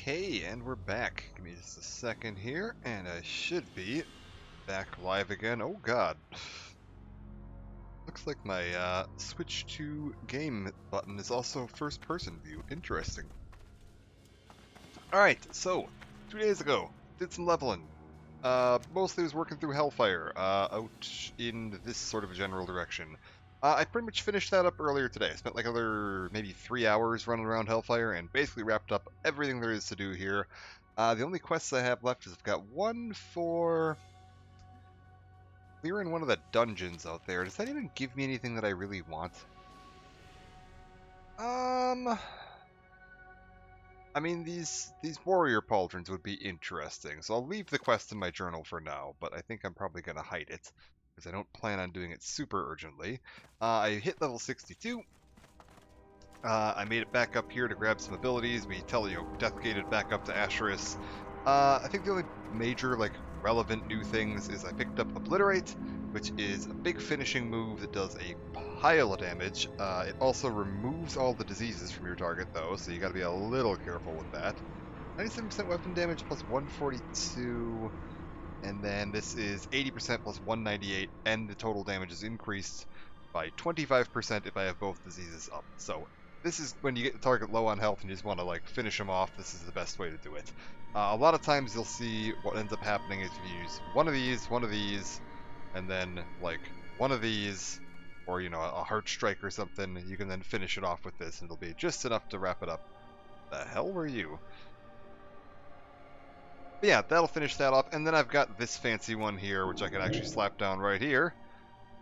Okay, and we're back. Give me just a second here, and I should be back live again. Oh god. Looks like my switch to game button is also first person view. Interesting. Alright, so 2 days ago, did some leveling. Mostly was working through Hellfire, out in this sort of general direction. I pretty much finished that up earlier today. I spent like another maybe 3 hours running around Hellfire and basically wrapped up everything there is to do here. The only quests I have left is I've got one for clearing one of the dungeons out there. Does that even give me anything that I really want? I mean, these warrior pauldrons would be interesting, so I'll leave the quest in my journal for now, but I think I'm probably going to hide it, because I don't plan on doing it super urgently. I hit level 62. I made it back up here to grab some abilities. We deathgated back up to Asherus. I think the only major, relevant new things is I picked up Obliterate, which is a big finishing move that does a pile of damage. It also removes all the diseases from your target, though, so you gotta be a little careful with that. 97% weapon damage plus 142, and then this is 80% plus 198, and the total damage is increased by 25% if I have both diseases up. So this is when you get the target low on health and you just want to finish them off. This is the best way to do it. A lot of times you'll see what ends up happening is if you use one of these, and then one of these, or a heart strike or something, you can then finish it off with this, and it'll be just enough to wrap it up. The hell were you? But yeah, that'll finish that off, and then I've got this fancy one here, which I can actually slap down right here.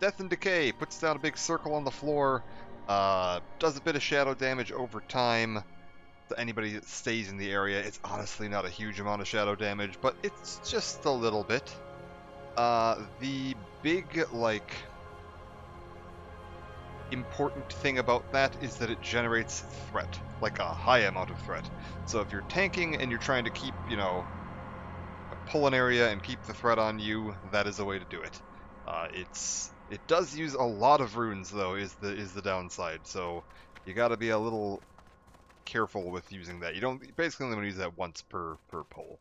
Death and Decay puts down a big circle on the floor, does a bit of shadow damage over time to anybody that stays in the area. It's honestly not a huge amount of shadow damage, but it's just a little bit. The big, important thing about that is that it generates threat, a high amount of threat. So if you're tanking and you're trying to keep, pull an area and keep the threat on you, that is a way to do it. It does use a lot of runes, though, is the downside. So you got to be a little careful with using that. You basically only want to use that once per pull,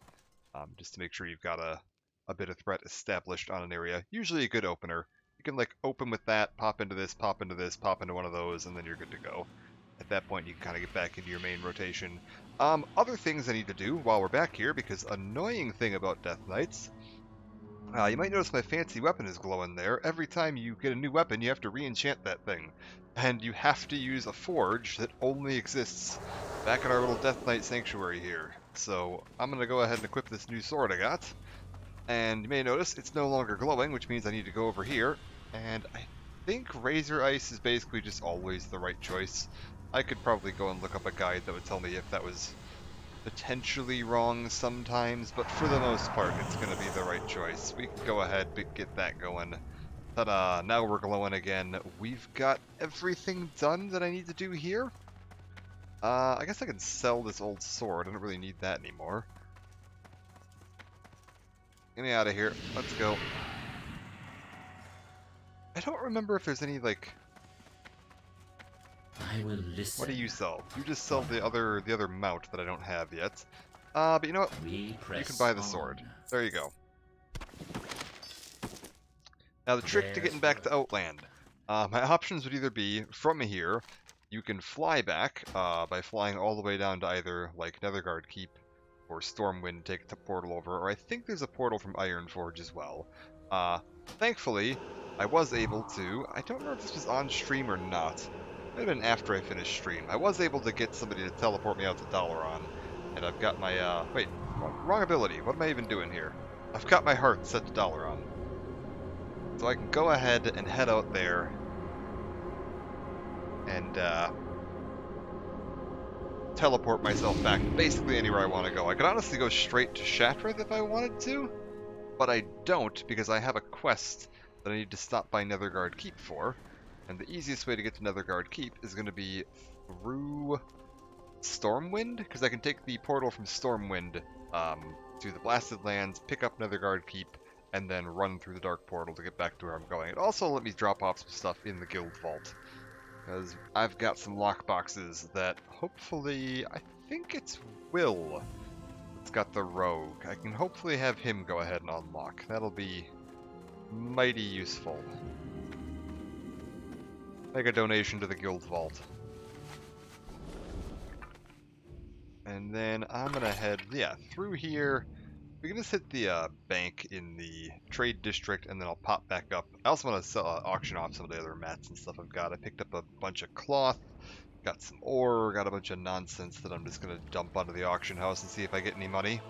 just to make sure you've got a bit of threat established on an area. Usually a good opener. You can open with that, pop into this, pop into this, pop into one of those, and then you're good to go. At that point, you can kind of get back into your main rotation. Other things I need to do while we're back here, because annoying thing about Death Knights, you might notice my fancy weapon is glowing there. Every time you get a new weapon, you have to re-enchant that thing. And you have to use a forge that only exists back in our little Death Knight sanctuary here. So I'm going to go ahead and equip this new sword I got. And you may notice it's no longer glowing, which means I need to go over here. And I think Razor Ice is basically just always the right choice. I could probably go and look up a guide that would tell me if that was potentially wrong sometimes, but for the most part, it's going to be the right choice. We can go ahead and get that going. Ta-da! Now we're glowing again. We've got everything done that I need to do here. I guess I can sell this old sword. I don't really need that anymore. Get me out of here. Let's go. I don't remember if there's any, I will listen. What do you sell? You just sell the other mount that I don't have yet. But you know what? You can buy the sword. There you go. Now the trick to getting back to Outland. My options would either be, from here, you can fly back by flying all the way down to either, Netherguard Keep or Stormwind, take the portal over, or I think there's a portal from Ironforge as well. Thankfully, I was able to, I don't know if this was on stream or not. It might have been after I finished stream. I was able to get somebody to teleport me out to Dalaran, and I've got my, wait, wrong ability. What am I even doing here? I've got my heart set to Dalaran. So I can go ahead and head out there and teleport myself back basically anywhere I want to go. I could honestly go straight to Shattrath if I wanted to, but I don't because I have a quest that I need to stop by Netherguard Keep for, and the easiest way to get to Netherguard Keep is going to be through Stormwind, because I can take the portal from Stormwind to the Blasted Lands, pick up Netherguard Keep, and then run through the Dark Portal to get back to where I'm going. It also let me drop off some stuff in the Guild Vault, because I've got some lockboxes that hopefully, I think it's Will that's got the rogue. I can hopefully have him go ahead and unlock. That'll be mighty useful. Make a donation to the guild vault. And then I'm gonna head, yeah, through here. We can just hit the bank in the trade district, and then I'll pop back up. I also want to auction off some of the other mats and stuff I've got. I picked up a bunch of cloth, got some ore, got a bunch of nonsense that I'm just gonna dump onto the auction house and see if I get any money.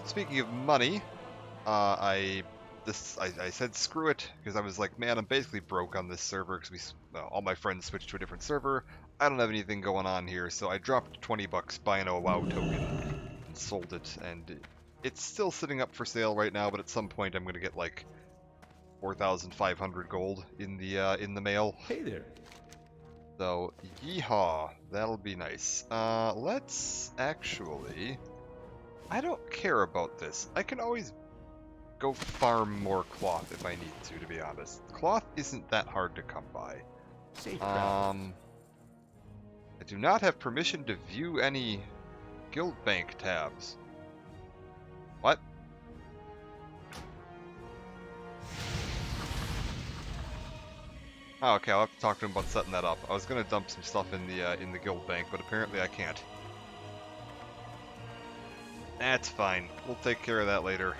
Speaking of money, I said screw it, because I was like, man, I'm basically broke on this server because all my friends switched to a different server. I don't have anything going on here, so I dropped 20 bucks buying a WoW token and sold it, and it's still sitting up for sale right now, but at some point I'm going to get like 4,500 gold in the mail. Hey there. So, yeehaw, that'll be nice. Let's actually, I don't care about this. I can always go farm more cloth if I need to be honest. Cloth isn't that hard to come by. I do not have permission to view any guild bank tabs. What? Oh, okay, I'll have to talk to him about setting that up. I was gonna dump some stuff in the guild bank, but apparently I can't. That's fine. We'll take care of that later.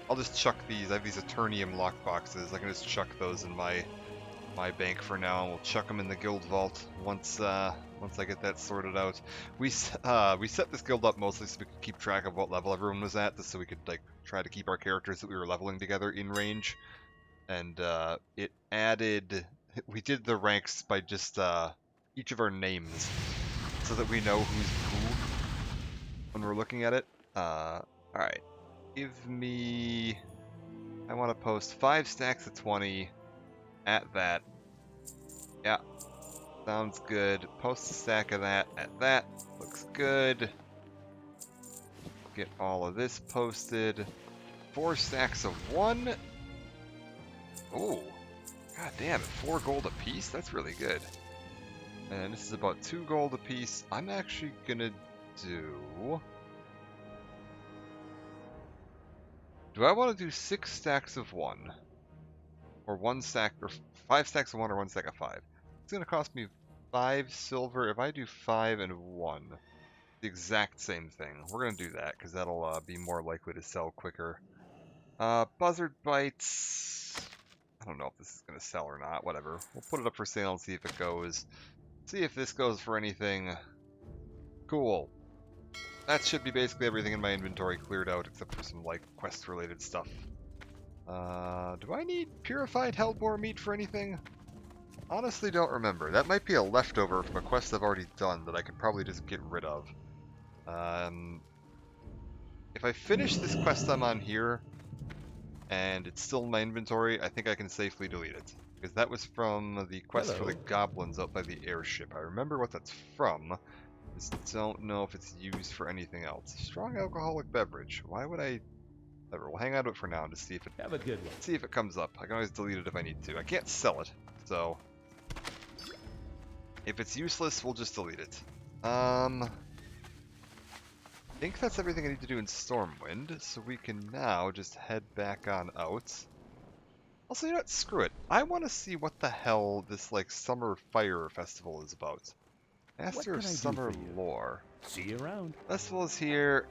I'll just chuck these. I have these Eternium lockboxes. I can just chuck those in my bank for now, and we'll chuck them in the guild vault once I get that sorted out. We set this guild up mostly so we could keep track of what level everyone was at, just so we could like try to keep our characters that we were leveling together in range. And it added, we did the ranks by just each of our names, so that we know who's who when we're looking at it. All right, give me. I want to post 5 stacks of 20. At that. Yeah. Sounds good. Post a stack of that at that. Looks good. Get all of this posted. 4 stacks of 1. Oh. God damn it. 4 gold a piece? That's really good. And this is about 2 gold a piece. I'm actually gonna do... Do I want to do 6 stacks of 1? Or 1 stack, or 5 stacks of 1 or 1 stack of 5. It's going to cost me 5 silver if I do 5 and 1. The exact same thing. We're going to do that because that'll be more likely to sell quicker. Buzzard Bites. I don't know if this is going to sell or not. Whatever. We'll put it up for sale and see if it goes. See if this goes for anything. Cool. That should be basically everything in my inventory cleared out except for some like quest related stuff. Do I need purified hellboar meat for anything? Honestly, don't remember. That might be a leftover from a quest I've already done that I could probably just get rid of. If I finish this quest I'm on here, and it's still in my inventory, I think I can safely delete it. Because that was from the quest for the goblins out by the airship. I remember what that's from. Just don't know if it's used for anything else. Strong alcoholic beverage. Why would I... Whatever, we'll hang on to it for now and just see if it Have a good one. See if it comes up. I can always delete it if I need to. I can't sell it, so if it's useless, we'll just delete it. I think that's everything I need to do in Stormwind, so we can now just head back on out. Also, you know what? Screw it. I want to see what the hell this like summer fire festival is about. Master of Summer Lore. See you around. Festival is here.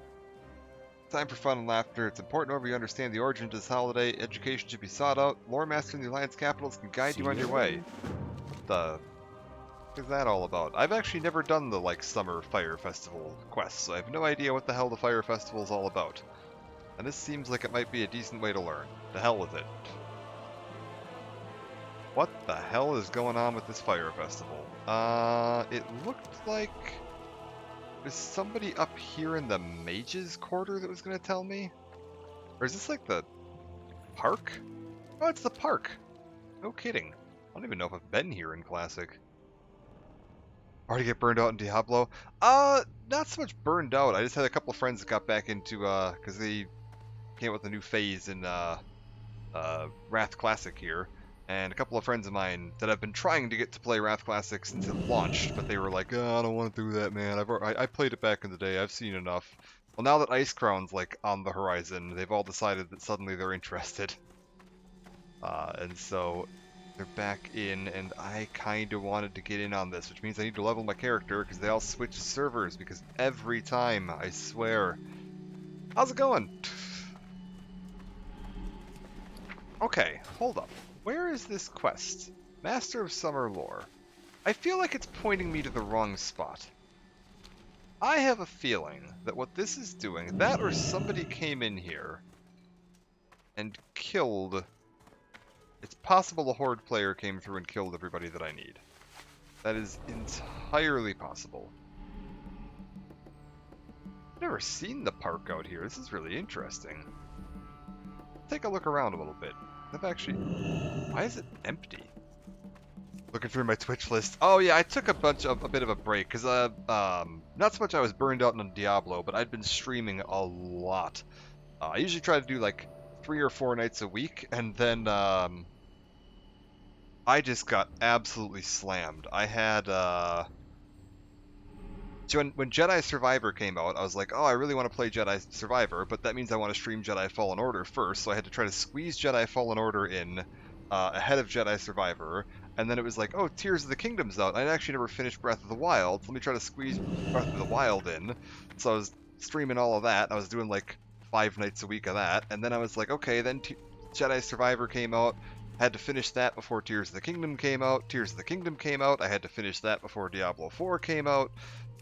Time for fun and laughter. It's important however you understand the origin of this holiday. Education should be sought out. Lore Master in the Alliance capitals can guide you on your way. What the fuck is that all about? I've actually never done the like summer fire festival quest, so I have no idea what the hell the fire festival is all about. And this seems like it might be a decent way to learn. To hell with it. What the hell is going on with this fire festival? It looked like there's somebody up here in the mage's quarter that was going to tell me? Or is this like the park? Oh, it's the park. No kidding. I don't even know if I've been here in Classic. Already get burned out in Diablo? Not so much burned out. I just had a couple of friends that got back into, because they came with a new phase in, Wrath Classic here. And a couple of friends of mine that have been trying to get to play Wrath Classic since it launched, but they were like, oh, I don't want to do that, man. I played it back in the day. I've seen enough. Well, now that Ice Crown's, like, on the horizon, they've all decided that suddenly they're interested. And so they're back in, and I kind of wanted to get in on this, which means I need to level my character, because they all switch servers, because every time, I swear. How's it going? Okay, hold up. Where is this quest? Master of Summer Lore. I feel like it's pointing me to the wrong spot. I have a feeling that what this is doing, that or somebody came in here and killed... It's possible a Horde player came through and killed everybody that I need. That is entirely possible. I've never seen the park out here. This is really interesting. Take a look around a little bit. I've actually... Why is it empty? Looking through my Twitch list. Oh yeah, I took a bit of a break because not so much I was burned out on Diablo, but I'd been streaming a lot. I usually try to do like 3 or 4 nights a week, and then I just got absolutely slammed. I had so when Jedi Survivor came out, I was like, oh, I really want to play Jedi Survivor, but that means I want to stream Jedi Fallen Order first, so I had to try to squeeze Jedi Fallen Order in ahead of Jedi Survivor, and then it was like, oh, Tears of the Kingdom's out. I'd actually never finished Breath of the Wild. Let me try to squeeze Breath of the Wild in. So I was streaming all of that. I was doing like 5 nights a week of that, and then I was like, okay, then Jedi Survivor came out. Had to finish that before Tears of the Kingdom came out. Tears of the Kingdom came out. I had to finish that before Diablo 4 came out.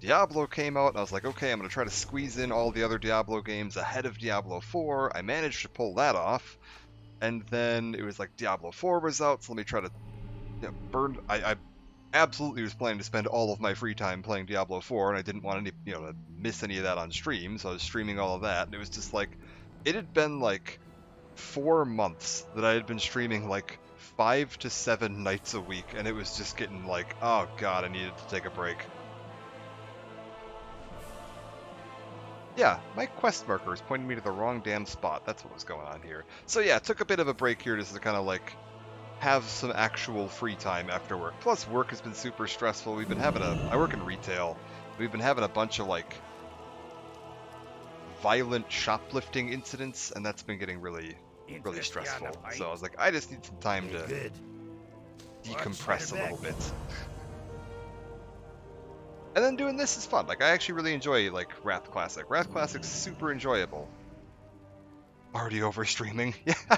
Diablo came out, and I was like, okay, I'm going to try to squeeze in all the other Diablo games ahead of Diablo 4. I managed to pull that off. And then it was like Diablo 4 was out, so let me try to burn... I absolutely was planning to spend all of my free time playing Diablo 4, and I didn't want any, to miss any of that on stream, so I was streaming all of that, and it was just like... It had been like 4 months that I had been streaming like 5 to 7 nights a week, and it was just getting like, oh god, I needed to take a break. Yeah, my quest marker is pointing me to the wrong damn spot. That's what was going on here. So yeah, took a bit of a break here just to kind of like have some actual free time after work. Plus work has been super stressful. We've been having I work in retail. We've been having a bunch of like violent shoplifting incidents, and that's been getting really stressful. So I was like, I just need some time to decompress a little bit. And then doing this is fun. Like, I actually really enjoy, like, Wrath Classic. Wrath Classic's super enjoyable. Already over streaming. Yeah.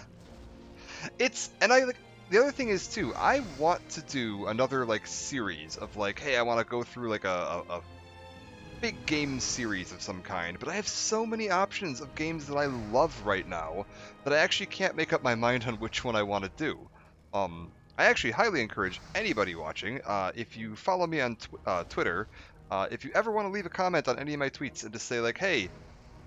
And the other thing is, too, I want to do another, like, series of, like, hey, I want to go through, like, a big game series of some kind. But I have so many options of games that I love right now that I actually can't make up my mind on which one I want to do. I actually highly encourage anybody watching, if you follow me on Twitter, if you ever want to leave a comment on any of my tweets and just say like, hey,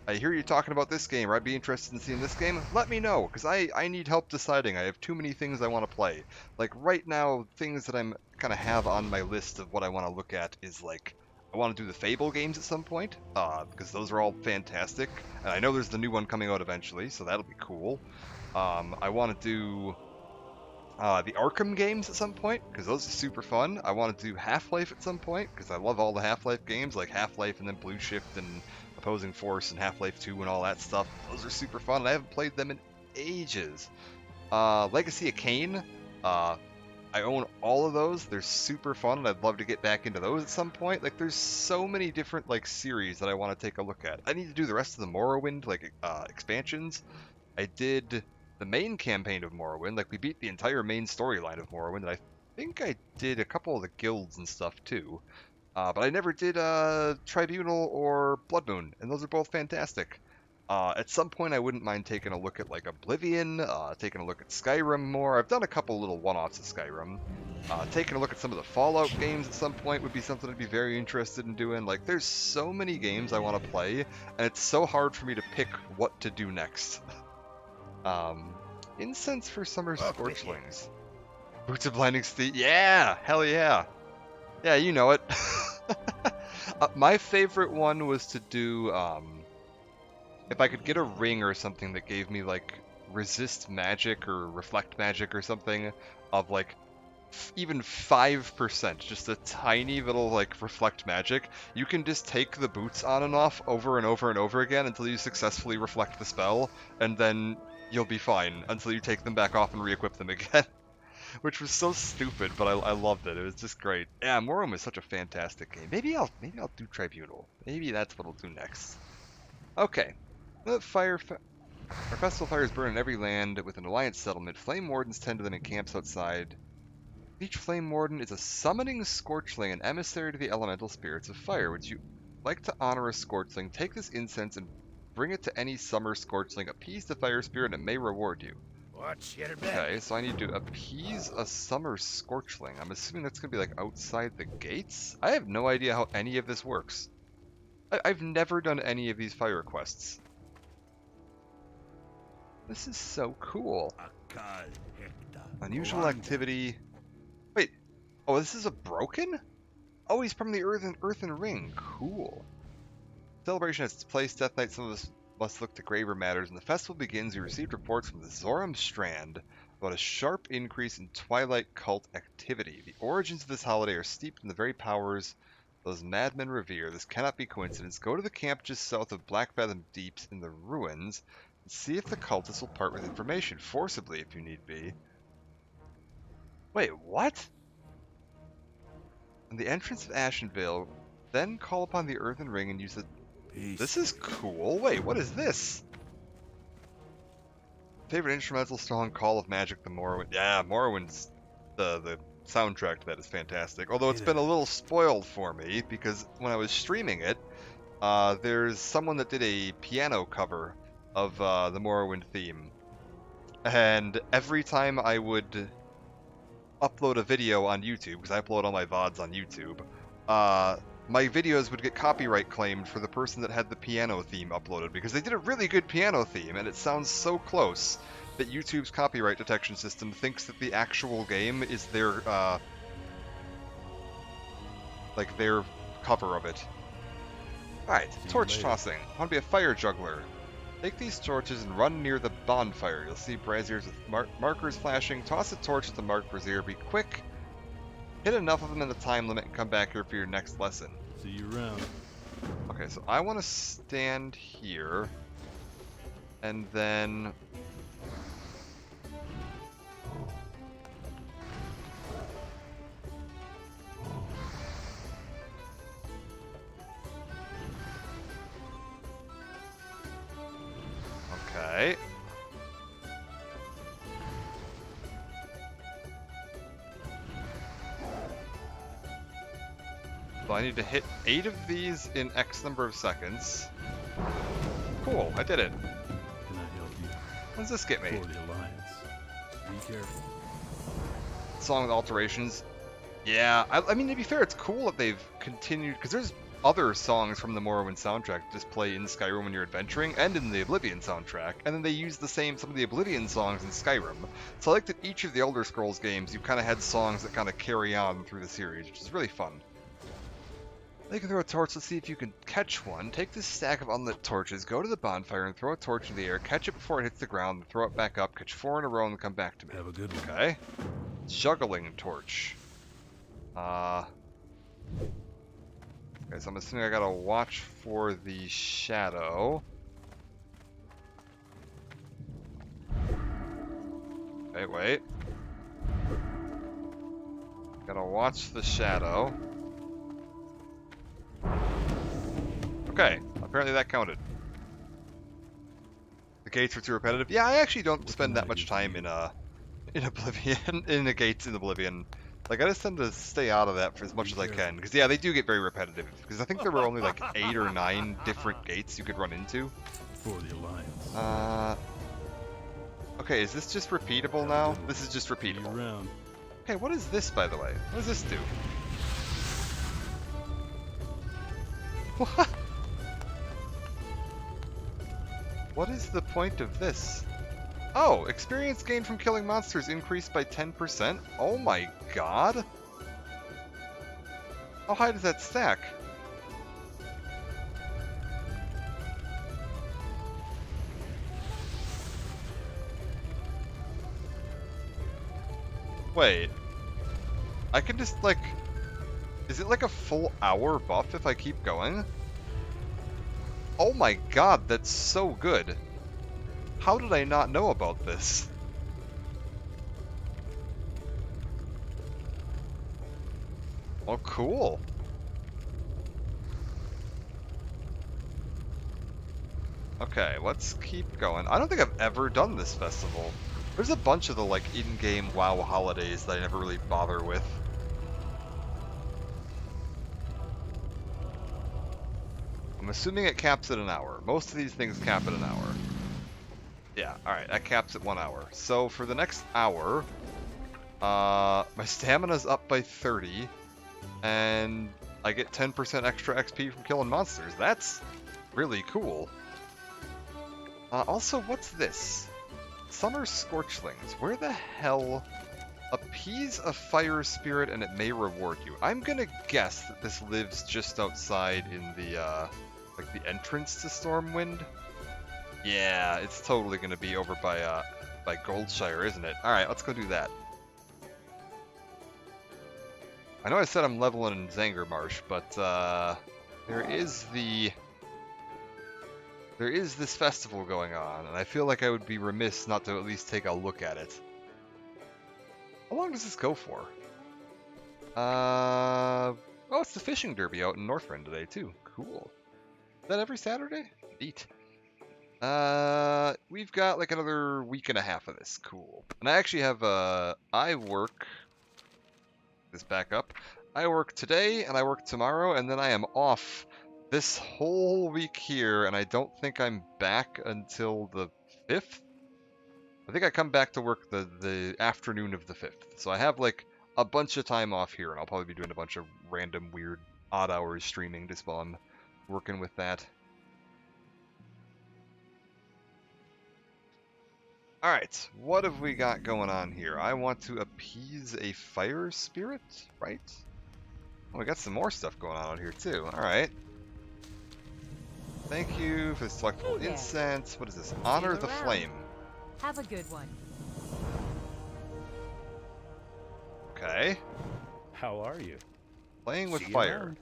I hear you talking about this game, or I'd be interested in seeing this game, let me know, because I need help deciding. I have too many things I want to play. Like right now, things that I'm kind of have on my list of what I want to look at is like, I want to do the Fable games at some point, because those are all fantastic, and I know there's the new one coming out eventually, so that'll be cool. I want to do the Arkham games at some point, because those are super fun. I want to do Half-Life at some point, because I love all the Half-Life games, like Half-Life and then Blue Shift and Opposing Force and Half-Life 2 and all that stuff. Those are super fun, and I haven't played them in ages. Legacy of Kain, I own all of those. They're super fun, and I'd love to get back into those at some point. Like, there's so many different, like, series that I want to take a look at. I need to do the rest of the Morrowind, like, expansions. I did the main campaign of Morrowind, like we beat the entire main storyline of Morrowind, and I think I did a couple of the guilds and stuff too. But I never did Tribunal or Blood Moon, and those are both fantastic. At some point I wouldn't mind taking a look at like Oblivion, taking a look at Skyrim more. I've done a couple little one-offs of Skyrim. Taking a look at some of the Fallout games at some point would be something I'd be very interested in doing. Like, there's so many games I want to play, and it's so hard for me to pick what to do next. Incense for Summer Scorchlings. Boots of Blinding Steel. Yeah! Hell yeah! Yeah, you know it. My favorite one was to do, if I could get a ring or something that gave me, like, resist magic or reflect magic or something of, like, even 5%, just a tiny little like reflect magic, you can just take the boots on and off over and over and over again until you successfully reflect the spell, and then you'll be fine until you take them back off and re-equip them again. Which was so stupid, but I loved it. It was just great. Yeah, Morrowind is such a fantastic game. Maybe I'll do Tribunal. Maybe that's what I'll do next. Okay. Our festival fires burn in every land with an alliance settlement. Flame wardens tend to them in camps outside. Each flame warden is a summoning scorchling, an emissary to the elemental spirits of fire. Would you like to honor a scorchling? Take this incense and bring it to any summer scorchling. Appease the fire spirit and it may reward you. Okay, so I need to appease a summer scorchling. I'm assuming that's going to be like outside the gates? I have no idea how any of this works. I've never done any of these fire quests. This is so cool. Unusual activity. Wait, oh, this is a broken? Oh, he's from the earthen ring. Cool. Celebration has its place. Death Night, some of us must look to graver matters. When the festival begins, we received reports from the Zoram Strand about a sharp increase in Twilight cult activity. The origins of this holiday are steeped in the very powers those madmen revere. This cannot be coincidence. Go to the camp just south of Black Fathom Deeps in the ruins and see if the cultists will part with information, forcibly if you need be. Wait, what? On the entrance of Ashenvale, then call upon the earthen ring and use the... This is cool. Wait, what is this? Favorite instrumental song, Call of Magic, the Morrowind. Yeah, Morrowind's the soundtrack to that is fantastic. Although it's been a little spoiled for me because when I was streaming it, there's someone that did a piano cover of the Morrowind theme, and every time I would upload a video on YouTube, because I upload all my VODs on YouTube, my videos would get copyright claimed for the person that had the piano theme uploaded, because they did a really good piano theme, and it sounds so close that YouTube's copyright detection system thinks that the actual game is their, like, their cover of it. Alright, torch tossing. I want to be a fire juggler. Take these torches and run near the bonfire. You'll see braziers with markers flashing. Toss a torch at the marked brazier. Be quick. Hit enough of them in the time limit and come back here for your next lesson. See you around. Okay, so I want to stand here. And then... Okay. So I need to hit 8 of these in X number of seconds. Cool, I did it. Can I help you? What does this get me? For the Alliance. Be careful. Song with alterations. Yeah, I mean, to be fair, it's cool that they've continued, because there's other songs from the Morrowind soundtrack that just play in Skyrim when you're adventuring, and in the Oblivion soundtrack, and then they use some of the Oblivion songs in Skyrim. So I like that each of the Elder Scrolls games, you've kind of had songs that kind of carry on through the series, which is really fun. You can throw a torch. Let's see if you can catch one. Take this stack of unlit torches, go to the bonfire, and throw a torch in the air. Catch it before it hits the ground, throw it back up, catch 4 in a row, and come back to me. Have a good one. Okay. Juggling torch. Okay, so I'm assuming I gotta watch for the shadow. Okay, wait. Gotta watch the shadow. Okay, apparently that counted. The gates are too repetitive. Yeah, I actually don't spend that much time in Oblivion, in the gates in Oblivion. Like, I just tend to stay out of that for as much as I can, because yeah, they do get very repetitive. Because I think there were only like 8 or 9 different gates you could run into. For the Alliance. Okay, is this just repeatable now? This is just See you repeatable. around. Okay, what is this, by the way? What does this do? What? What is the point of this? Oh, experience gained from killing monsters increased by 10%? Oh my god! How high does that stack? Wait. I can just, like... Is it like a full hour buff if I keep going? Oh my god, that's so good. How did I not know about this? Well, cool. Okay, let's keep going. I don't think I've ever done this festival. There's a bunch of the, like, in-game WoW holidays that I never really bother with. I'm assuming it caps at an hour. Most of these things cap at an hour. Yeah, alright, that caps at 1 hour. So for the next hour, my stamina's up by 30, and I get 10% extra XP from killing monsters. That's really cool. Also, what's this? Summer Scorchlings. Where the hell... Appease a fire spirit and it may reward you. I'm gonna guess that this lives just outside in the, like the entrance to Stormwind. Yeah, it's totally gonna be over by Goldshire, isn't it? Alright, let's go do that. I know I said I'm leveling in Zanger Marsh, but, there is this festival going on, and I feel like I would be remiss not to at least take a look at it. How long does this go for? Oh, it's the fishing derby out in Northrend today, too. Cool. Is that every Saturday? Neat. We've got like another week and a half of this. Cool. And I actually have, I work... This back up. I work today, and I work tomorrow, and then I am off this whole week here, and I don't think I'm back until the 5th? I think I come back to work the afternoon of the 5th. So I have like a bunch of time off here, and I'll probably be doing a bunch of random weird odd hours streaming just while I'm working with that. Alright, what have we got going on here? I want to appease a fire spirit, right? Oh, we got some more stuff going on out here too. Alright. Thank you for the selectable incense. What is this? Honor the flame. Have a good one. Okay. How are you? Playing with See you fire. around.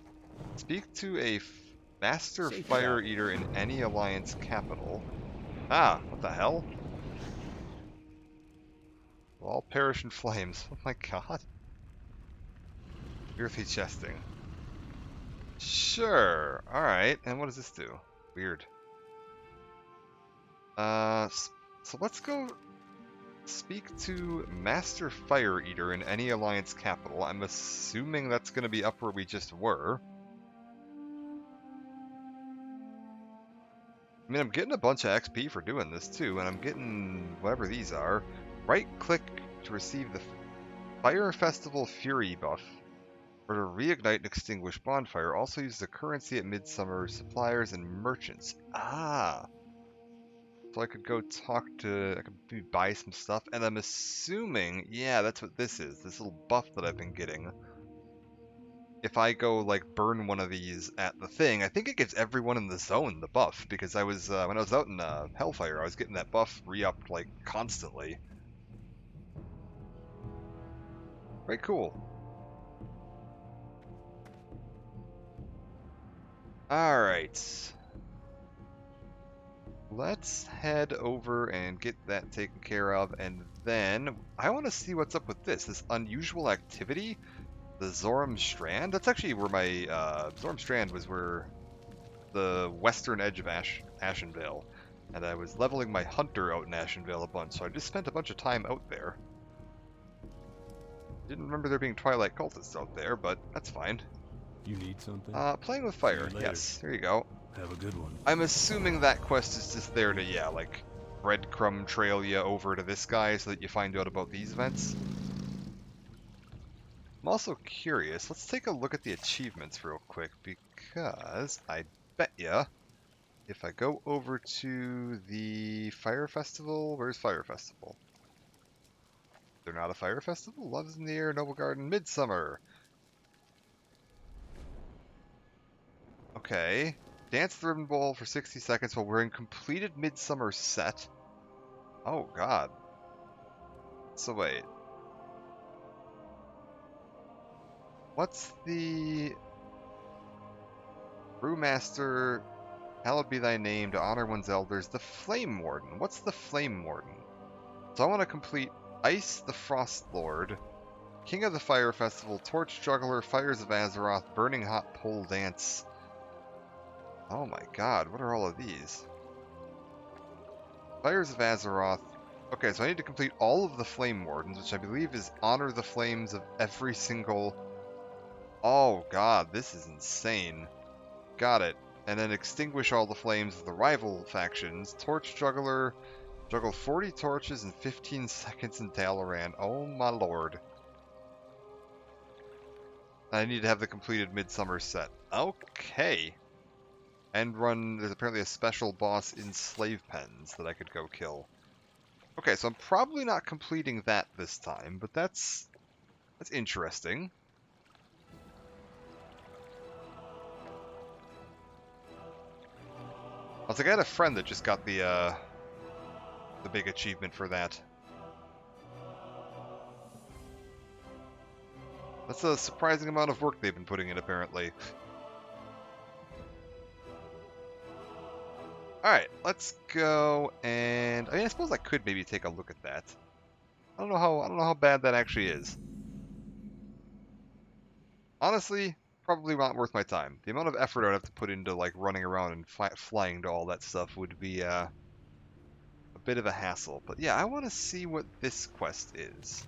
Speak to a master Safe fire travel. eater in any alliance capital. Ah, what the hell? We'll all perish in flames. Oh my god. Earthy chesting. Sure. Alright, and what does this do? Weird. So let's go speak to Master Fire Eater in any alliance capital. I'm assuming that's going to be up where we just were. I mean, I'm getting a bunch of XP for doing this too, and I'm getting whatever these are. Right-click to receive the Fire Festival Fury buff, or to reignite and extinguish bonfire. Also use the currency at Midsummer suppliers and merchants. Ah! So I could go talk to, I could maybe buy some stuff, and I'm assuming, yeah, that's what this is, this little buff that I've been getting. If I go, like, burn one of these at the thing, I think it gives everyone in the zone the buff, because I was, when I was out in Hellfire, I was getting that buff re-upped, like, constantly. Very cool. Alright. Let's head over and get that taken care of, and then I want to see what's up with this unusual activity, the Zoram Strand. That's actually where my, Zoram Strand was where the western edge of Ashenvale, and I was leveling my hunter out in Ashenvale a bunch, so I just spent a bunch of time out there. Didn't remember there being Twilight cultists out there, but that's fine. You need something? Playing with fire, See you later. yes, there you go. Have a good one. I'm assuming that quest is just there to, yeah, like, breadcrumb trail you over to this guy so that you find out about these events. I'm also curious, let's take a look at the achievements real quick, because I bet ya, if I go over to the Fire Festival, where's Fire Festival? They're not a Fire Festival? Love's in the Air, Noble Garden, Midsummer. Okay. Dance the ribbon bowl for 60 seconds while wearing completed Midsummer set. Oh god. So wait. What's the Brewmaster? Hallowed be thy name to honor one's elders. The Flame Warden. What's the Flame Warden? So I want to complete Ice the Frost Lord, King of the Fire Festival, Torch Juggler, Fires of Azeroth, Burning Hot Pole Dance. Oh my god, what are all of these? Fires of Azeroth. Okay, so I need to complete all of the Flame Wardens, which I believe is honor the flames of every single... Oh god, this is insane. Got it. And then extinguish all the flames of the rival factions. Torch Juggler, juggle 40 torches in 15 seconds in Dalaran. Oh my lord. I need to have the completed Midsummer set. Okay. And run, there's apparently a special boss in Slave Pens that I could go kill. Okay, so I'm probably not completing that this time, but that's interesting. I was like, I had a friend that just got the big achievement for that. That's a surprising amount of work they've been putting in, apparently. Alright, let's go and... I mean, I suppose I could maybe take a look at that. I don't know how bad that actually is. Honestly, probably not worth my time. The amount of effort I'd have to put into like running around and flying to all that stuff would be a bit of a hassle. But yeah, I want to see what this quest is.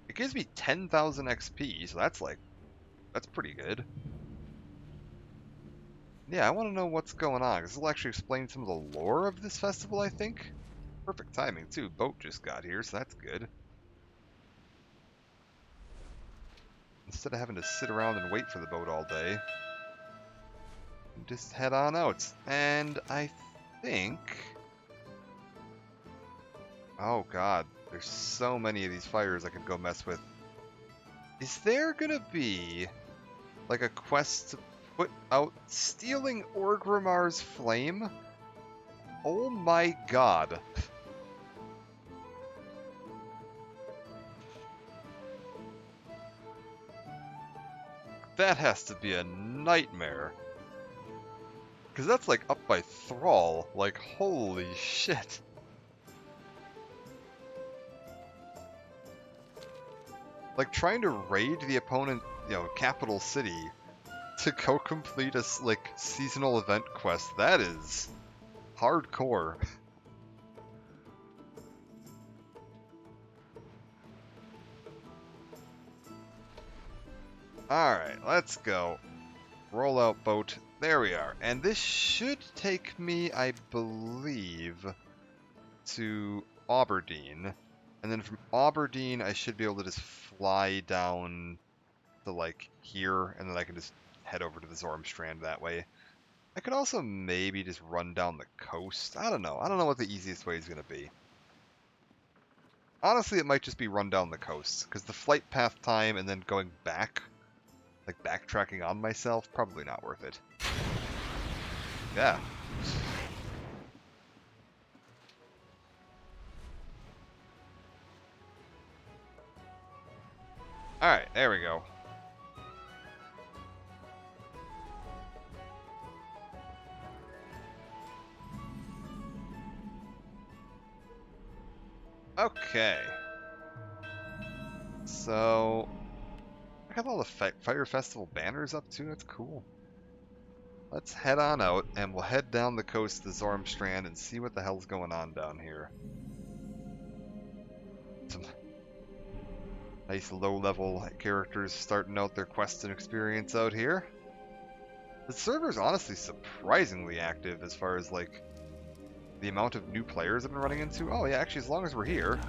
It gives me 10,000 XP, so that's pretty good. Yeah, I want to know what's going on, because this will actually explain some of the lore of this festival, I think. Perfect timing, too. Boat just got here, so that's good. Instead of having to sit around and wait for the boat all day, just head on out. And I think... Oh god, there's so many of these fires I could go mess with. Is there gonna be like a quest to put out stealing Orgrimmar's flame? Oh my god. That has to be a nightmare. Because that's like up by Thrall. Like, holy shit. Like, trying to raid the opponent, capital city to go complete a, like, seasonal event quest. That is hardcore. Alright, let's go. Roll out boat. There we are. And this should take me, I believe, to Aberdeen. And then from Aberdeen, I should be able to just fly down to, like, here, and then I can just head over to the Zormstrand that way. I could also maybe just run down the coast. I don't know. I don't know what the easiest way is going to be. Honestly, it might just be run down the coast, because the flight path time and then going back, like backtracking on myself, probably not worth it. Yeah. Alright, there we go. Okay. So, I got all the Fire Festival banners up too, that's cool. Let's head on out, and we'll head down the coast to Zormstrand and see what the hell's going on down here. Some nice low-level characters starting out their quest and experience out here. The server's honestly surprisingly active as far as, like, the amount of new players I've been running into. Oh yeah, actually, as long as we're here,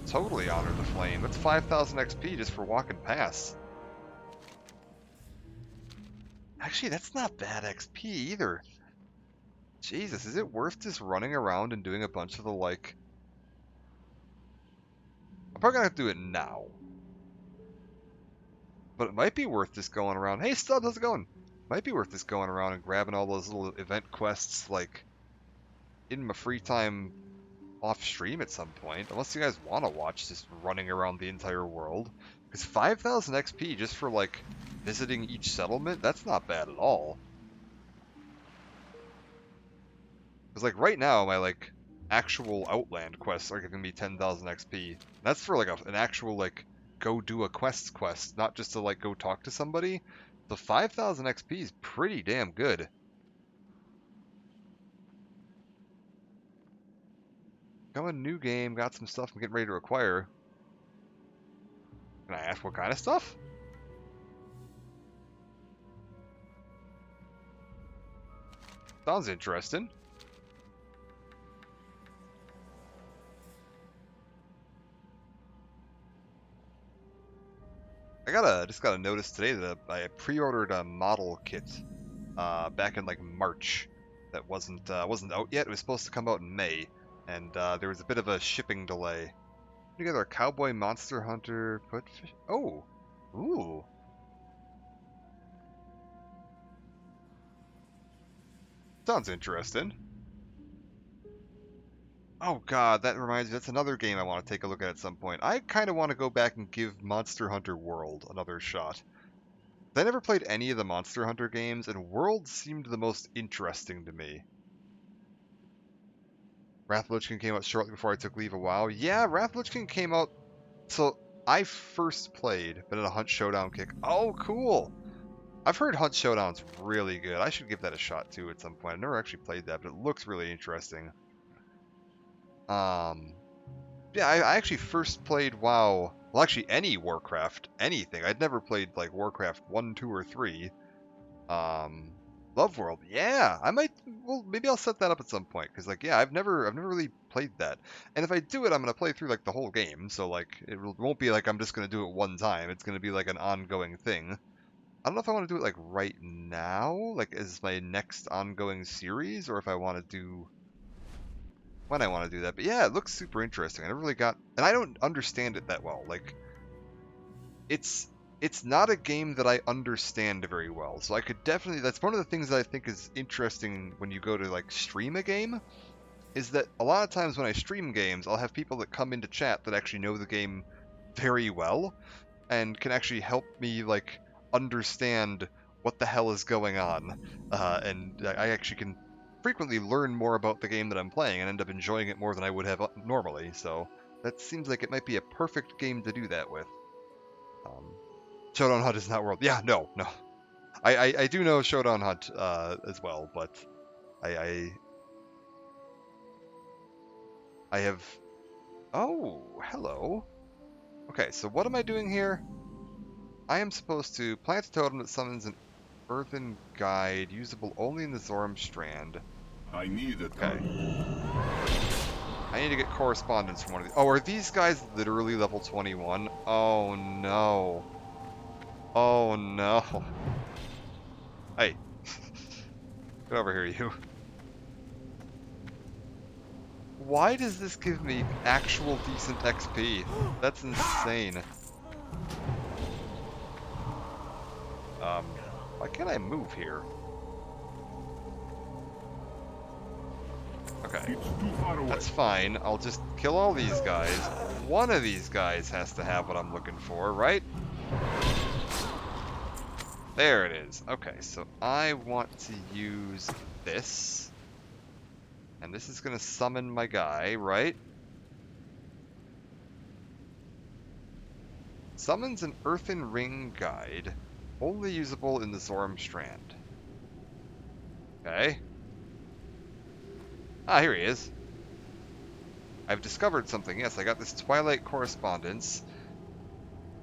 totally honor the flame. That's 5,000 XP just for walking past. Actually, that's not bad XP either. Jesus, is it worth just running around and doing a bunch of the, like... I'm probably gonna have to do it now. But it might be worth just going around... Hey, Stubbs, how's it going? Might be worth just going around and grabbing all those little event quests, like, in my free time off stream at some point, unless you guys want to watch just running around the entire world. Because 5,000 XP just for like visiting each settlement, that's not bad at all. Because like right now, my like actual Outland quests are giving me 10,000 XP. That's for like an actual like go do a quest, not just to like go talk to somebody. The 5,000 XP is pretty damn good. Got a new game, got some stuff I'm getting ready to acquire. Can I ask what kind of stuff? Sounds interesting. Just got a notice today that I pre-ordered a model kit back in like March that wasn't out yet. It was supposed to come out in May, and there was a bit of a shipping delay. Together a cowboy monster hunter put fish. Oh, ooh, sounds interesting. Oh god, that reminds me, that's another game I want to take a look at some point. I kind of want to go back and give Monster Hunter World another shot. I never played any of the Monster Hunter games, and World seemed the most interesting to me. Wrath of the Lich King came out shortly before I took leave of WoW. Yeah, Wrath of the Lich King came out... So, I first played, but in a Hunt Showdown kick. Oh, cool! I've heard Hunt Showdown's really good. I should give that a shot, too, at some point. I've never actually played that, but it looks really interesting. Yeah, I actually first played WoW... Well, actually, any Warcraft, anything. I'd never played, like, Warcraft 1, 2, or 3. Love World, yeah, I might. Well, maybe I'll set that up at some point because, like, yeah, I've never really played that. And if I do it, I'm gonna play through like the whole game. So like, won't be like I'm just gonna do it one time. It's gonna be like an ongoing thing. I don't know if I want to do it like right now, like as my next ongoing series, or if I want to do when I want to do that. But yeah, it looks super interesting. I never really got, and I don't understand it that well. Like, it's not a game that I understand very well. So I could definitely, that's one of the things that I think is interesting when you go to like stream a game, is that a lot of times when I stream games, I'll have people that come into chat that actually know the game very well and can actually help me like understand what the hell is going on. And I actually can frequently learn more about the game that I'm playing and end up enjoying it more than I would have normally. So that seems like it might be a perfect game to do that with. Showdown Hunt is not World. Yeah, no. I do know Showdown Hunt as well, but I have. Oh, hello. Okay, so what am I doing here? I am supposed to plant a totem that summons an earthen guide, usable only in the Zoram Strand. I need it. Okay. I need to get correspondence from one of these. Oh, are these guys literally level 21? Oh no. Oh no. Hey. Get over here, you. Why does this give me actual decent XP? That's insane. Why can't I move here? Okay. It's too far away. That's fine. I'll just kill all these guys. One of these guys has to have what I'm looking for, right? There it is. Okay, so I want to use this. And this is going to summon my guy, right? Summons an earthen ring guide. Only usable in the Zoram Strand. Okay. Ah, here he is. I've discovered something. Yes, I got this Twilight Correspondence.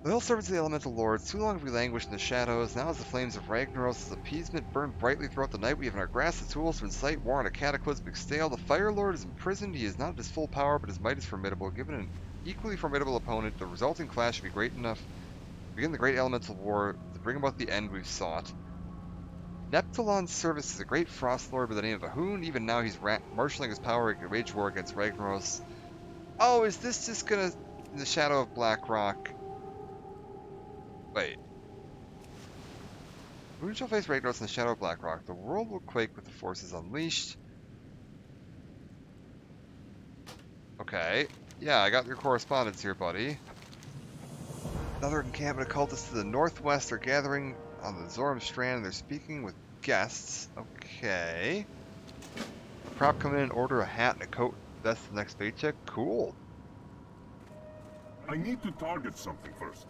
Loyal servants of the Elemental Lords, too long have we languished in the shadows. Now as the flames of Ragnaros' appeasement burn brightly throughout the night, we have in our grasp the tools to incite war on a cataclysmic scale. The Fire Lord is imprisoned. He is not at his full power, but his might is formidable. Given an equally formidable opponent, the resulting clash should be great enough to begin the great elemental war to bring about the end we've sought. Neptulon's service is a great frost lord by the name of Ahun. Even now he's marshalling his power to wage war against Ragnaros. Oh, is this just gonna... in the shadow of Blackrock... Wait. Who shall face Ragnaros in the shadow of Blackrock? The world will quake with the forces unleashed. Okay. Yeah, I got your correspondence here, buddy. Another encampment of cultists to the northwest are gathering on the Zoram Strand, and they're speaking with guests. Okay. A prop come in and order a hat and a coat. That's the next paycheck. Cool. I need to target something first.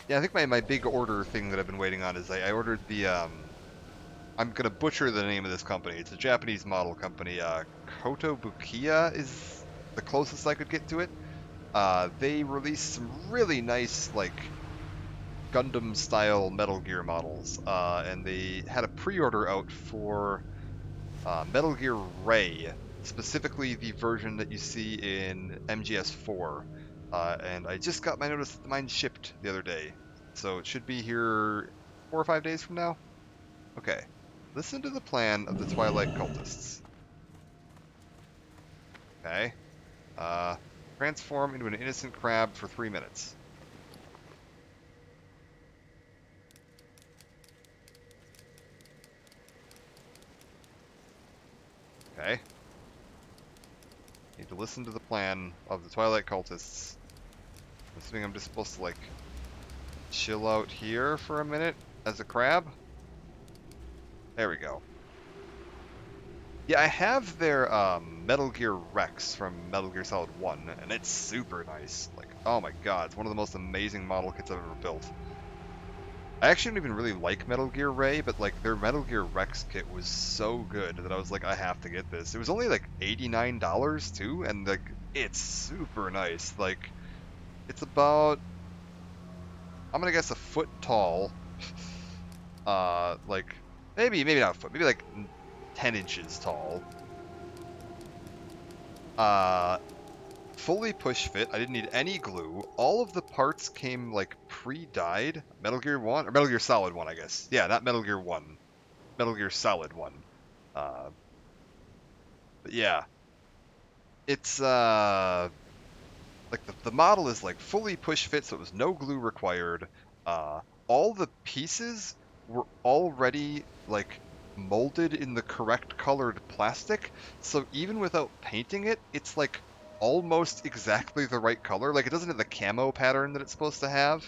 Yeah, I think my big order thing that I've been waiting on is I ordered the, I'm going to butcher the name of this company. It's a Japanese model company. Kotobukiya is the closest I could get to it. They released some really nice, like, Gundam-style Metal Gear models, and they had a pre-order out for Metal Gear Ray, specifically the version that you see in MGS4. And I just got my notice that mine shipped the other day, so it should be here 4 or 5 days from now. Okay, listen to the plan of the Twilight Cultists. Okay, transform into an innocent crab for 3 minutes. Okay. Need to listen to the plan of the Twilight Cultists. I'm assuming I'm just supposed to, like, chill out here for a minute as a crab. There we go. Yeah, I have their Metal Gear Rex from Metal Gear Solid 1, and it's super nice. Like, oh my god, it's one of the most amazing model kits I've ever built. I actually don't even really like Metal Gear Ray, but like their Metal Gear Rex kit was so good that I was like, I have to get this. It was only like $89 too, and like it's super nice. Like, it's about, I'm gonna guess, a foot tall. Like maybe not a foot, maybe like 10 inches tall. Fully push fit. I didn't need any glue. All of the parts came like pre-dyed. Metal Gear 1 or Metal Gear Solid 1, I guess. Yeah, not Metal Gear 1. Metal Gear Solid 1. But yeah. It's like the model is like fully push fit, so it was no glue required. All the pieces were already like molded in the correct colored plastic, so even without painting it, it's like almost exactly the right color. Like, it doesn't have the camo pattern that it's supposed to have,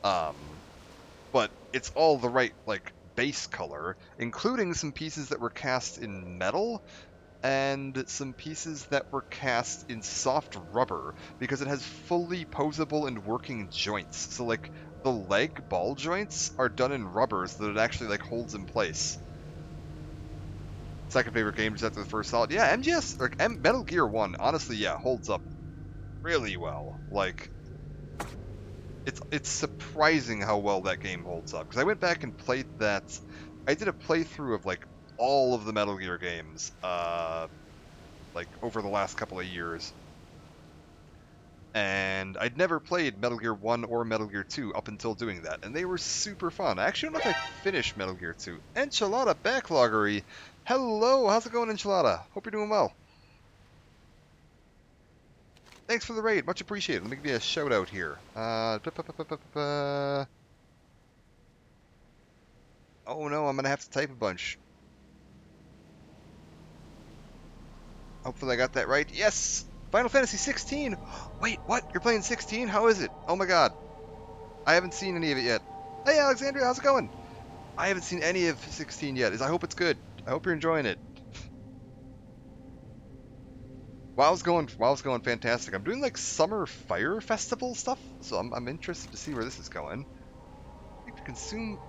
but it's all the right like base color, including some pieces that were cast in metal and some pieces that were cast in soft rubber, because it has fully posable and working joints. So like the leg ball joints are done in rubber so that it actually like holds in place. Second favorite game just after the first Solid. Yeah, MGS or Metal Gear 1, honestly, yeah, holds up really well. Like, it's surprising how well that game holds up. Because I went back and played that. I did a playthrough of like all of the Metal Gear games, like over the last couple of years. And I'd never played Metal Gear 1 or Metal Gear 2 up until doing that, and they were super fun. I actually don't know if I finished Metal Gear 2. Enchilada Backloggery! Hello, how's it going, Enchilada? Hope you're doing well. Thanks for the raid, much appreciated. Let me give you a shout out here. Oh no, I'm gonna have to type a bunch. Hopefully I got that right. Yes! Final Fantasy 16! Wait, what? You're playing 16? How is it? Oh my god. I haven't seen any of it yet. Hey Alexandria, how's it going? I haven't seen any of 16 yet. I hope it's good. I hope you're enjoying it. WoW's going fantastic. I'm doing like summer fire festival stuff, so I'm interested to see where this is going. I think to consume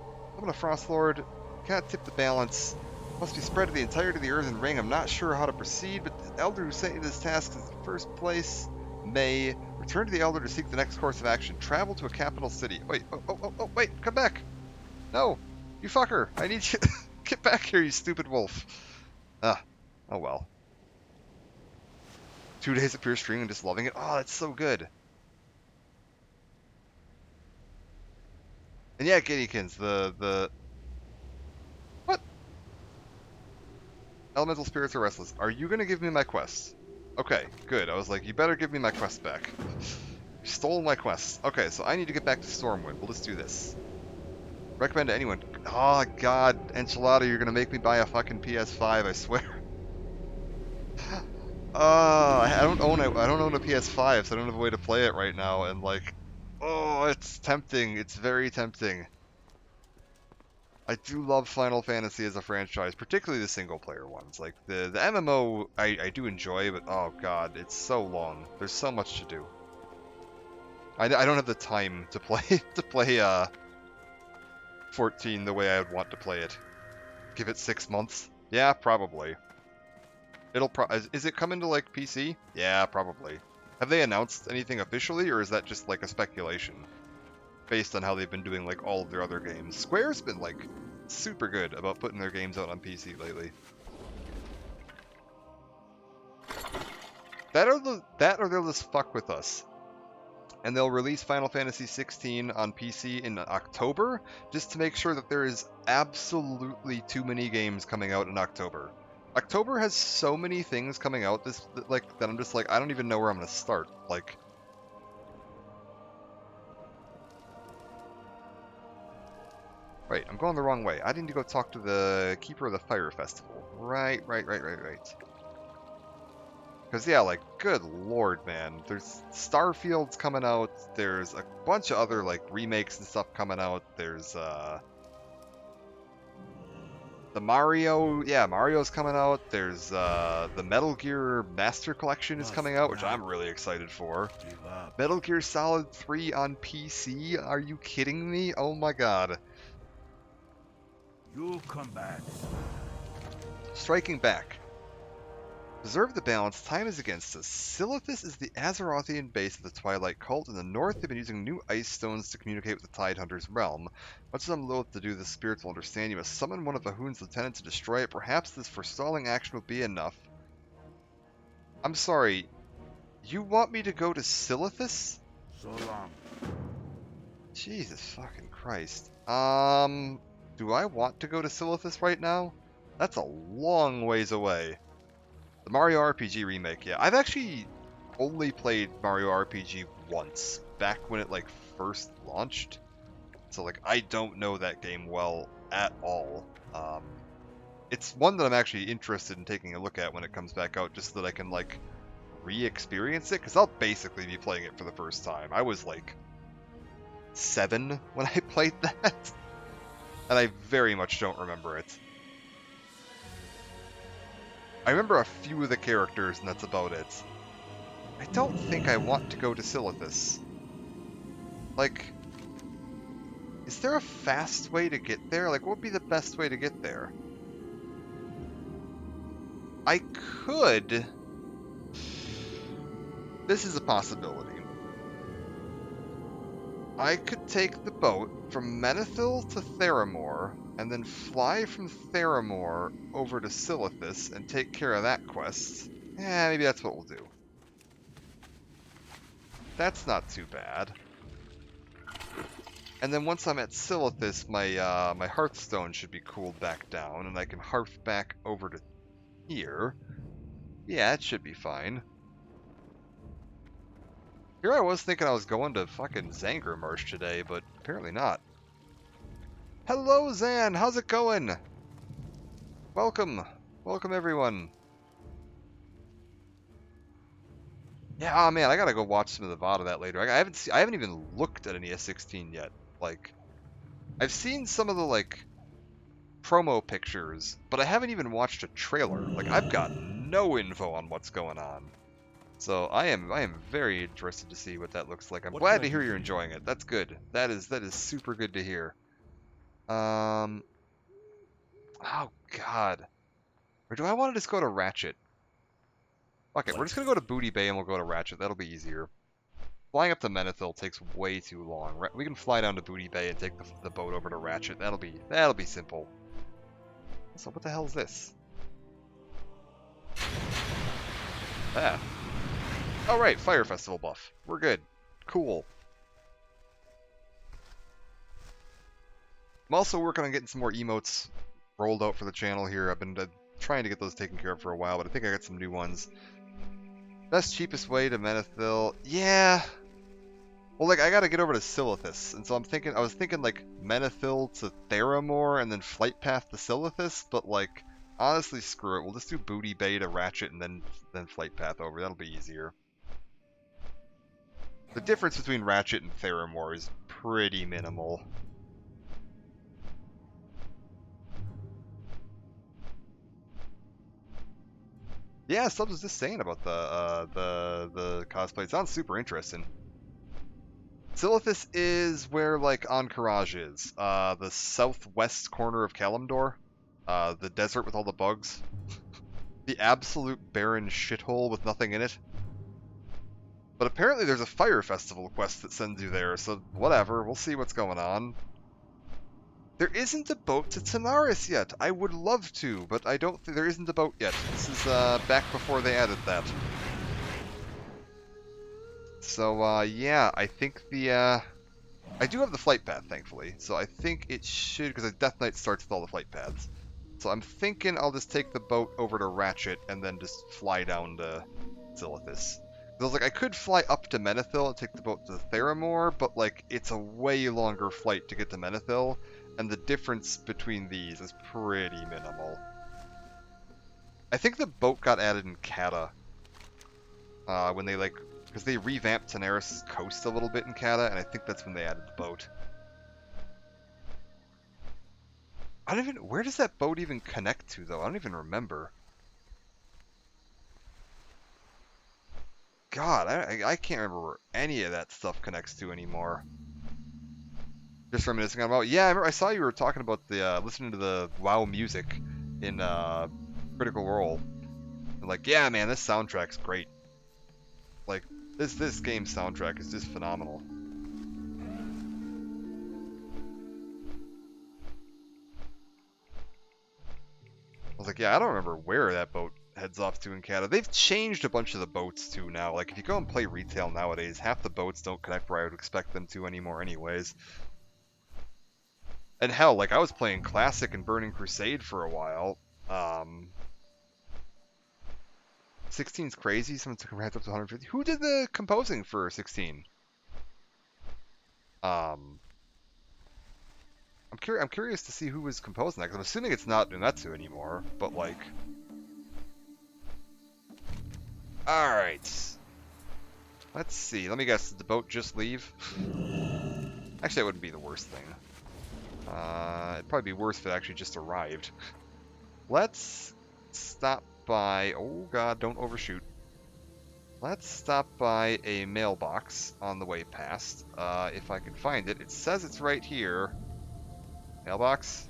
I'm a Frost Lord. Cannot tip the balance. Must be spread to the entirety of the earthen ring. I'm not sure how to proceed, but the Elder who sent you this task is in first place. May return to the Elder to seek the next course of action. Travel to a capital city. Wait, oh, wait, come back. No, you fucker. I need you. Get back here, you stupid wolf. Ah, oh well. 2 days of pure streaming and just loving it. Oh, that's so good. And yeah, Giddykins, the what? Elemental spirits are restless. Are you gonna give me my quest? Okay, good. I was like, you better give me my quest back. You stole my quest. Okay, so I need to get back to Stormwind. We'll just do this. Recommend to anyone. Oh god, Enchilada, you're gonna make me buy a fucking PS5, I swear. I don't own a PS5, so I don't have a way to play it right now, and like, oh, it's tempting. It's very tempting. I do love Final Fantasy as a franchise, particularly the single player ones. Like the MMO, I do enjoy, but oh god, it's so long. There's so much to do. I don't have the time to play 14 the way I would want to play it. Give it 6 months? Yeah, probably. Is it coming to like PC? Yeah, probably. Have they announced anything officially, or is that just like a speculation based on how they've been doing like all of their other games? Square's been like super good about putting their games out on PC lately. That or they'll just fuck with us. And they'll release Final Fantasy 16 on PC in October, just to make sure that there is absolutely too many games coming out in October. October has so many things coming out that I'm just like, I don't even know where I'm gonna start. Like, wait, I'm going the wrong way. I need to go talk to the Keeper of the Fire Festival. Right. Because, yeah, like, good lord, man. There's Starfield's coming out. There's a bunch of other, like, remakes and stuff coming out. There's, the Mario... Yeah, Mario's coming out. There's, the Metal Gear Master Collection is coming out, which I'm really excited for. Metal Gear Solid 3 on PC? Are you kidding me? Oh my god. You'll come back. Striking back. Preserve the balance. Time is against us. Silithus is the Azerothian base of the Twilight Cult. In the north, they've been using new ice stones to communicate with the Tidehunter's realm. Much as I'm loath to do this, spirits will understand. You must summon one of Bahoon's lieutenants to destroy it. Perhaps this forestalling action will be enough. I'm sorry. You want me to go to Silithus? So long. Jesus fucking Christ. Do I want to go to Silithus right now? That's a long ways away. The Mario RPG remake, yeah. I've actually only played Mario RPG once, back when it like first launched. So like I don't know that game well at all. It's one that I'm actually interested in taking a look at when it comes back out, just so that I can like re-experience it, because I'll basically be playing it for the first time. I was like 7 when I played that, and I very much don't remember it. I remember a few of the characters, and that's about it. I don't think I want to go to Silithus. Like, is there a fast way to get there? Like, what would be the best way to get there? I could... This is a possibility. I could take the boat from Menethil to Theramore, and then fly from Theramore over to Silithus and take care of that quest. Yeah, maybe that's what we'll do. That's not too bad. And then once I'm at Silithus, my my Hearthstone should be cooled back down, and I can hearth back over to here. Yeah, it should be fine. Here I was thinking I was going to fucking Marsh today, but apparently not. Hello, Zan! How's it going? Welcome. Welcome, everyone. Yeah, oh man, I gotta go watch some of the VOD of that later. I haven't even looked at any S16 yet. Like, I've seen some of the, like, promo pictures, but I haven't even watched a trailer. Like, I've got no info on what's going on. So I am very interested to see what that looks like. I'm glad to hear you're enjoying it. That's good. That is super good to hear. Oh god. Or do I want to just go to Ratchet? Okay, we're just gonna go to Booty Bay and we'll go to Ratchet. That'll be easier. Flying up to Menethil takes way too long. We can fly down to Booty Bay and take the boat over to Ratchet. That'll be simple. So what the hell is this? Ah. Oh right, Fire Festival buff. We're good. Cool. I'm also working on getting some more emotes rolled out for the channel here. I've been trying to get those taken care of for a while, but I think I got some new ones. Best cheapest way to Menethil. Yeah. Well, like, I gotta get over to Silithus, and so I was thinking, like, Menethil to Theramore, and then Flight Path to Silithus, but, like, honestly, screw it. We'll just do Booty Bay to Ratchet, and then Flight Path over. That'll be easier. The difference between Ratchet and Theramore is pretty minimal. Yeah, Stubbs was just saying about the cosplay. It sounds super interesting. Silithus is where, like, Ahn'Qiraj is. The southwest corner of Kalimdor. The desert with all the bugs. The absolute barren shithole with nothing in it. But apparently there's a fire festival quest that sends you there, so whatever, we'll see what's going on. There isn't a boat to Tanaris yet. I would love to, but I don't think there isn't a boat yet. This is back before they added that. So, yeah, I think I do have the flight path, thankfully, so I think it should, because Death Knight starts with all the flight paths. So I'm thinking I'll just take the boat over to Ratchet and then just fly down to Silithus. I was like, I could fly up to Menethil and take the boat to Theramore, but, like, it's a way longer flight to get to Menethil, and the difference between these is pretty minimal. I think the boat got added in Kata, when they, like, because they revamped Tanaris' coast a little bit in Kata, and I think that's when they added the boat. Where does that boat even connect to, though? I don't even remember. God, I can't remember where any of that stuff connects to anymore. Just reminiscing about, yeah, I saw you were talking about the listening to the WoW music in Critical Role, and like, yeah, man, this soundtrack's great. Like, this game's soundtrack is just phenomenal. I was like, yeah, I don't remember where that boat heads off to in Canada. They've changed a bunch of the boats too now. Like, if you go and play retail nowadays, half the boats don't connect where I would expect them to anymore anyways. And hell, like, I was playing Classic and Burning Crusade for a while. 16's crazy. Someone took a rant up to 150. Who did the composing for 16? I'm curious to see who was composing that, because I'm assuming it's not Umetsu anymore, but, like... Alright. Let's see. Let me guess. Did the boat just leave? Actually, that wouldn't be the worst thing. It'd probably be worse if it actually just arrived. Let's stop by... Oh, God, don't overshoot. Let's stop by a mailbox on the way past, if I can find it. It says it's right here. Mailbox?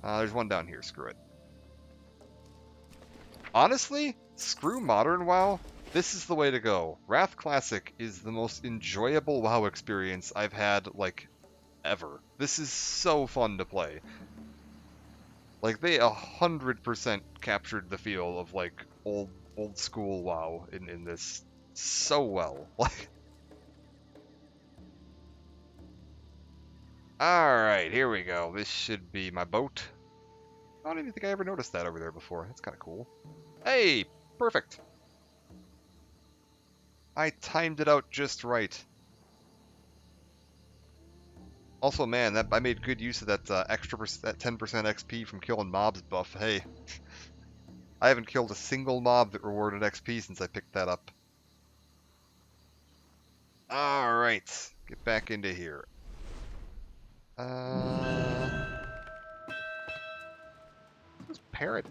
There's one down here. Screw it. Honestly, screw Modern WoW. This is the way to go. Wrath Classic is the most enjoyable WoW experience I've had, like, ever. This is so fun to play. Like, they 100% captured the feel of, like, old school WoW in this so well. Like, alright, here we go. This should be my boat. I don't even think I ever noticed that over there before. That's kind of cool. Hey, perfect. I timed it out just right. Also, man, I made good use of that that 10% XP from killing mobs buff. Hey, I haven't killed a single mob that rewarded XP since I picked that up. All right, get back into here. Who's Parrot?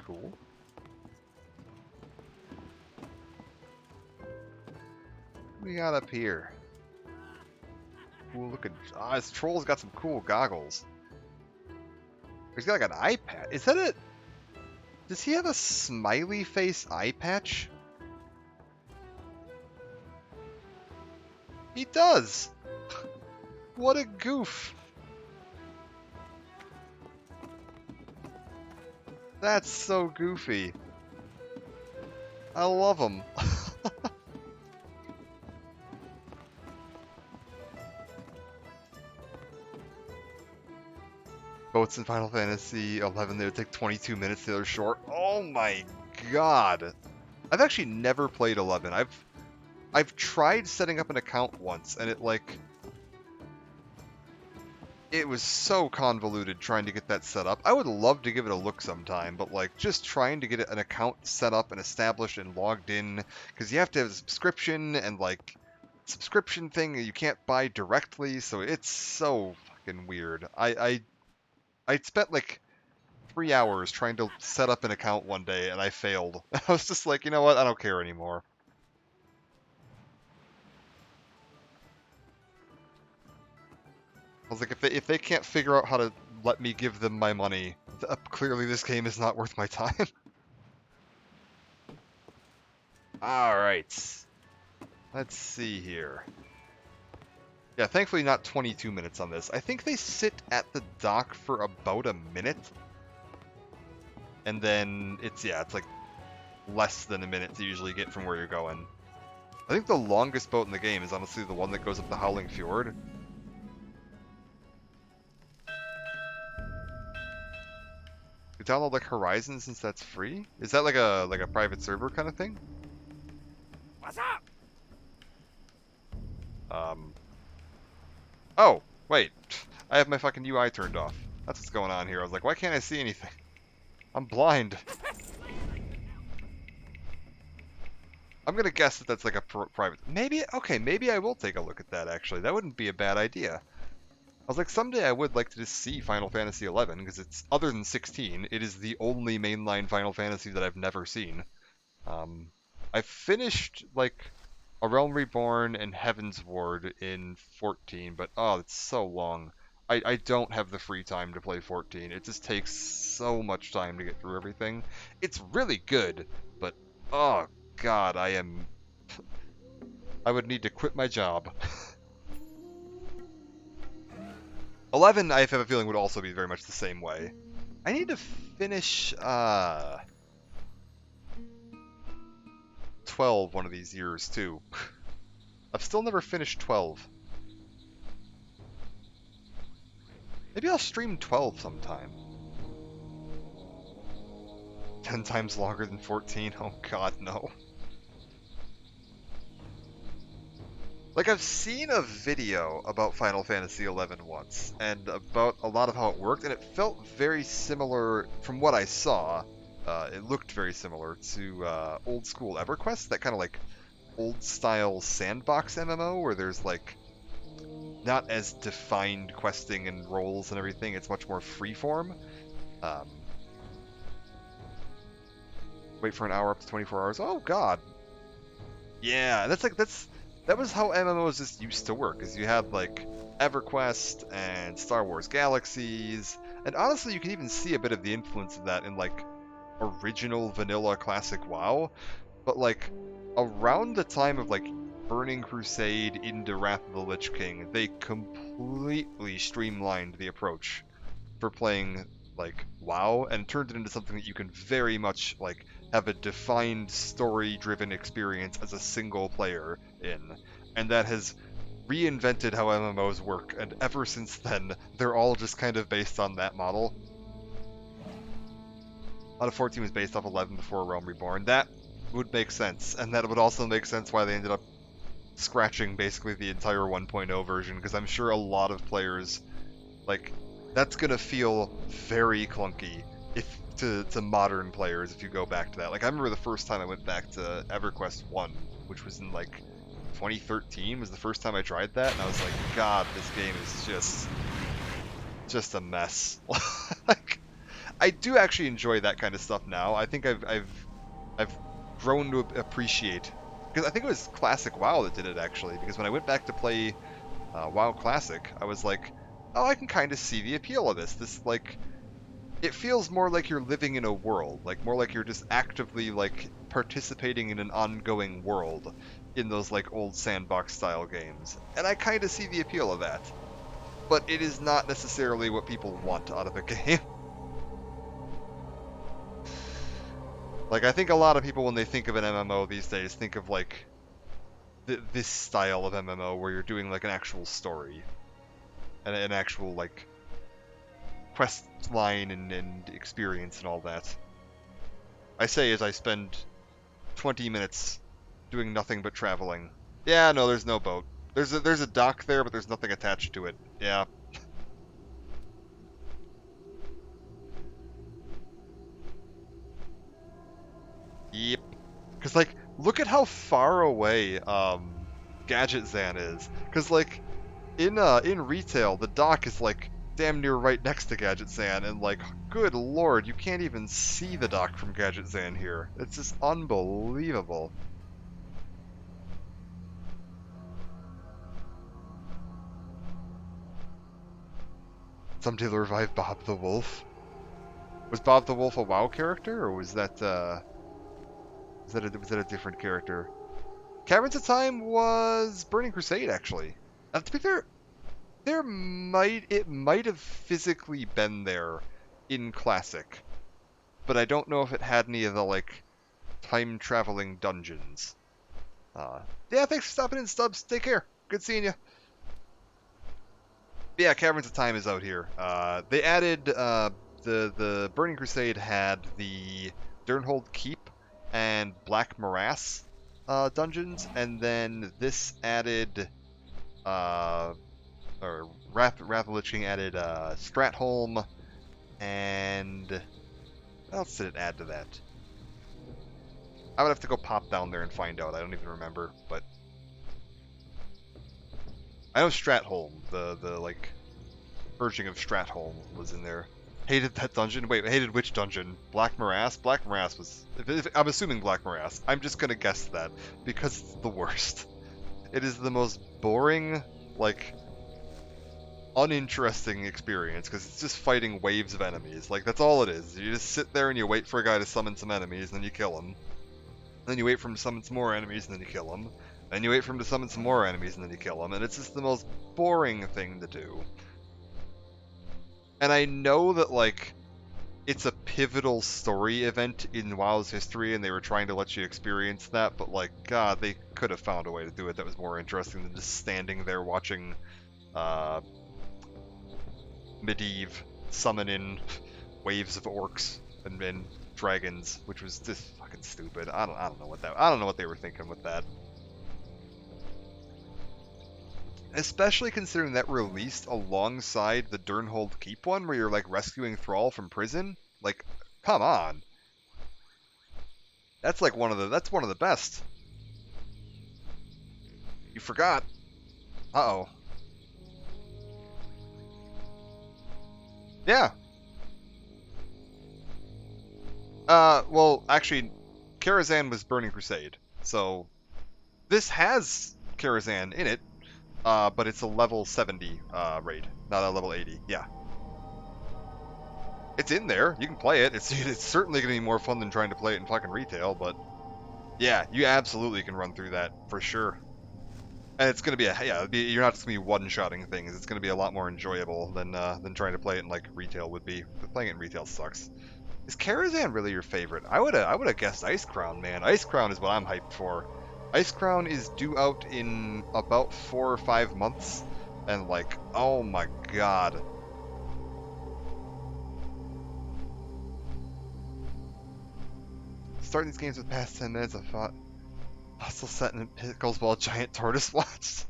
Cool. What do we got up here? Cool looking. Ah, this troll's got some cool goggles. He's got like an eye patch. Is that it? Does he have a smiley face eye patch? He does! What a goof! That's so goofy. I love him. Boats in Final Fantasy 11, they would take 22 minutes, the other short. Oh my god! I've actually never played 11. I've tried setting up an account once, and it was so convoluted trying to get that set up. I would love to give it a look sometime, but like just trying to get an account set up and established and logged in, because you have to have a subscription and like subscription thing you can't buy directly, so it's so fucking weird. I spent like 3 hours trying to set up an account one day and I failed. I was just like, you know what? I don't care anymore. I was like, if they can't figure out how to let me give them my money, clearly this game is not worth my time. Alright. Let's see here. Yeah, thankfully not 22 minutes on this. I think they sit at the dock for about a minute. And then it's like less than a minute to usually get from where you're going. I think the longest boat in the game is honestly the one that goes up the Howling Fjord. You download like Horizon since that's free? Is that like a private server kind of thing? What's up? Oh, wait. I have my fucking UI turned off. That's what's going on here. I was like, why can't I see anything? I'm blind. I'm gonna guess that that's like a private... Maybe, okay, maybe I will take a look at that, actually. That wouldn't be a bad idea. I was like, someday I would like to just see Final Fantasy XI, because it's, other than 16, it is the only mainline Final Fantasy that I've never seen. I finished, like, A Realm Reborn and Heaven's Ward in 14, but oh, it's so long. I don't have the free time to play 14. It just takes so much time to get through everything. It's really good, but oh god, I would need to quit my job. 11, I have a feeling, would also be very much the same way. I need to finish 12 one of these years, too. I've still never finished 12. Maybe I'll stream 12 sometime. 10 times longer than 14? Oh god, no. Like, I've seen a video about Final Fantasy XI once, and about a lot of how it worked, and it felt very similar, from what I saw, it looked very similar to old school EverQuest, that kind of like old style sandbox MMO, where there's like not as defined questing and roles and everything, it's much more freeform. Wait for an hour up to 24 hours, oh god. Yeah, that was how MMOs just used to work, is you had like EverQuest and Star Wars Galaxies, and honestly you can even see a bit of the influence of that in like original vanilla classic WoW, but like around the time of like Burning Crusade into Wrath of the Lich King, they completely streamlined the approach for playing like WoW and turned it into something that you can very much like have a defined story-driven experience as a single player in, and that has reinvented how MMOs work, and ever since then they're all just kind of based on that model. A lot of 14 was based off 11 before Realm Reborn. That would make sense, and that would also make sense why they ended up scratching basically the entire 1.0 version, because I'm sure a lot of players, like, that's gonna feel very clunky to modern players if you go back to that. Like, I remember the first time I went back to EverQuest 1, which was in like 2013 was the first time I tried that, and I was like, god, this game is just a mess. Like, I do actually enjoy that kind of stuff now. I think I've grown to appreciate, because I think it was Classic WoW that did it actually, because when I went back to play WoW Classic, I was like, oh, I can kind of see the appeal of this. This, like, it feels more like you're living in a world, like more like you're just actively like participating in an ongoing world in those like old sandbox style games. And I kind of see the appeal of that. But it is not necessarily what people want out of a game. Like, I think a lot of people, when they think of an MMO these days, think of like this style of MMO where you're doing like an actual story and an actual like quest line and experience and all that. I say as I spend 20 minutes doing nothing but traveling Yeah, no, there's no boat. There's a dock there, but there's nothing attached to it. Yeah. Yep. Because, like, look at how far away Gadget Zan is. Because, like, in retail, the dock is, like, damn near right next to Gadget Zan, and, like, good lord, you can't even see the dock from Gadget Zan here. It's just unbelievable. Somebody to revive Bob the Wolf. Was Bob the Wolf a WoW character, or was that a different character? Caverns of Time was Burning Crusade, actually. To be fair, it might have physically been there in Classic, but I don't know if it had any of the like time traveling dungeons. Yeah, thanks for stopping in, Stubbs. Take care. Good seeing you. Yeah, Caverns of Time is out here. They added the Burning Crusade had the Durnhold Keep and Black Morass dungeons, and then this added or Wrath of the Lich King added Stratholm, and what else did it add to that? I would have to go pop down there and find out. I don't even remember, but I know Stratholm, the like version of Stratholm was in there. Hated that dungeon. Wait, hated which dungeon? Black Morass? Black Morass was... I'm assuming Black Morass. I'm just gonna guess that, because it's the worst. It is the most boring, like, uninteresting experience, because it's just fighting waves of enemies. Like, that's all it is. You just sit there and you wait for a guy to summon some enemies, and then you kill him. Then you wait for him to summon some more enemies, and then you kill him. Then you wait for him to summon some more enemies, and then you kill him. And it's just the most boring thing to do. And I know that, like, it's a pivotal story event in WoW's history, and they were trying to let you experience that, but, like, God, they could have found a way to do it that was more interesting than just standing there watching, Medivh summon in waves of orcs and dragons, which was just fucking stupid. I don't know what they were thinking with that. Especially considering that released alongside the Durnhold Keep one, where you're like rescuing Thrall from prison. Like, come on. That's like one of the best. You forgot. Uh-oh. Yeah. Well, actually, Karazhan was Burning Crusade, so this has Karazhan in it. But it's a level 70 raid, not a level 80. Yeah. It's in there. You can play it. It's certainly going to be more fun than trying to play it in fucking retail, but yeah, you absolutely can run through that for sure. And it's going to be you're not just going to be one-shotting things. It's going to be a lot more enjoyable than trying to play it in like retail would be. But playing it in retail sucks. Is Karazhan really your favorite? I would have guessed Ice Crown, man. Ice Crown is what I'm hyped for. Ice Crown is due out in about 4 or 5 months, and like, oh my god. Starting these games with past 10 minutes of thought. Hostile set in pickles while a giant tortoise watched.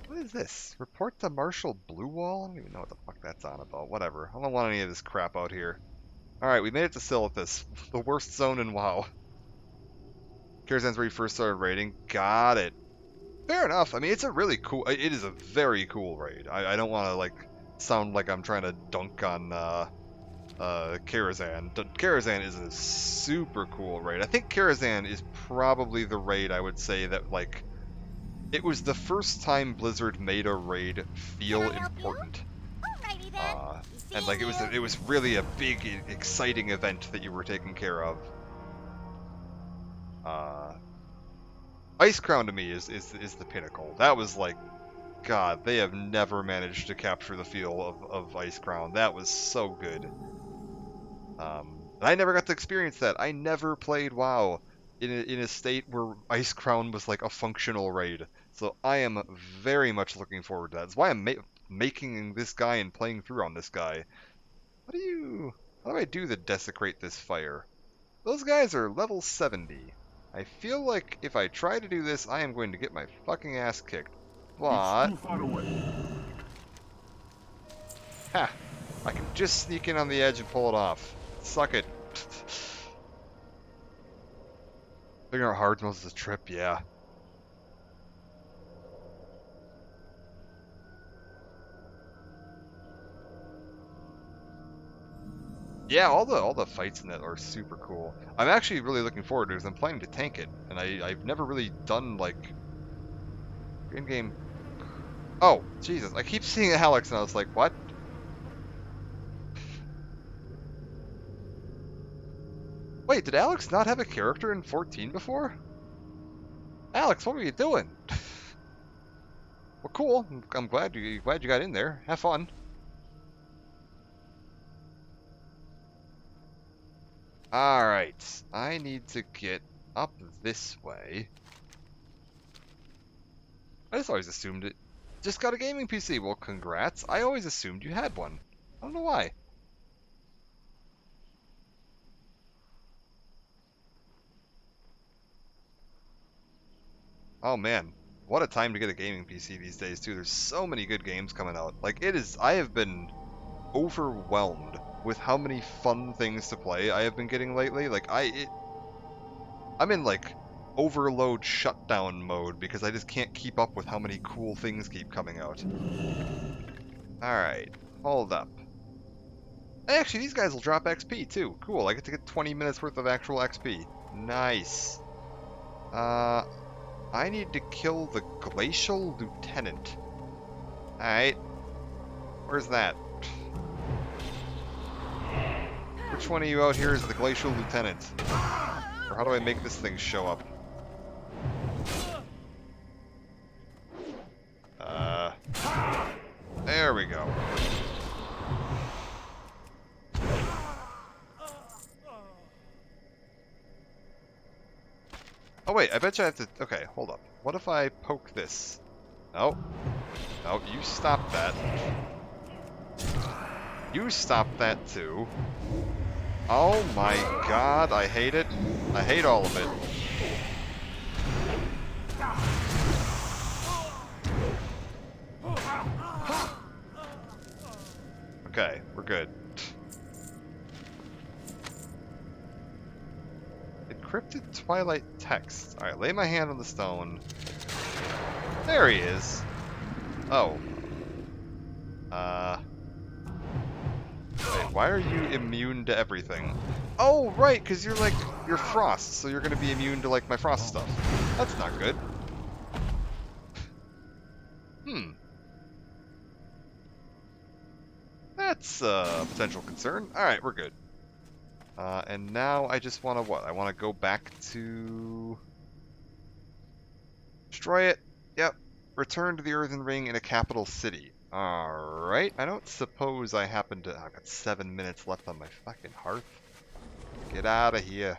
What is this? Report to Marshal Bluewall? I don't even know what the fuck that's on about. Whatever. I don't want any of this crap out here. Alright, we made it to Silithus, the worst zone in WoW. Karazhan's where you first started raiding. Got it. Fair enough. I mean, it's a really cool... It is a very cool raid. I don't want to, like, sound like I'm trying to dunk on, Karazhan. Karazhan is a super cool raid. I think Karazhan is probably the raid I would say that, like... It was the first time Blizzard made a raid feel important. Alrighty then. And like it was really a big, exciting event that you were taking care of. Ice Crown to me is the pinnacle. That was like, God, they have never managed to capture the feel of Ice Crown. That was so good. And I never got to experience that. I never played WoW in a state where Ice Crown was like a functional raid. So I am very much looking forward to that. That's why I'm making this guy and playing through on this guy. How do I do the desecrate this fire? Those guys are level 70. I feel like if I try to do this, I am going to get my fucking ass kicked. But, It's too far away. ha! I can just sneak in on the edge and pull it off. Suck it. Figuring out hard most of the trip, yeah. Yeah, all the fights in that are super cool. I'm actually really looking forward to it because I'm planning to tank it, and I've never really done like in-game. Oh, Jesus! I keep seeing Alex, and I was like, what? Wait, did Alex not have a character in 14 before? Alex, what were you doing? Well, cool. I'm glad you got in there. Have fun. Alright, I need to get up this way. I just always assumed it. Just got a gaming PC. Well, congrats. I always assumed you had one. I don't know why. Oh man, what a time to get a gaming PC these days too. There's so many good games coming out. Like I have been overwhelmed with how many fun things to play I have been getting lately. Like I'm in like overload shutdown mode because I just can't keep up with how many cool things keep coming out. Alright, hold up. Actually, these guys will drop XP too. Cool, I get to get 20 minutes worth of actual XP. Nice. I need to kill the Glacial Lieutenant. Alright. Where's that? Which one of you out here is the Glacial Lieutenant? Or how do I make this thing show up? There we go. Oh wait, I bet you I have to... Okay, hold up. What if I poke this? No. No, you stop that. You stop that too. Oh my god, I hate it. I hate all of it. Okay, we're good. Encrypted Twilight text. Alright, lay my hand on the stone. There he is. Oh. Wait, why are you immune to everything? Oh, right, because you're frost, so you're going to be immune to, like, my frost stuff. That's not good. That's a potential concern. Alright, we're good. And now I just want to what? I want to go back to... Destroy it. Yep. Return to the Earthen Ring in a capital city. Alright. I don't suppose I happen to... I've got 7 minutes left on my fucking hearth. Get out of here.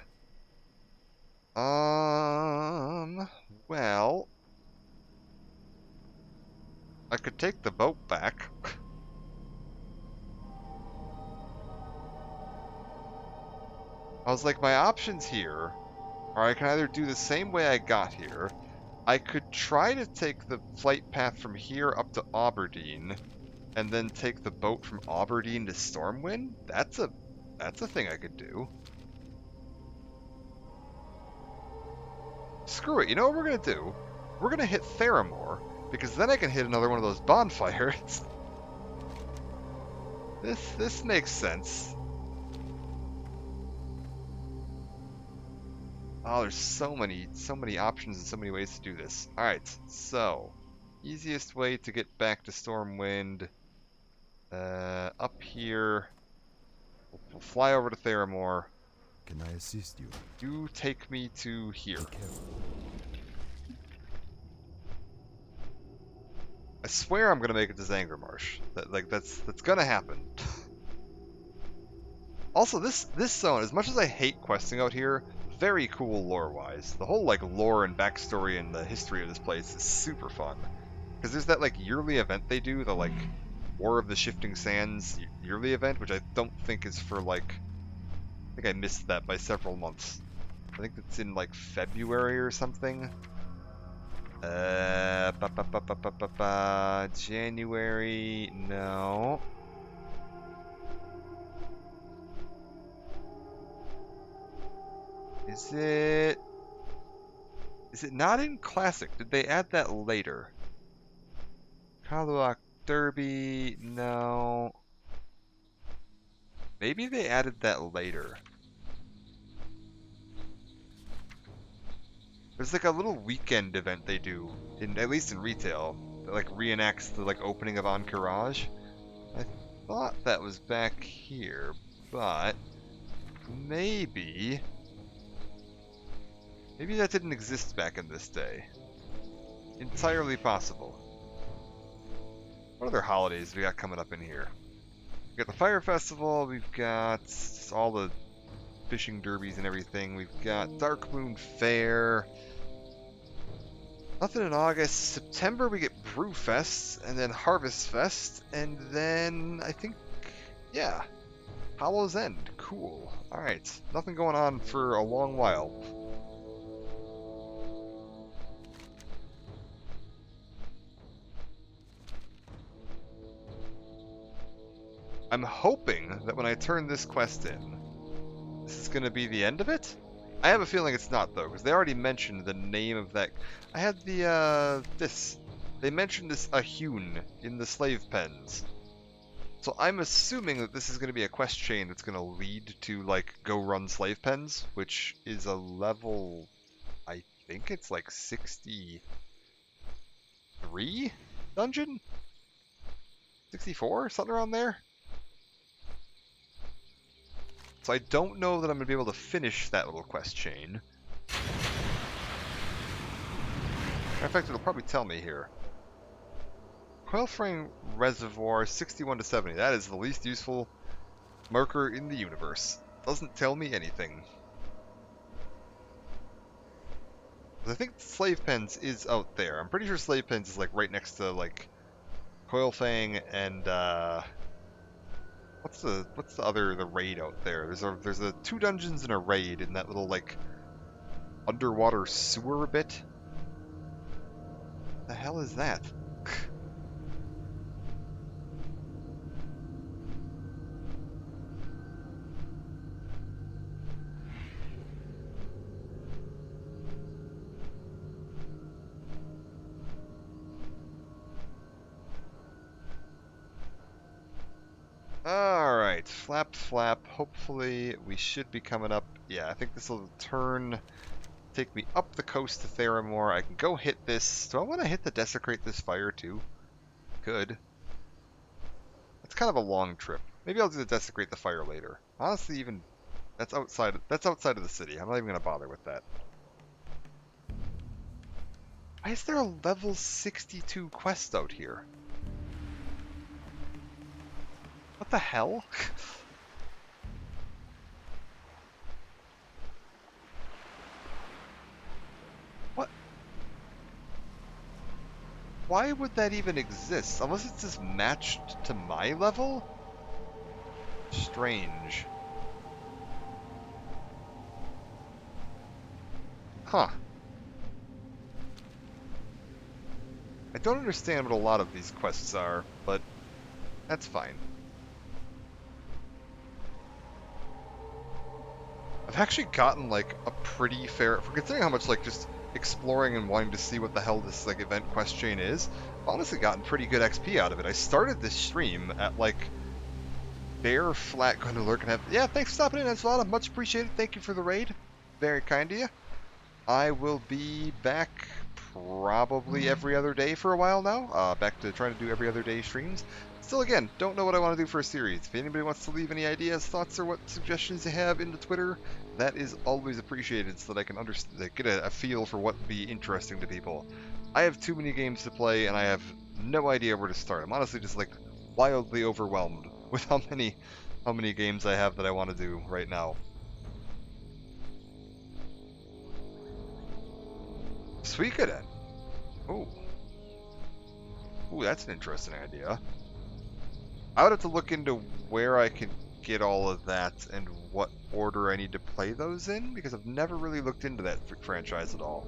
Well... I could take the boat back. I was like, my options here are I can either do the same way I got here. I could try to take the flight path from here up to Aberdeen, and then take the boat from Aberdeen to Stormwind. That's a thing I could do. Screw it. You know what we're gonna do? We're gonna hit Theramore, because then I can hit another one of those bonfires. This makes sense. Oh, there's so many options and so many ways to do this. Alright, so easiest way to get back to Stormwind, up here. We'll fly over to Theramore. Can I assist you? You take me to here. Be careful. I swear I'm gonna make it to Zanger Marsh. That's gonna happen. Also, this zone, as much as I hate questing out here, very cool lore-wise. The whole like lore and backstory and the history of this place is super fun. Because there's that like yearly event they do, the like War of the Shifting Sands yearly event, which I don't think is for like, I think I missed that by several months. I think it's in like February or something. January, no. Is it not in Classic? Did they add that later? Kaluak Derby, no. Maybe they added that later. There's like a little weekend event they do, at least in retail, that like reenacts the like opening of Encourage. I thought that was back here, but maybe that didn't exist back in this day. Entirely possible. What other holidays we got coming up in here? We got the Fire Festival, we've got all the fishing derbies and everything, we've got Dark Moon Fair. Nothing in August. September we get Brewfest, and then Harvest Fest, and then I think, yeah, Hollow's End. Cool. Alright, nothing going on for a long while. I'm hoping that when I turn this quest in, this is going to be the end of it? I have a feeling it's not, though, because they already mentioned the name of that. I had they mentioned this Ahune in the slave pens. So I'm assuming that this is going to be a quest chain that's going to lead to, like, go run slave pens, which is a level, I think it's like 63 dungeon? 64? Something around there? So I don't know that I'm going to be able to finish that little quest chain. In fact, it'll probably tell me here. Coilframe Reservoir 61 to 70. That is the least useful marker in the universe. Doesn't tell me anything. I think Slave Pens is out there. I'm pretty sure Slave Pens is like right next to like Coilfang and what's the raid out there? There's a 2 dungeons and a raid in that little like underwater sewer bit. The hell is that? Alright, flap flap. Hopefully we should be coming up. Yeah, I think this will take me up the coast to Theramore. I can go hit this. Do I want to hit the Desecrate this fire too? Could. It's kind of a long trip. Maybe I'll do the Desecrate the fire later. Honestly, even that's outside of the city. I'm not even gonna bother with that. Why is there a level 62 quest out here? What the hell? What? Why would that even exist? Unless it's just matched to my level? Strange. Huh. I don't understand what a lot of these quests are, but that's fine. I've actually gotten like a pretty fair, for considering how much like just exploring and wanting to see what the hell this like event quest chain is, I've honestly gotten pretty good XP out of it. I started this stream at like bare flat going to lurk and have, yeah, thanks for stopping in, Enchilada, much appreciated, thank you for the raid, very kind of you. I will be back probably every other day for a while now, back to trying to do every other day streams. Still, again, don't know what I want to do for a series. If anybody wants to leave any ideas, thoughts, or what suggestions you have into Twitter, that is always appreciated so that I can get a feel for what would be interesting to people. I have too many games to play, and I have no idea where to start. I'm honestly just like wildly overwhelmed with how many games I have that I want to do right now. Suikoden. Ooh. Ooh, that's an interesting idea. I would have to look into where I could get all of that and what order I need to play those in, because I've never really looked into that franchise at all.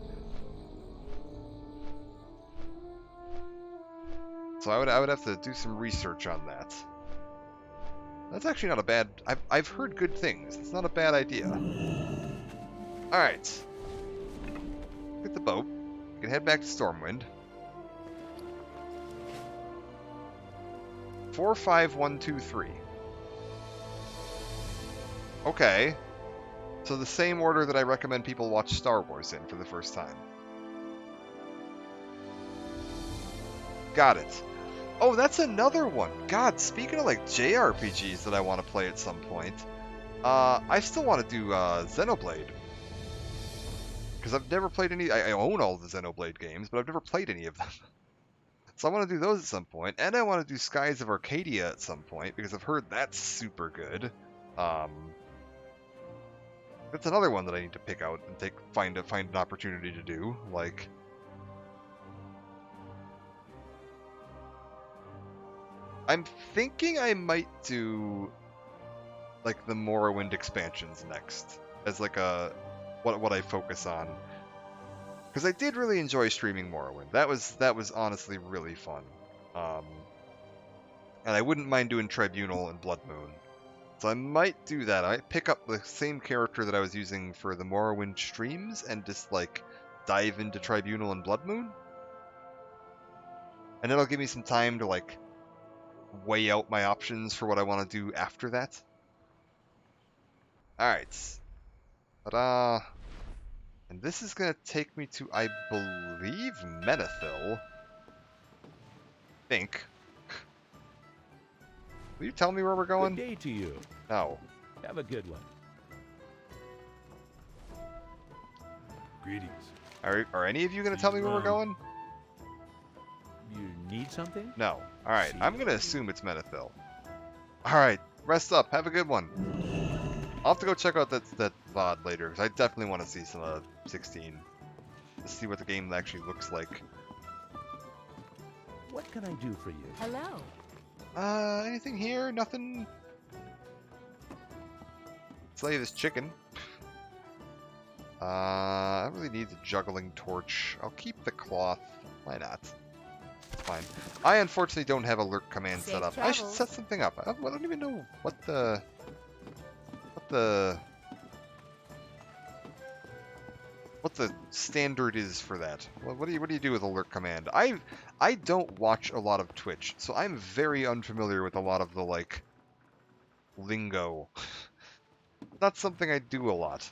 So I would have to do some research on that. That's actually not a bad... I've heard good things. It's not a bad idea. Alright. Get the boat. We can head back to Stormwind. 45123. Okay. So the same order that I recommend people watch Star Wars in for the first time. Got it. Oh, that's another one. God, speaking of like JRPGs that I want to play at some point, I still want to do Xenoblade. Because I've never played any... I own all the Xenoblade games, but I've never played any of them. So I want to do those at some point, and I want to do Skies of Arcadia at some point, because I've heard that's super good. That's another one that I need to pick out and find an opportunity to do. Like, I'm thinking I might do like the Morrowind expansions next as like a what I focus on. Because I did really enjoy streaming Morrowind. That was honestly really fun. And I wouldn't mind doing Tribunal and Blood Moon. So I might do that. I might pick up the same character that I was using for the Morrowind streams and just like dive into Tribunal and Blood Moon. And it'll give me some time to like weigh out my options for what I want to do after that. Alright. Ta-da! And this is going to take me to, I believe, Menethil. Think. Will you tell me where we're going? Good day to you. No. Have a good one. Greetings. Are any of you going to tell me where we're going? You need something? No. Alright, I'm going to assume it's Menethil. Alright, rest up. Have a good one. I'll have to go check out that VOD later, because I definitely want to see some 16. To see what the game actually looks like. What can I do for you? Hello. Anything here? Nothing? Slay this chicken. I really need the juggling torch. I'll keep the cloth. Why not? It's fine. I unfortunately don't have a lurk command Safe set up. I should travels. set something up. I don't even know what the standard is for that. What do you do with alert command? I don't watch a lot of Twitch, so I'm very unfamiliar with a lot of the like lingo. Not something I do a lot.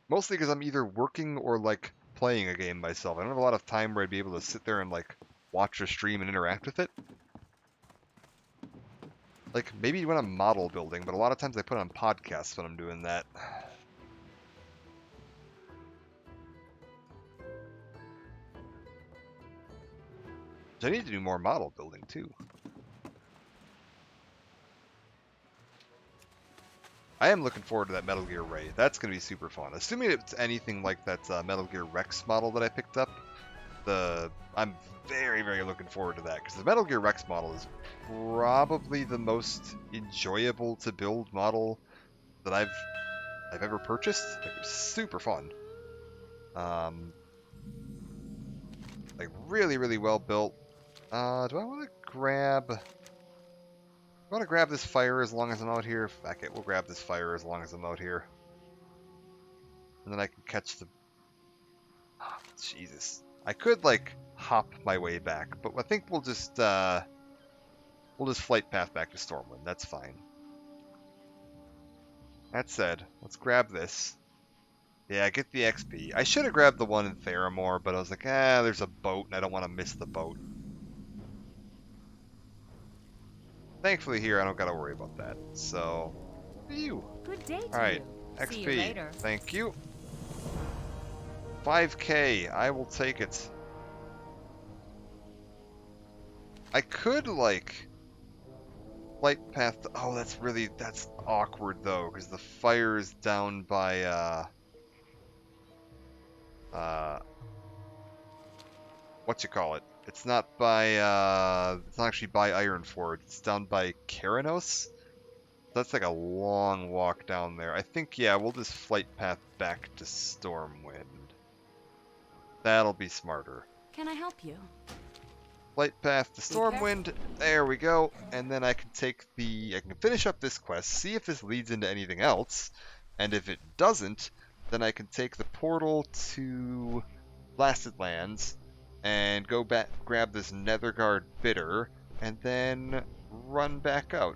Mostly because I'm either working or like playing a game myself. I don't have a lot of time where I'd be able to sit there and like watch a stream and interact with it. Like, maybe when I'm model building, but a lot of times I put on podcasts when I'm doing that. I need to do more model building, too. I am looking forward to that Metal Gear Ray. That's going to be super fun. Assuming it's anything like that Metal Gear Rex model that I picked up, I'm very, very looking forward to that, because the Metal Gear Rex model is probably the most enjoyable to build model that I've ever purchased. Like, it's super fun. Like, really, really well built. Do I want to grab this fire as long as I'm out here? Fuck it, we'll grab this fire as long as I'm out here. And then I can catch the... Oh, Jesus. I could, like, hop my way back, but I think we'll just flight path back to Stormwind. That's fine. That said, let's grab this. Yeah, get the XP. I should have grabbed the one in Theramore, but I was like, there's a boat, and I don't want to miss the boat. Thankfully here, I don't gotta worry about that. So, you. Good day to Alright, you. XP. See you later. Thank you. 5k, I will take it. I could, like, flight path... Oh, that's awkward, though, because the fire is down by, whatchamacallit? It's not by, it's not actually by Ironforge. It's down by Keranos. That's like a long walk down there. I think, yeah, we'll just flight path back to Stormwind. That'll be smarter. Can I help you? Flight path to Be careful. Stormwind. There we go. And then I can I can finish up this quest, see if this leads into anything else. And if it doesn't, then I can take the portal to Blasted Lands and go back, grab this Netherguard Bitter, and then run back out.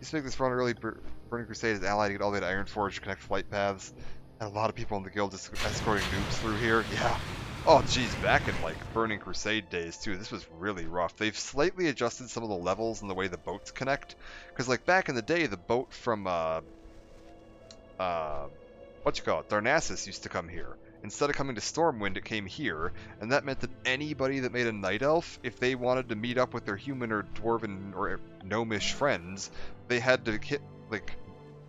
Just make this run early. Burning Crusade is allied to get all the way to Ironforge to connect flight paths. And a lot of people in the guild just escorting noobs through here. Yeah. Oh, geez, back in, like, Burning Crusade days, too, this was really rough. They've slightly adjusted some of the levels and the way the boats connect. Because, like, back in the day, the boat from, Darnassus used to come here. Instead of coming to Stormwind, it came here, and that meant that anybody that made a Night Elf, if they wanted to meet up with their human or dwarven or gnomish friends, they had to you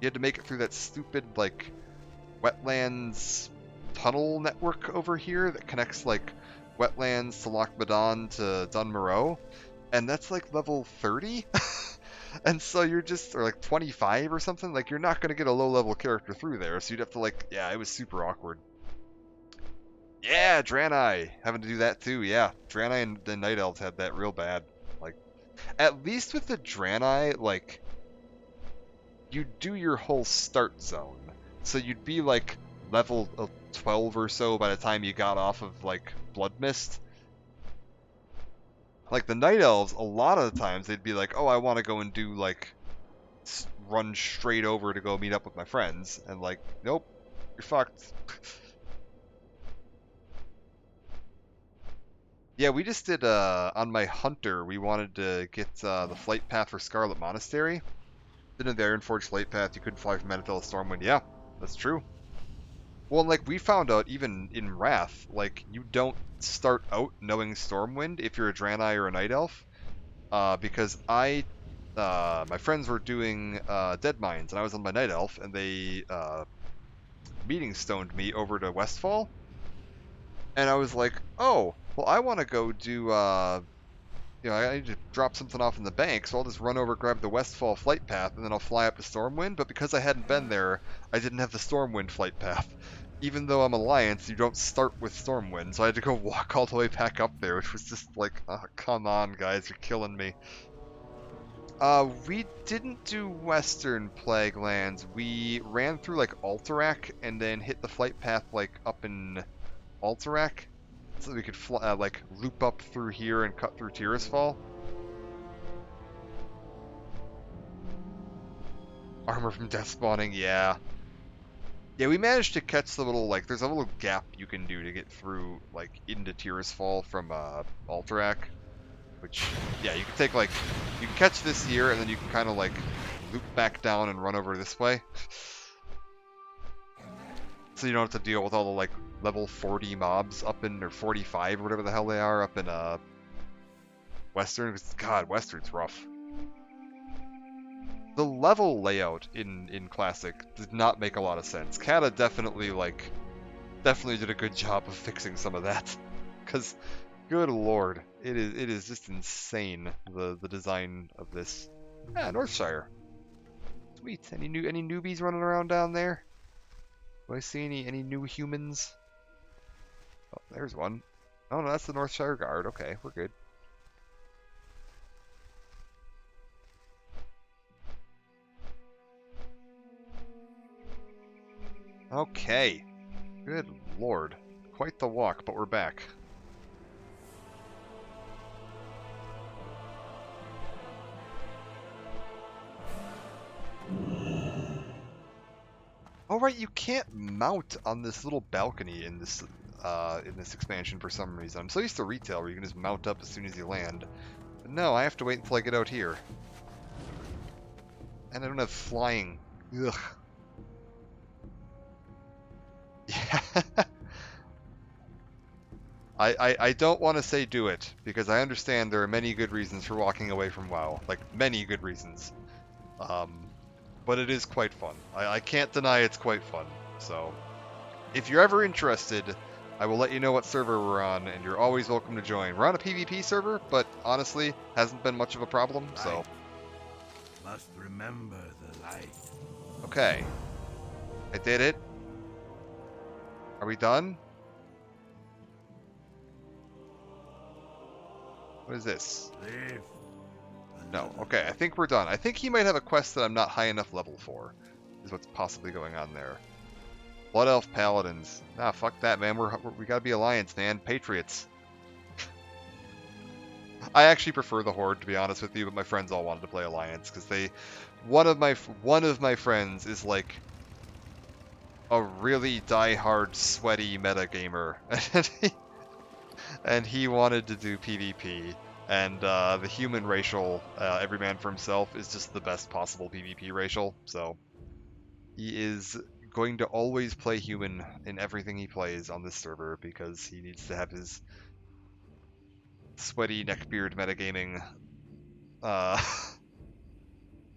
had to make it through that stupid, like, wetlands tunnel network over here that connects, like, wetlands to Loch Madon to Dunmoreau, and that's, like, level 30? And so you're just, or like 25 or something, like, you're not going to get a low-level character through there, so you'd have to, like, yeah, it was super awkward. Yeah, Draenei, having to do that too, yeah. Draenei and the Night Elves had that real bad. Like, at least with the Draenei, like, you do your whole start zone. So you'd be, like, level 12 or so by the time you got off of, like, Blood Mist. Like, the Night Elves, a lot of the times, they'd be like, oh, I want to go and do, like, run straight over to go meet up with my friends. And, like, nope, you're fucked. Yeah, we just did, on my Hunter, we wanted to get the flight path for Scarlet Monastery. Didn't have the Ironforge flight path, you couldn't fly from Menethil to Stormwind. Yeah, that's true. Well, like, we found out, even in Wrath, like, you don't start out knowing Stormwind if you're a Draenei or a Night Elf. Because my friends were doing Dead Mines, and I was on my Night Elf, and they meeting stoned me over to Westfall. And I was like, oh, well, I want to go do, I need to drop something off in the bank, so I'll just run over, grab the Westfall flight path, and then I'll fly up to Stormwind. But because I hadn't been there, I didn't have the Stormwind flight path. Even though I'm Alliance, you don't start with Stormwind, so I had to go walk all the way back up there, which was just like, oh, come on, guys, you're killing me. We didn't do Western Plague Lands. We ran through, like, Alterac, and then hit the flight path, like, up in Alterac, so that we could like, loop up through here and cut through Tirisfal. Armor from death spawning, yeah. Yeah, we managed to catch the little, like, there's a little gap you can do to get through, like, into Tirisfal from Alterac. Which, yeah, you can take, like, you can catch this here, and then you can kind of, like, loop back down and run over this way. So you don't have to deal with all the, like, level 40 mobs up in, or 45, or whatever the hell they are, up in, Western. Because, God, Western's rough. The level layout in Classic did not make a lot of sense. Kata definitely did a good job of fixing some of that. Because, good lord, it is just insane, the design of this. Ah, Northshire. Sweet. Any newbies running around down there? Do I see any new humans? Oh, there's one. Oh no, that's the Northshire Guard. Okay, we're good. Okay. Good lord. Quite the walk, but we're back. Oh right, you can't mount on this little balcony in this expansion for some reason. I'm so used to retail where you can just mount up as soon as you land. But no, I have to wait until I get out here. And I don't have flying. Ugh. Yeah. I don't want to say do it, because I understand there are many good reasons for walking away from WoW. Like, many good reasons. But it is quite fun. I can't deny it's quite fun. So, if you're ever interested, I will let you know what server we're on, and you're always welcome to join. We're on a PvP server, but honestly, hasn't been much of a problem, so... Must remember the Okay. I did it. Are we done? What is this? No. Okay, I think we're done. I think he might have a quest that I'm not high enough level for, is what's possibly going on there. Blood Elf Paladins. Nah, fuck that, man. We gotta be Alliance, man. Patriots. I actually prefer the Horde, to be honest with you, but my friends all wanted to play Alliance because one of my friends is like a really die-hard, sweaty metagamer, and he wanted to do PvP. And the human racial, every man for himself, is just the best possible PvP racial. So he is going to always play human in everything he plays on this server because he needs to have his sweaty neckbeard metagaming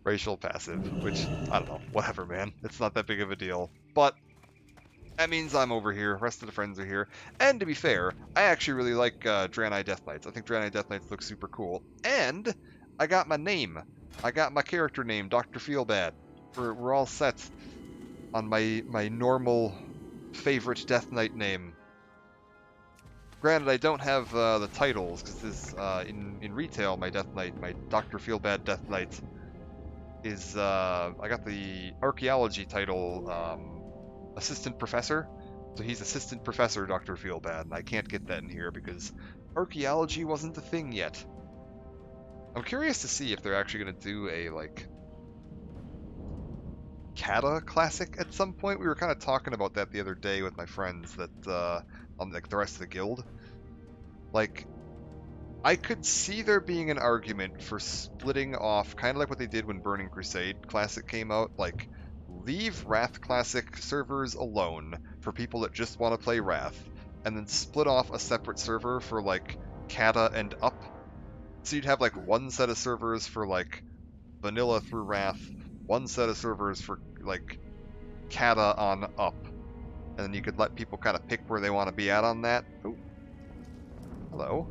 racial passive, which, I don't know, whatever, man. It's not that big of a deal. But that means I'm over here, the rest of the friends are here. And to be fair, I actually really like Draenei Death Knights. I think Draenei Death Knights look super cool. And I got my name. I got my character name, Dr. Feelbad. We're all set on my normal favorite Death Knight name. Granted, I don't have the titles, because this in retail, my Death Knight, my Dr. Feelbad Death Knight is, I got the archaeology title, Assistant Professor. So he's Assistant Professor Dr. Feelbad, and I can't get that in here because archaeology wasn't a thing yet. I'm curious to see if they're actually going to do a, like, Kata classic at some point. We were kind of talking about that the other day with my friends, that, on, like, the rest of the guild. Like, I could see there being an argument for splitting off, kind of like what they did when Burning Crusade Classic came out, like, leave Wrath Classic servers alone for people that just want to play Wrath, and then split off a separate server for, like, Kata and up. So you'd have, like, one set of servers for, like, vanilla through Wrath, one set of servers for, like, Kata on up, and then you could let people kind of pick where they want to be at on that. Ooh. Hello.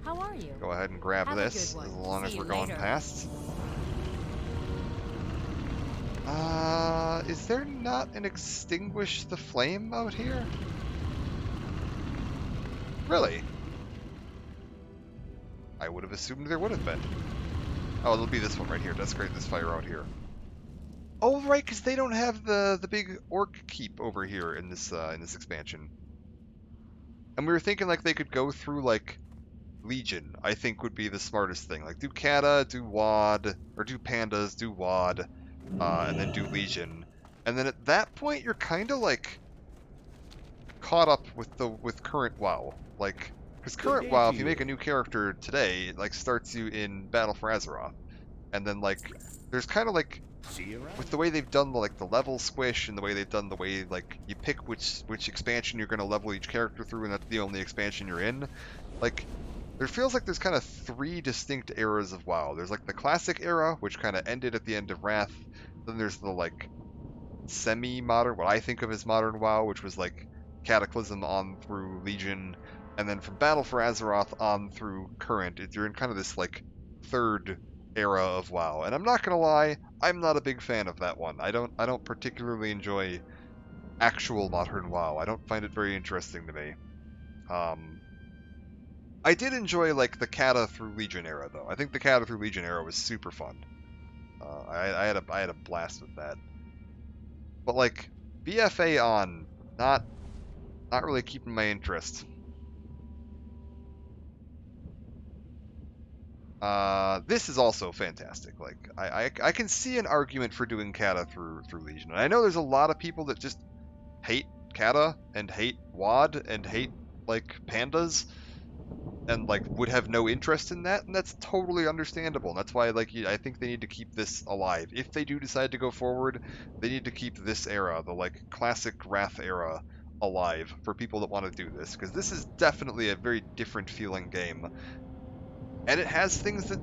How are you? Go ahead and grab Have a this, good one. as long See as you we're going later. past. Is there not an Extinguish the Flame out here? Really? I would have assumed there would have been. Oh, it'll be this one right here. Desecrate this fire out here. Oh, right, because they don't have the big orc keep over here in this expansion. And we were thinking like they could go through like Legion. I think would be the smartest thing. Like do Kata, do Wad, or do Pandas, do Wad, and then do Legion. And then at that point, you're kind of like caught up with current WoW. Like, because current WoW, if you make a new character today, it like starts you in Battle for Azeroth, and then like there's kind of like with the way they've done the level squish and the way they've done the way like you pick which expansion you're going to level each character through, and that's the only expansion you're in. Like, there feels like there's kind of three distinct eras of WoW. There's like the classic era, which kind of ended at the end of Wrath. Then there's the like semi-modern, what I think of as modern WoW, which was like Cataclysm on through Legion, and then from Battle for Azeroth on through current. You're in kind of this like third era of WoW, and I'm not gonna lie, I'm not a big fan of that one. I don't particularly enjoy actual modern WoW. I don't find it very interesting to me. I did enjoy like the Kata through Legion era though. I think the Kata through Legion era was super fun. I had a blast with that. But like BFA on, not really keeping my interest. This is also fantastic. Like I can see an argument for doing Kata through Legion. And I know there's a lot of people that just hate Kata and hate Wad and hate like Pandas and like would have no interest in that, and that's totally understandable. And that's why like I think they need to keep this alive. If they do decide to go forward, they need to keep this era, the like classic Wrath era, alive for people that want to do this, because this is definitely a very different feeling game. And it has things that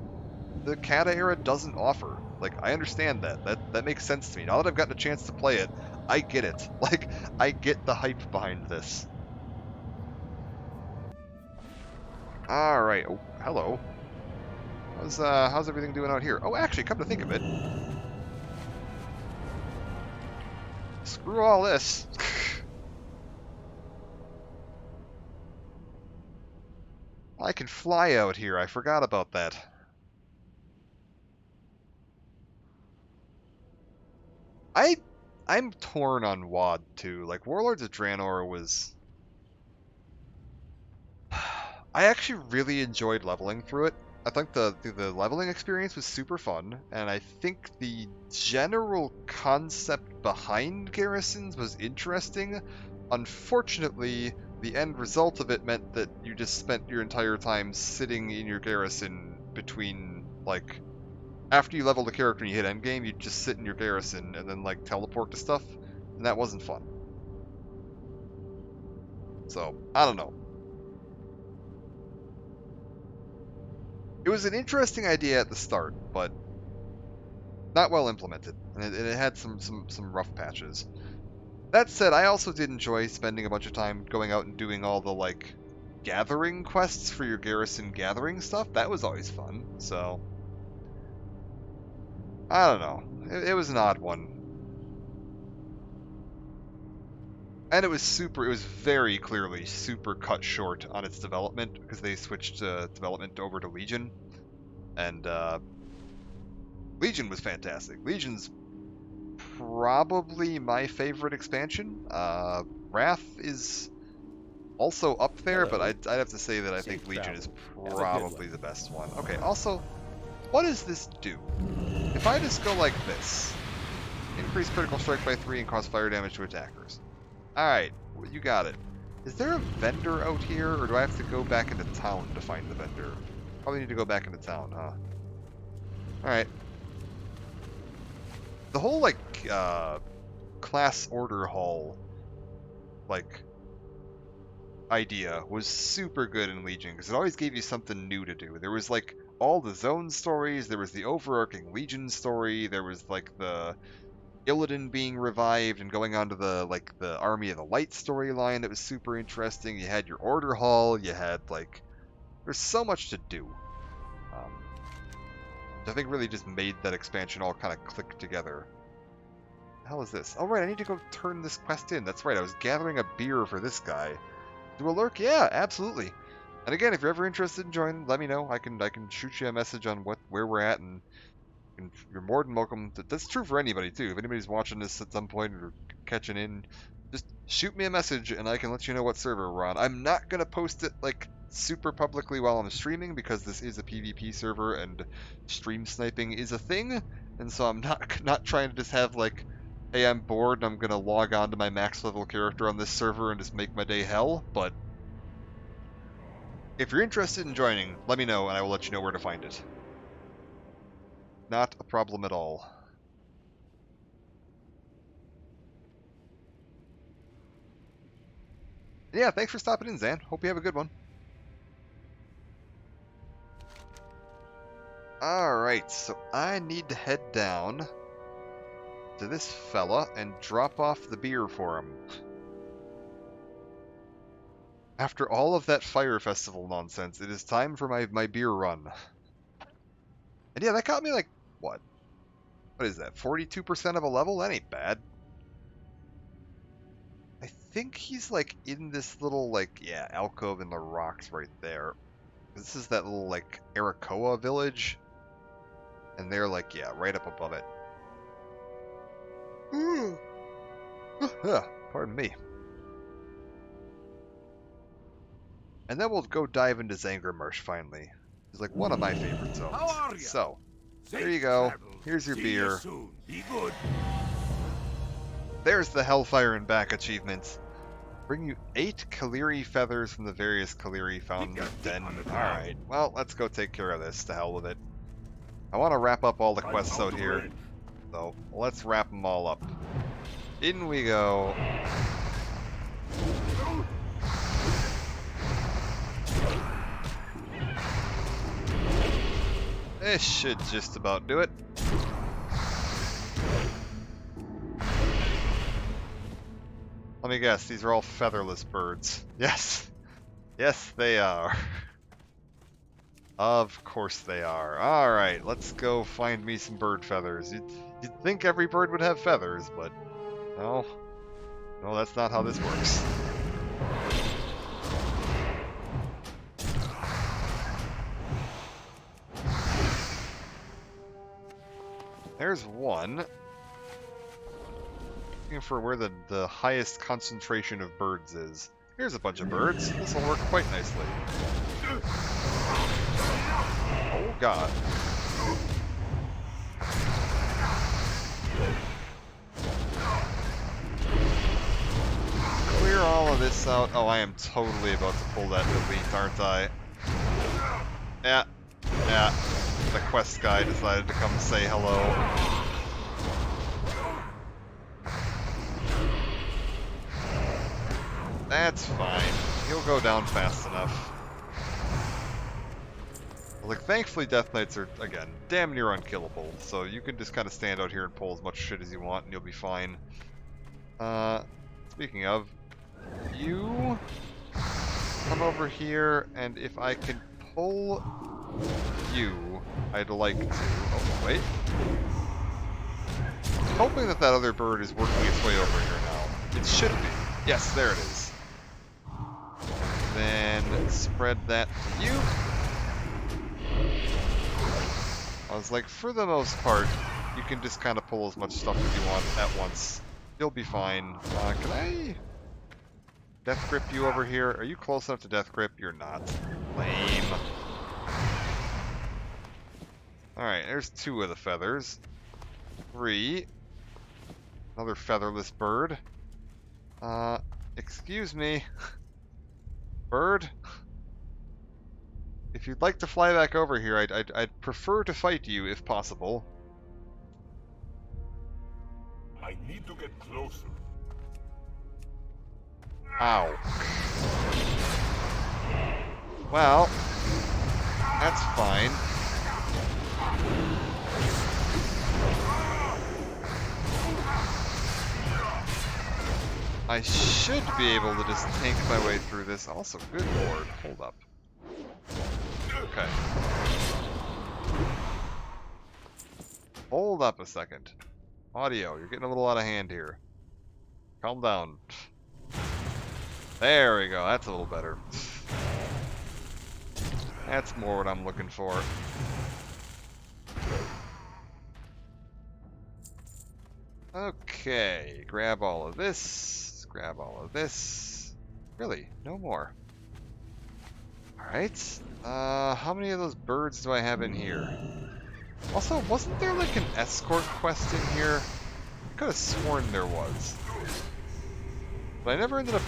the Kata era doesn't offer. Like, I understand that. That makes sense to me. Now that I've gotten a chance to play it, I get it. Like, I get the hype behind this. Alright. Oh, hello. How's everything doing out here? Oh, actually, come to think of it, Screw all this. I can fly out here. I forgot about that. I'm torn on WoD too. Like Warlords of Draenor was I actually really enjoyed leveling through it. I think the leveling experience was super fun, and I think the general concept behind garrisons was interesting. Unfortunately, the end result of it meant that you just spent your entire time sitting in your garrison between, like, after you leveled the character and you hit endgame, you'd just sit in your garrison and then, like, teleport to stuff, and that wasn't fun. So, I don't know. It was an interesting idea at the start, but not well implemented, and it had some rough patches. That said, I also did enjoy spending a bunch of time going out and doing all the, like, gathering quests for your garrison gathering stuff. That was always fun, so... I don't know. It was an odd one. And it was very clearly super cut short on its development, because they switched development over to Legion. And, Legion was fantastic. Legion's probably my favorite expansion. Wrath is also up there, Hello. but I'd have to say that I think Safe Legion is travel. Have a good probably one. the best one. Okay, also, what does this do? If I just go like this, increase critical strike by 3 and cause fire damage to attackers. Alright, you got it. Is there a vendor out here, or do I have to go back into town to find the vendor? Probably need to go back into town, huh? Alright. The whole, like, class order hall, like, idea was super good in Legion, because it always gave you something new to do. There was, like, all the zone stories, there was the overarching Legion story, there was, like, the Illidan being revived and going on to the, like, the Army of the Light storyline that was super interesting. You had your order hall, you had, like, there's so much to do. I think really just made that expansion all kind of click together. The hell is this? Oh right, I need to go turn this quest in. That's right, I was gathering a beer for this guy. Do a lurk? Yeah, absolutely. And again, if you're ever interested in joining, let me know. I can shoot you a message on where we're at, and you're more than welcome. That's true for anybody too. If anybody's watching this at some point or catching in, just shoot me a message and I can let you know what server we're on. I'm not gonna post it like super publicly while I'm streaming, because this is a PvP server and stream sniping is a thing, and so I'm not trying to just have like, hey, I'm bored and I'm gonna log on to my max level character on this server and just make my day hell. But if you're interested in joining, let me know and I will let you know where to find it. Not a problem at all. Yeah, thanks for stopping in, Zan. Hope you have a good one. Alright, so I need to head down to this fella and drop off the beer for him. After all of that Fire Festival nonsense, it is time for my beer run. And yeah, that got me like, what? What is that, 42% of a level? That ain't bad. I think he's like in this little, like, yeah, alcove in the rocks right there. This is that little, like, Arakoa village. And they're like, yeah, right up above it. Pardon me. And then we'll go dive into Marsh finally. It's like one of my favorite zones. How are ya? So, Safe there you go. travels. Here's your See beer. ya soon. Be good. There's the Hellfire and Back achievements. Bring you 8 Kaliri feathers from the various Kaliri found in the den. Alright, well, let's go take care of this. To hell with it. I want to wrap up all the quests out here, so let's wrap them all up. In we go. This should just about do it. Let me guess, these are all featherless birds. Yes. Yes, they are. Of course they are. Alright, let's go find me some bird feathers. You'd think every bird would have feathers, but No. No, that's not how this works. There's one. Looking for where the highest concentration of birds is. Here's a bunch of birds. This will work quite nicely. Oh god. Clear all of this out. Oh, I am totally about to pull that delete, aren't I? Yeah. Yeah. The quest guy decided to come say hello. That's fine. He'll go down fast enough. Like, thankfully Death Knights are, again, damn near unkillable, so you can just kind of stand out here and pull as much shit as you want and you'll be fine. Speaking of, you come over here, and if I can pull you, I'd like to. Oh, wait. I'm hoping that that other bird is working its way over here now. It should be. Yes, there it is. Then spread that to you. I was like, for the most part, you can just kind of pull as much stuff as you want at once. You'll be fine. Can I death grip you over here? Are you close enough to death grip? You're not. Lame. Alright, there's 2 of the feathers. 3. Another featherless bird. Excuse me. Bird? If you'd like to fly back over here, I'd prefer to fight you if possible. I need to get closer. Ow. Well, that's fine. I should be able to just tank my way through this. Also, good lord, hold up. Okay. Hold up a second. Audio, you're getting a little out of hand here. Calm down. There we go, that's a little better. That's more what I'm looking for. Okay, grab all of this, grab all of this. Really, no more. Alright, how many of those birds do I have in here? Also, wasn't there like an escort quest in here? I could have sworn there was. But I never ended up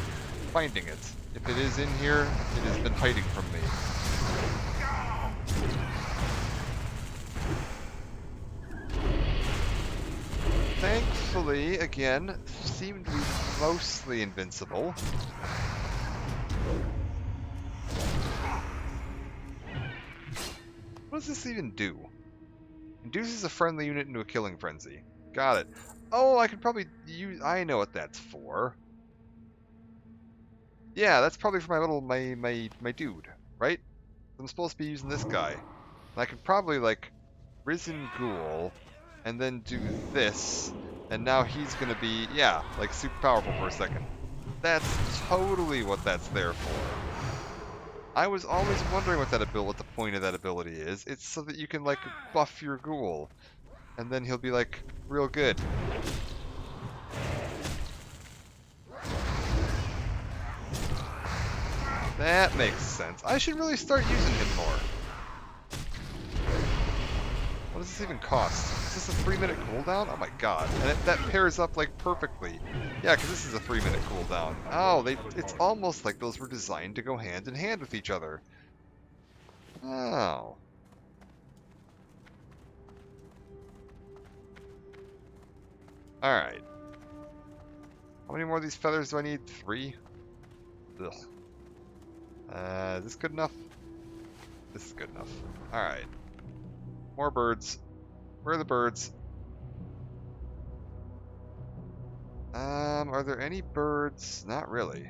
finding it. If it is in here, it has been hiding from me. Thankfully, again, seem to be mostly invincible. What does this even do? Induces a friendly unit into a killing frenzy. Got it. Oh, I could probably use... I know what that's for. Yeah, that's probably for my little... my dude, right? I'm supposed to be using this guy. And I could probably, like, Risen Ghoul, and then do this, and now he's gonna be, yeah, like, super powerful for a second. That's totally what that's there for. I was always wondering what the point of that ability is. It's so that you can, like, buff your ghoul. And then he'll be, like, real good. That makes sense. I should really start using him more. What does this even cost? Is this a 3-minute cooldown? Oh my god. And that pairs up, like, perfectly. Yeah, because this is a 3-minute cooldown. Oh, it's almost like those were designed to go hand in hand with each other. Oh. Alright. How many more of these feathers do I need? 3? Ugh. Is this good enough? This is good enough. Alright. More birds. Where are the birds? Are there any birds? Not really.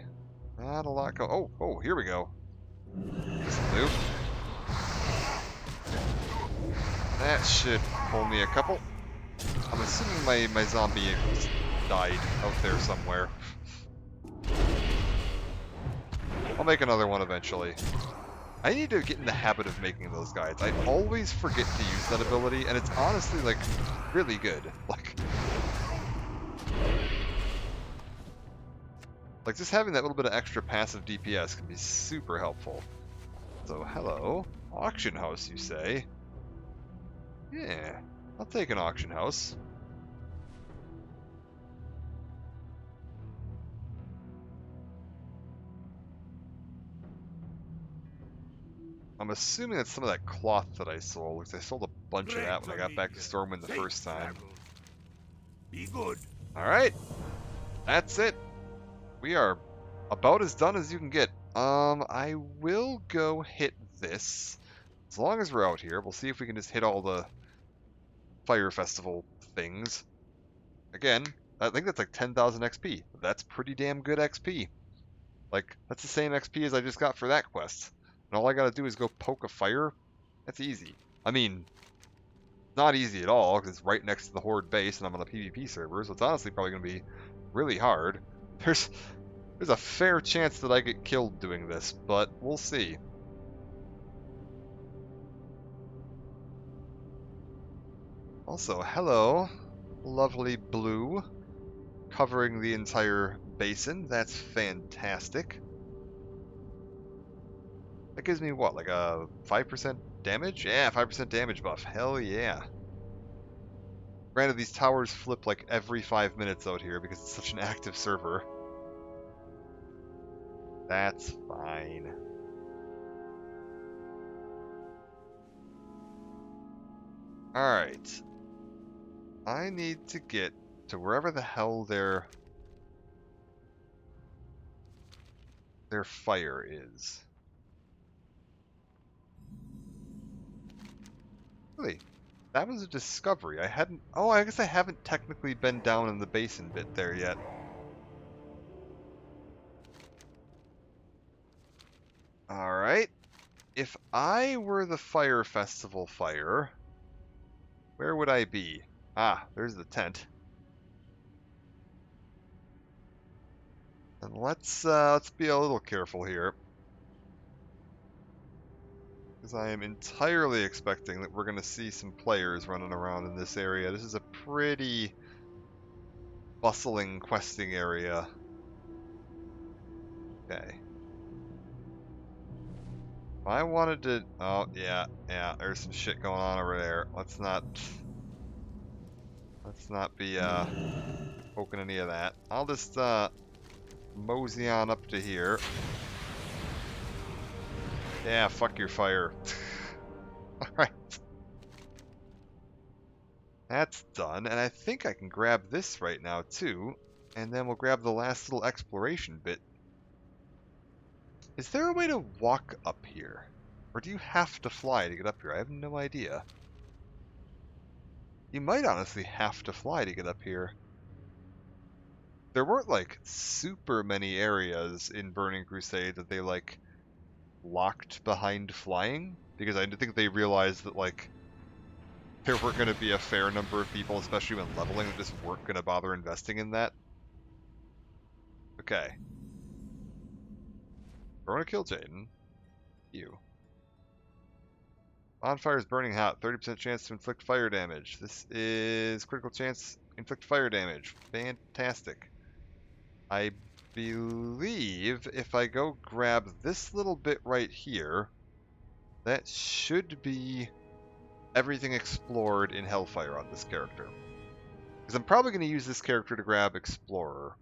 Not a lot go. Oh, here we go. Loop. That should pull me a couple. I'm assuming my zombie died out there somewhere. I'll make another one eventually. I need to get in the habit of making those guides. I always forget to use that ability, and it's honestly, like, really good. Like just having that little bit of extra passive DPS can be super helpful. So, hello. Auction house, you say? Yeah, I'll take an auction house. I'm assuming that's some of that cloth that I sold, because I sold a bunch of that when I got back to Stormwind the first time. Be good. Alright, that's it. We are about as done as you can get. I will go hit this. As long as we're out here, we'll see if we can just hit all the Fire Festival things. Again, I think that's like 10,000 XP. That's pretty damn good XP. Like, that's the same XP as I just got for that quest. And all I gotta do is go poke a fire. That's easy. I mean, not easy at all, because it's right next to the Horde base, and I'm on a PvP server, so it's honestly probably gonna be really hard. There's a fair chance that I get killed doing this, but we'll see. Also, hello, lovely blue, covering the entire basin. That's fantastic. That gives me what, like a 5% damage? Yeah, 5% damage buff. Hell yeah. Granted, these towers flip like every 5 minutes out here because it's such an active server. That's fine. Alright. I need to get to wherever the hell their fire is. Really? That was a discovery. I hadn't... Oh, I guess I haven't technically been down in the basin bit there yet. Alright. If I were the Fire Festival fire, where would I be? Ah, there's the tent. And let's be a little careful here. Because I am entirely expecting that we're going to see some players running around in this area. This is a pretty bustling questing area. Okay. If I wanted to... Oh, yeah, there's some shit going on over there. Let's not be poking any of that. I'll just mosey on up to here. Yeah, fuck your fire. Alright. That's done, and I think I can grab this right now, too. And then we'll grab the last little exploration bit. Is there a way to walk up here? Or do you have to fly to get up here? I have no idea. You might honestly have to fly to get up here. There weren't, like, super many areas in Burning Crusade that they, like, locked behind flying, because I think they realized that, like, there were going to be a fair number of people, especially when leveling, that just weren't going to bother investing in that. Okay. We're going to kill Jaden. You. Bonfire is burning hot. 30% chance to inflict fire damage. This is critical chance inflict fire damage. Fantastic. I believe if I go grab this little bit right here, that should be everything explored in Hellfire on this character. Because I'm probably going to use this character to grab Explorer.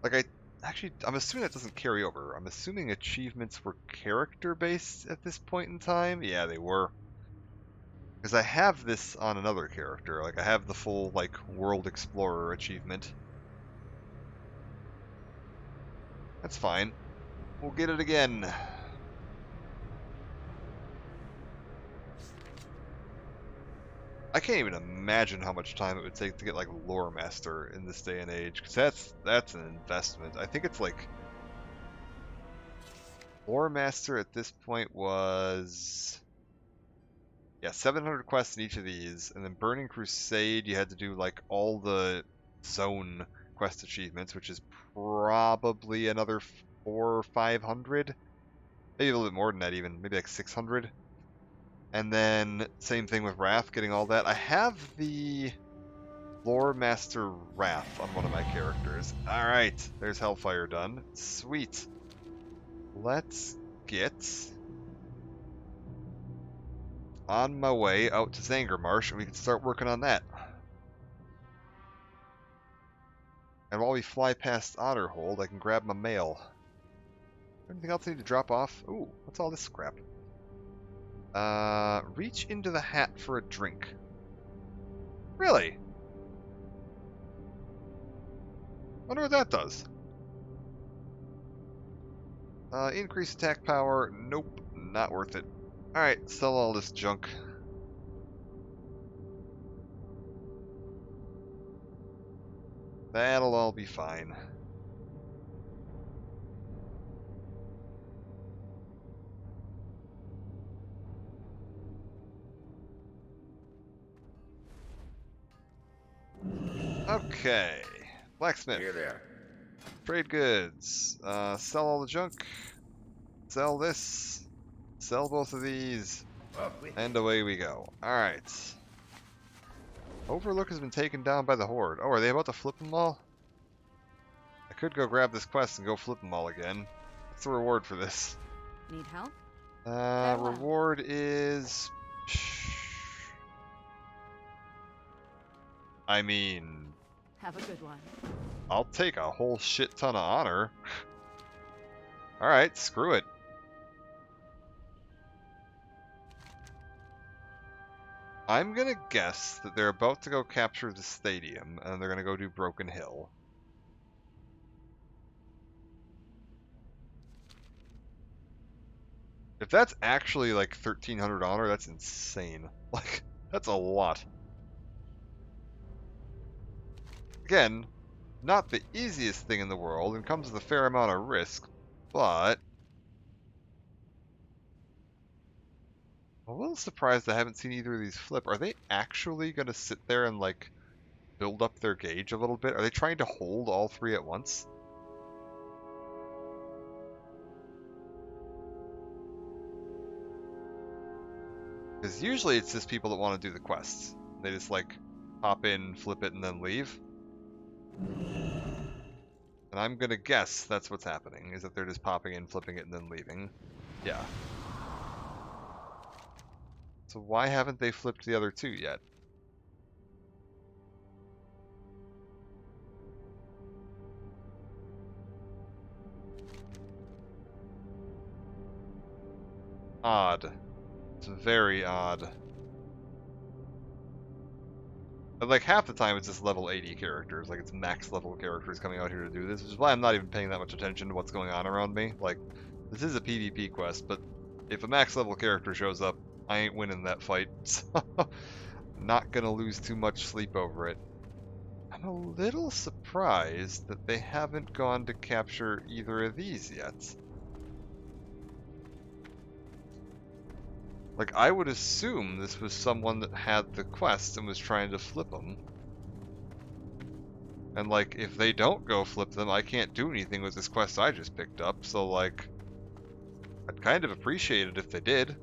Like, I'm assuming that doesn't carry over. I'm assuming achievements were character-based at this point in time. Yeah, they were. Because I have this on another character. Like, I have the full, like, World Explorer achievement. That's fine. We'll get it again. I can't even imagine how much time it would take to get, like, Lore Master in this day and age. Because that's an investment. I think it's, like... Lore Master at this point was... Yeah, 700 quests in each of these, and then Burning Crusade, you had to do like all the zone quest achievements, which is probably another 400 or 500, maybe a little bit more than that even, maybe like 600. And then same thing with Wrath, getting all that. I have the Lore Master Wrath on one of my characters. All right, there's Hellfire done. Sweet. Let's get on my way out to Zanger Marsh, and we can start working on that. And while we fly past Otterhold, I can grab my mail. Anything else I need to drop off? Ooh, what's all this scrap? Reach into the hat for a drink. Really? Wonder what that does. Increase attack power. Nope, not worth it. Alright, sell all this junk. That'll all be fine. Okay. Blacksmith. Here there. Trade goods. Sell all the junk. Sell this. Sell both of these. Up with And away we go. Alright. Overlook has been taken down by the Horde. Oh, are they about to flip them all? I could go grab this quest and go flip them all again. What's the reward for this? Need help? Farewell. Reward is... I mean... Have a good one. I'll take a whole shit ton of honor. Alright, screw it. I'm gonna guess that they're about to go capture the stadium, and they're gonna go do Broken Hill. If that's actually like 1,300 honor, that's insane. Like, that's a lot. Again, not the easiest thing in the world, and comes with a fair amount of risk, but... I'm a little surprised I haven't seen either of these flip. Are they actually going to sit there and, like, build up their gauge a little bit? Are they trying to hold all three at once? Because usually it's just people that want to do the quests. They just, like, hop in, flip it, and then leave. And I'm going to guess that's what's happening, is that they're just popping in, flipping it, and then leaving. Yeah. So why haven't they flipped the other two yet? Odd. It's very odd. But like half the time it's just level 80 characters, like it's max level characters coming out here to do this, which is why I'm not even paying that much attention to what's going on around me. Like, this is a PvP quest, but if a max level character shows up, I ain't winning that fight, so not gonna lose too much sleep over it. I'm a little surprised that they haven't gone to capture either of these yet. Like, I would assume this was someone that had the quest and was trying to flip them. And, like, if they don't go flip them, I can't do anything with this quest I just picked up, so, like, I'd kind of appreciate it if they did.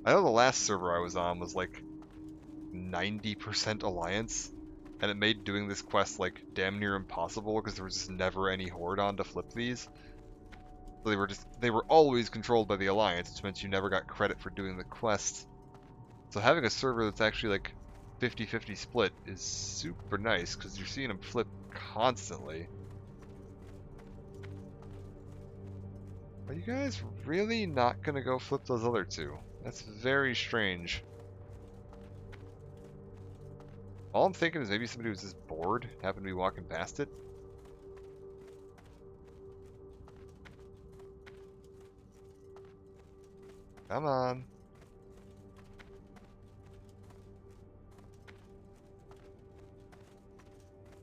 I know the last server I was on was, like, 90% Alliance. And it made doing this quest, like, damn near impossible, because there was just never any Horde on to flip these. So they were always controlled by the Alliance, which meant you never got credit for doing the quest. So having a server that's actually, like, 50-50 split is super nice, because you're seeing them flip constantly. Are you guys really not gonna go flip those other two? That's very strange. All I'm thinking is maybe somebody was just bored, happened to be walking past it. Come on.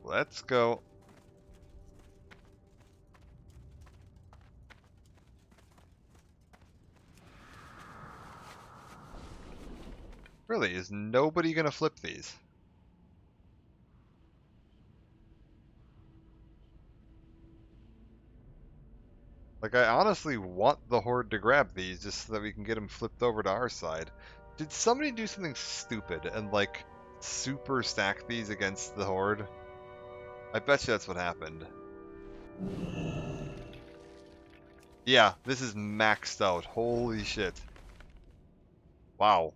Let's go. Really, is nobody gonna flip these? Like, I honestly want the Horde to grab these just so that we can get them flipped over to our side. Did somebody do something stupid and, like, super stack these against the Horde? I bet you that's what happened. Yeah, this is maxed out. Holy shit. Wow.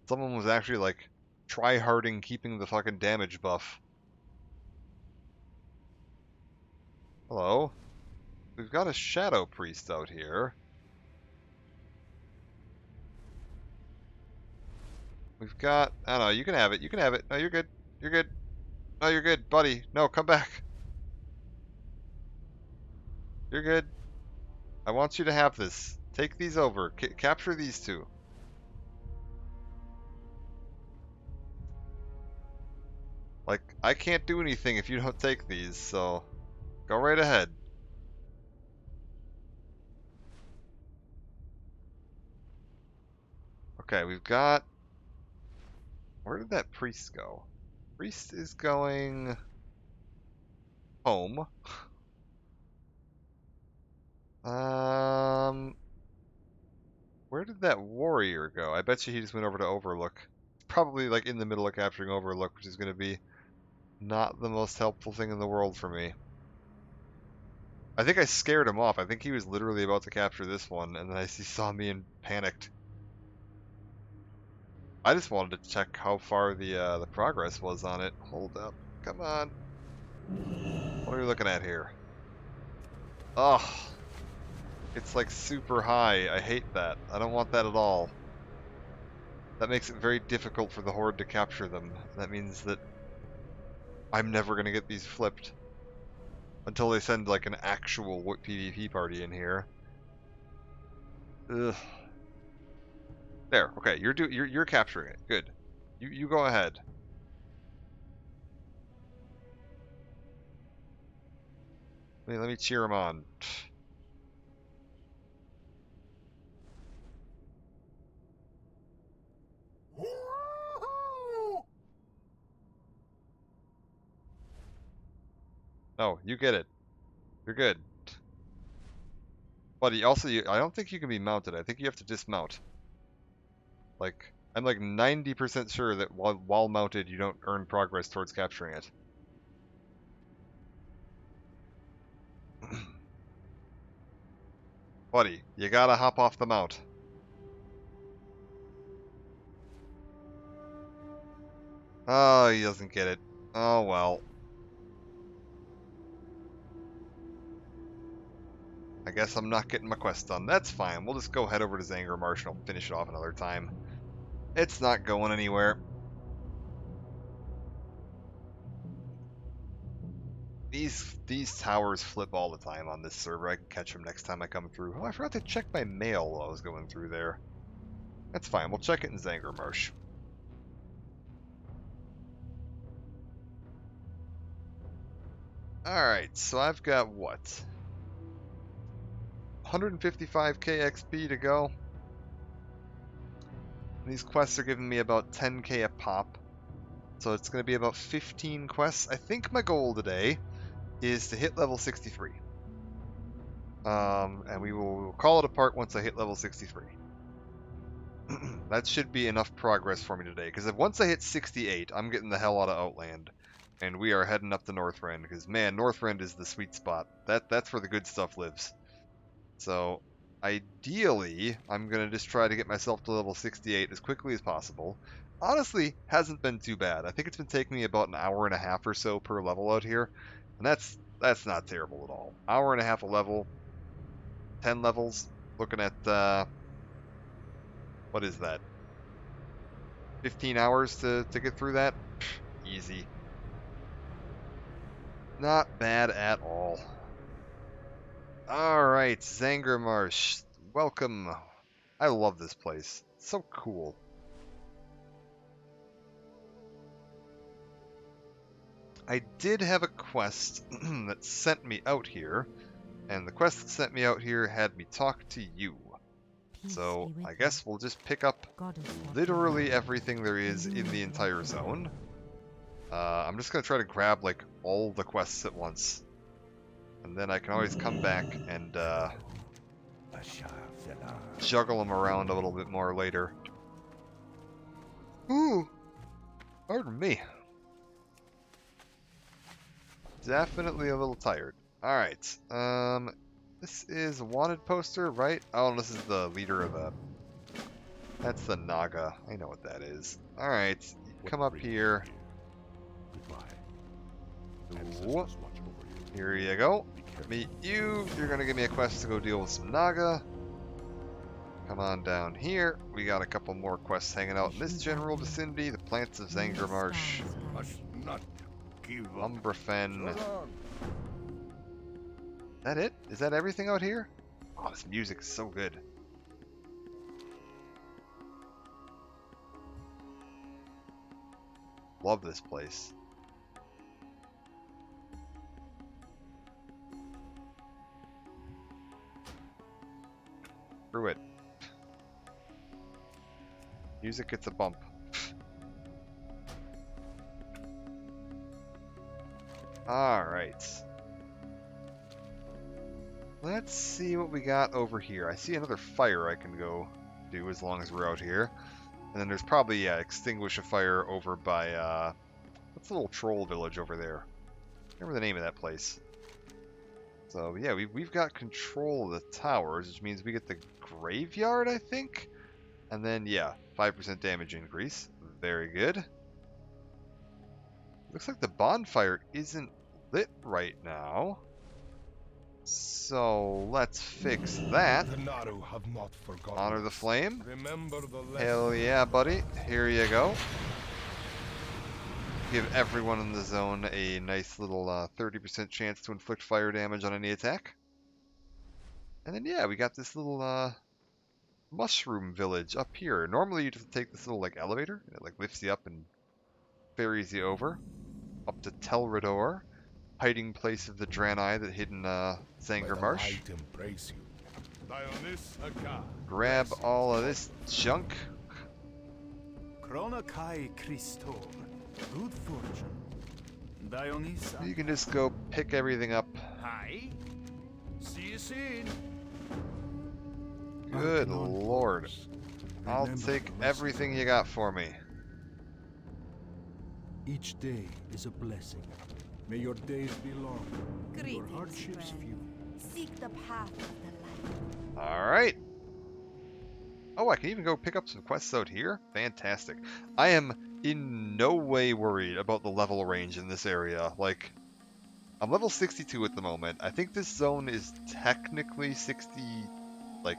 Someone was actually, like, try-harding keeping the fucking damage buff. Hello? We've got a Shadow Priest out here. We've got... I don't know, you can have it. You can have it. No, you're good. You're good. No, you're good. Buddy, no, come back. You're good. I want you to have this. Take these over. Capture these two. Like, I can't do anything if you don't take these, so... Go right ahead. Okay, we've got... Where did that priest go? Priest is going... home. Where did that warrior go? I bet you he just went over to Overlook. Probably, like, in the middle of capturing Overlook, which is going to be not the most helpful thing in the world for me. I think I scared him off. I think he was literally about to capture this one, and then he saw me and panicked. I just wanted to check how far the progress was on it. Hold up. Come on. What are we looking at here? Oh, it's like super high. I hate that. I don't want that at all. That makes it very difficult for the Horde to capture them. That means that I'm never going to get these flipped. Until they send like an actual PvP party in here. Ugh. There, okay, you're capturing it. Good. You go ahead. Let me cheer him on. No, you get it. You're good. Buddy, also, I don't think you can be mounted. I think you have to dismount. Like, I'm like 90% sure that while mounted, you don't earn progress towards capturing it. Buddy, you gotta hop off the mount. Oh, he doesn't get it. Oh, well. I guess I'm not getting my quest done. That's fine. We'll just go head over to Zanger Marsh and I'll finish it off another time. It's not going anywhere. These towers flip all the time on this server. I can catch them next time I come through. Oh, I forgot to check my mail while I was going through there. That's fine. We'll check it in Zanger Marsh. Alright, so I've got what? 155k XP to go. These quests are giving me about 10k a pop. So it's going to be about 15 quests. I think my goal today is to hit level 63. And we will call it apart once I hit level 63. That should be enough progress for me today, because once I hit 68, I'm getting the hell out of Outland. And we are heading up to Northrend, because man, Northrend is the sweet spot. That's where the good stuff lives. So, ideally, I'm going to just try to get myself to level 68 as quickly as possible. Honestly, hasn't been too bad. I think it's been taking me about an hour and a half or so per level out here. And that's not terrible at all. Hour and a half a level, 10 levels, looking at, what is that? 15 hours to get through that? Pfft, easy. Not bad at all. Alright, Zanger Marsh. Welcome. I love this place. It's so cool. I did have a quest that sent me out here, and the quest that sent me out here had me talk to you. So I guess we'll just pick up literally everything there is in the entire zone. I'm just going to try to grab like all the quests at once. And then I can always come back and juggle them around a little bit more later. Ooh! Pardon me. Definitely a little tired. Alright, this is a wanted poster, right? Oh, and this is the leader of the... That's the Naga. I know what that is. Alright, come up here. Ooh. Here you go. Meet you. You're gonna give me a quest to go deal with some Naga. Come on down here. We got a couple more quests hanging out in this general vicinity. The plants of Zanger Marsh. Umbrafen. That it? Is that everything out here? Oh, this music is so good. Love this place. Screw it. Music gets a bump. Alright. Let's see what we got over here. I see another fire I can go do as long as we're out here. And then there's probably, yeah, extinguish a fire over by, what's the little troll village over there? I can't remember the name of that place. So, yeah, we've got control of the towers, which means we get the graveyard, I think? And then, yeah, 5% damage increase. Very good. Looks like the bonfire isn't lit right now. So let's fix that. Honor the flame. Hell yeah, buddy. Here you go. Give everyone in the zone a nice little 30% chance to inflict fire damage on any attack. And then yeah, we got this little mushroom village up here. Normally you just take this little like elevator and it like lifts you up and ferries you over up to Telrador, hiding place of the Draenei that hid in Zanger Marsh. Grab all of this junk. Good fortune. You can just go pick everything up. Hi. See you soon. Good lord. I'll take everything you got for me. Each day is a blessing. May your days be long, and your Greetings, hardships friend. few. Seek the path of the light. Alright. Oh, I can even go pick up some quests out here? Fantastic. I am in no way worried about the level range in this area. Like, I'm level 62 at the moment. I think this zone is technically 60, like,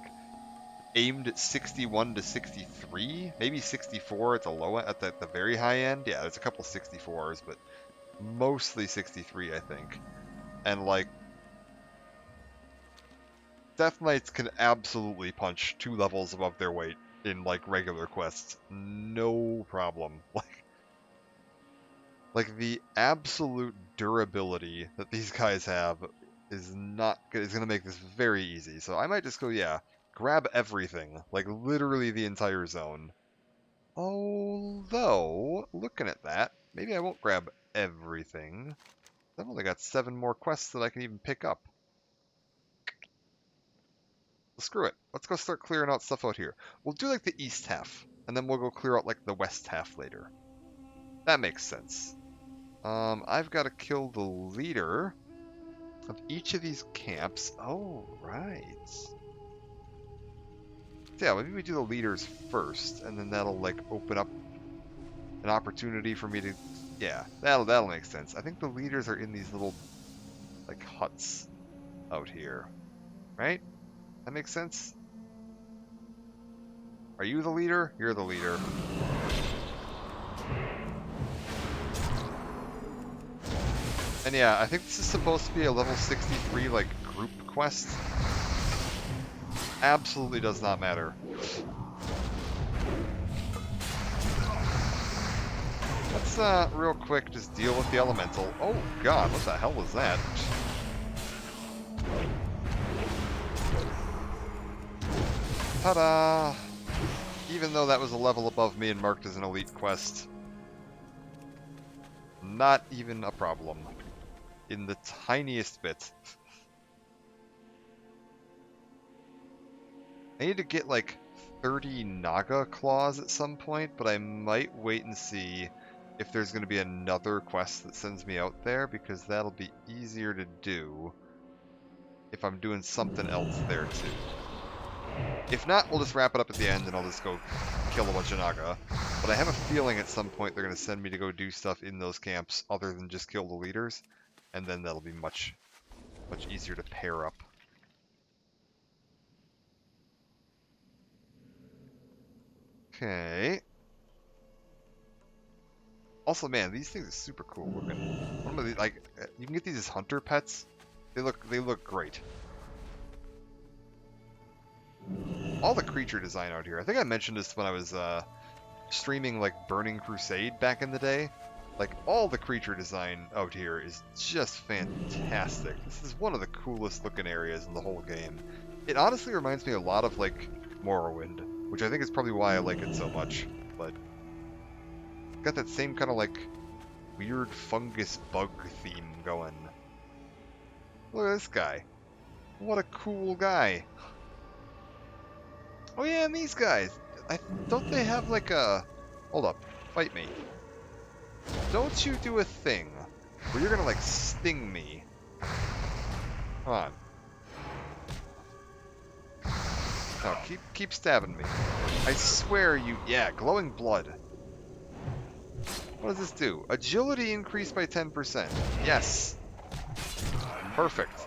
aimed at 61 to 63, maybe 64 at the low at the very high end. Yeah, there's a couple 64s, but mostly 63, I think. And like, Death Knights can absolutely punch 2 levels above their weight in like regular quests, no problem. Like the absolute durability that these guys have is gonna make this very easy. So I might just go, yeah, grab everything, like literally the entire zone. Although, looking at that, maybe I won't grab everything. I've only got 7 more quests that I can even pick up. Well, screw it. Let's go start clearing out stuff out here. We'll do like the east half, and then we'll go clear out like the west half later. That makes sense. I've got to kill the leader of each of these camps. Oh, right. Yeah, maybe we do the leaders first, and then that'll like open up an opportunity for me to, yeah, that'll make sense. I think the leaders are in these little like huts out here, right? That makes sense. Are you the leader? You're the leader. And yeah, I think this is supposed to be a level 63 like group quest. Absolutely does not matter. Let's real quick just deal with the elemental. Oh god, what the hell was that? Ta-da! Even though that was a level above me and marked as an elite quest, not even a problem. In the tiniest bit. I need to get like 30 Naga claws at some point, but I might wait and see if there's going to be another quest that sends me out there, because that'll be easier to do if I'm doing something else there too. If not, we'll just wrap it up at the end and I'll just go kill a bunch of Naga. But I have a feeling at some point they're going to send me to go do stuff in those camps other than just kill the leaders, and then that'll be much easier to pair up. Okay. Also, man, these things are super cool looking. One of these, like, you can get these as hunter pets. They look great. All the creature design out here. I think I mentioned this when I was streaming like Burning Crusade back in the day. Like, all the creature design out here is just fantastic. This is one of the coolest looking areas in the whole game. It honestly reminds me a lot of like Morrowind, which I think is probably why I like it so much. But it's got that same kind of like weird fungus bug theme going. Look at this guy. What a cool guy. Oh yeah, and these guys. Don't they have like a... Hold up. Fight me. Don't you do a thing where you're gonna like sting me. Come on. No, keep stabbing me. I swear you... Yeah, glowing blood. What does this do? Agility increased by 10%. Yes. Perfect.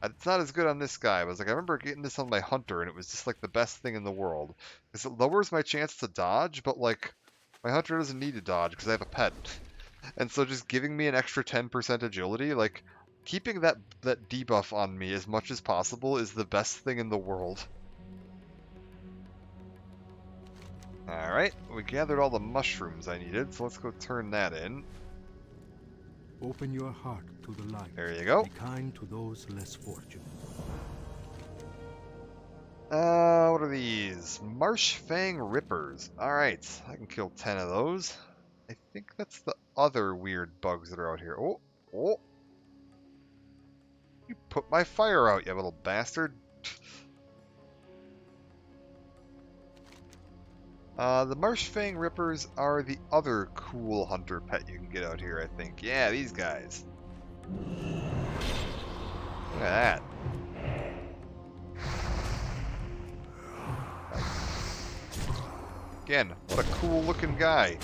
It's not as good on this guy. I was like, I remember getting this on my hunter, and it was just like the best thing in the world. Because it lowers my chance to dodge, but like, my hunter doesn't need to dodge because I have a pet. And so just giving me an extra 10% agility, like, keeping that debuff on me as much as possible is the best thing in the world. Alright, we gathered all the mushrooms I needed, so let's go turn that in. Open your heart to the light. There you go. Be kind to those less fortunate. What are these? Marsh Fang Rippers. Alright, I can kill 10 of those. I think that's the other weird bugs that are out here. Oh, oh. You put my fire out, you little bastard. The Marsh Fang Rippers are the other cool hunter pet you can get out here, I think. Yeah, these guys. Look at that. Again, what a cool looking guy.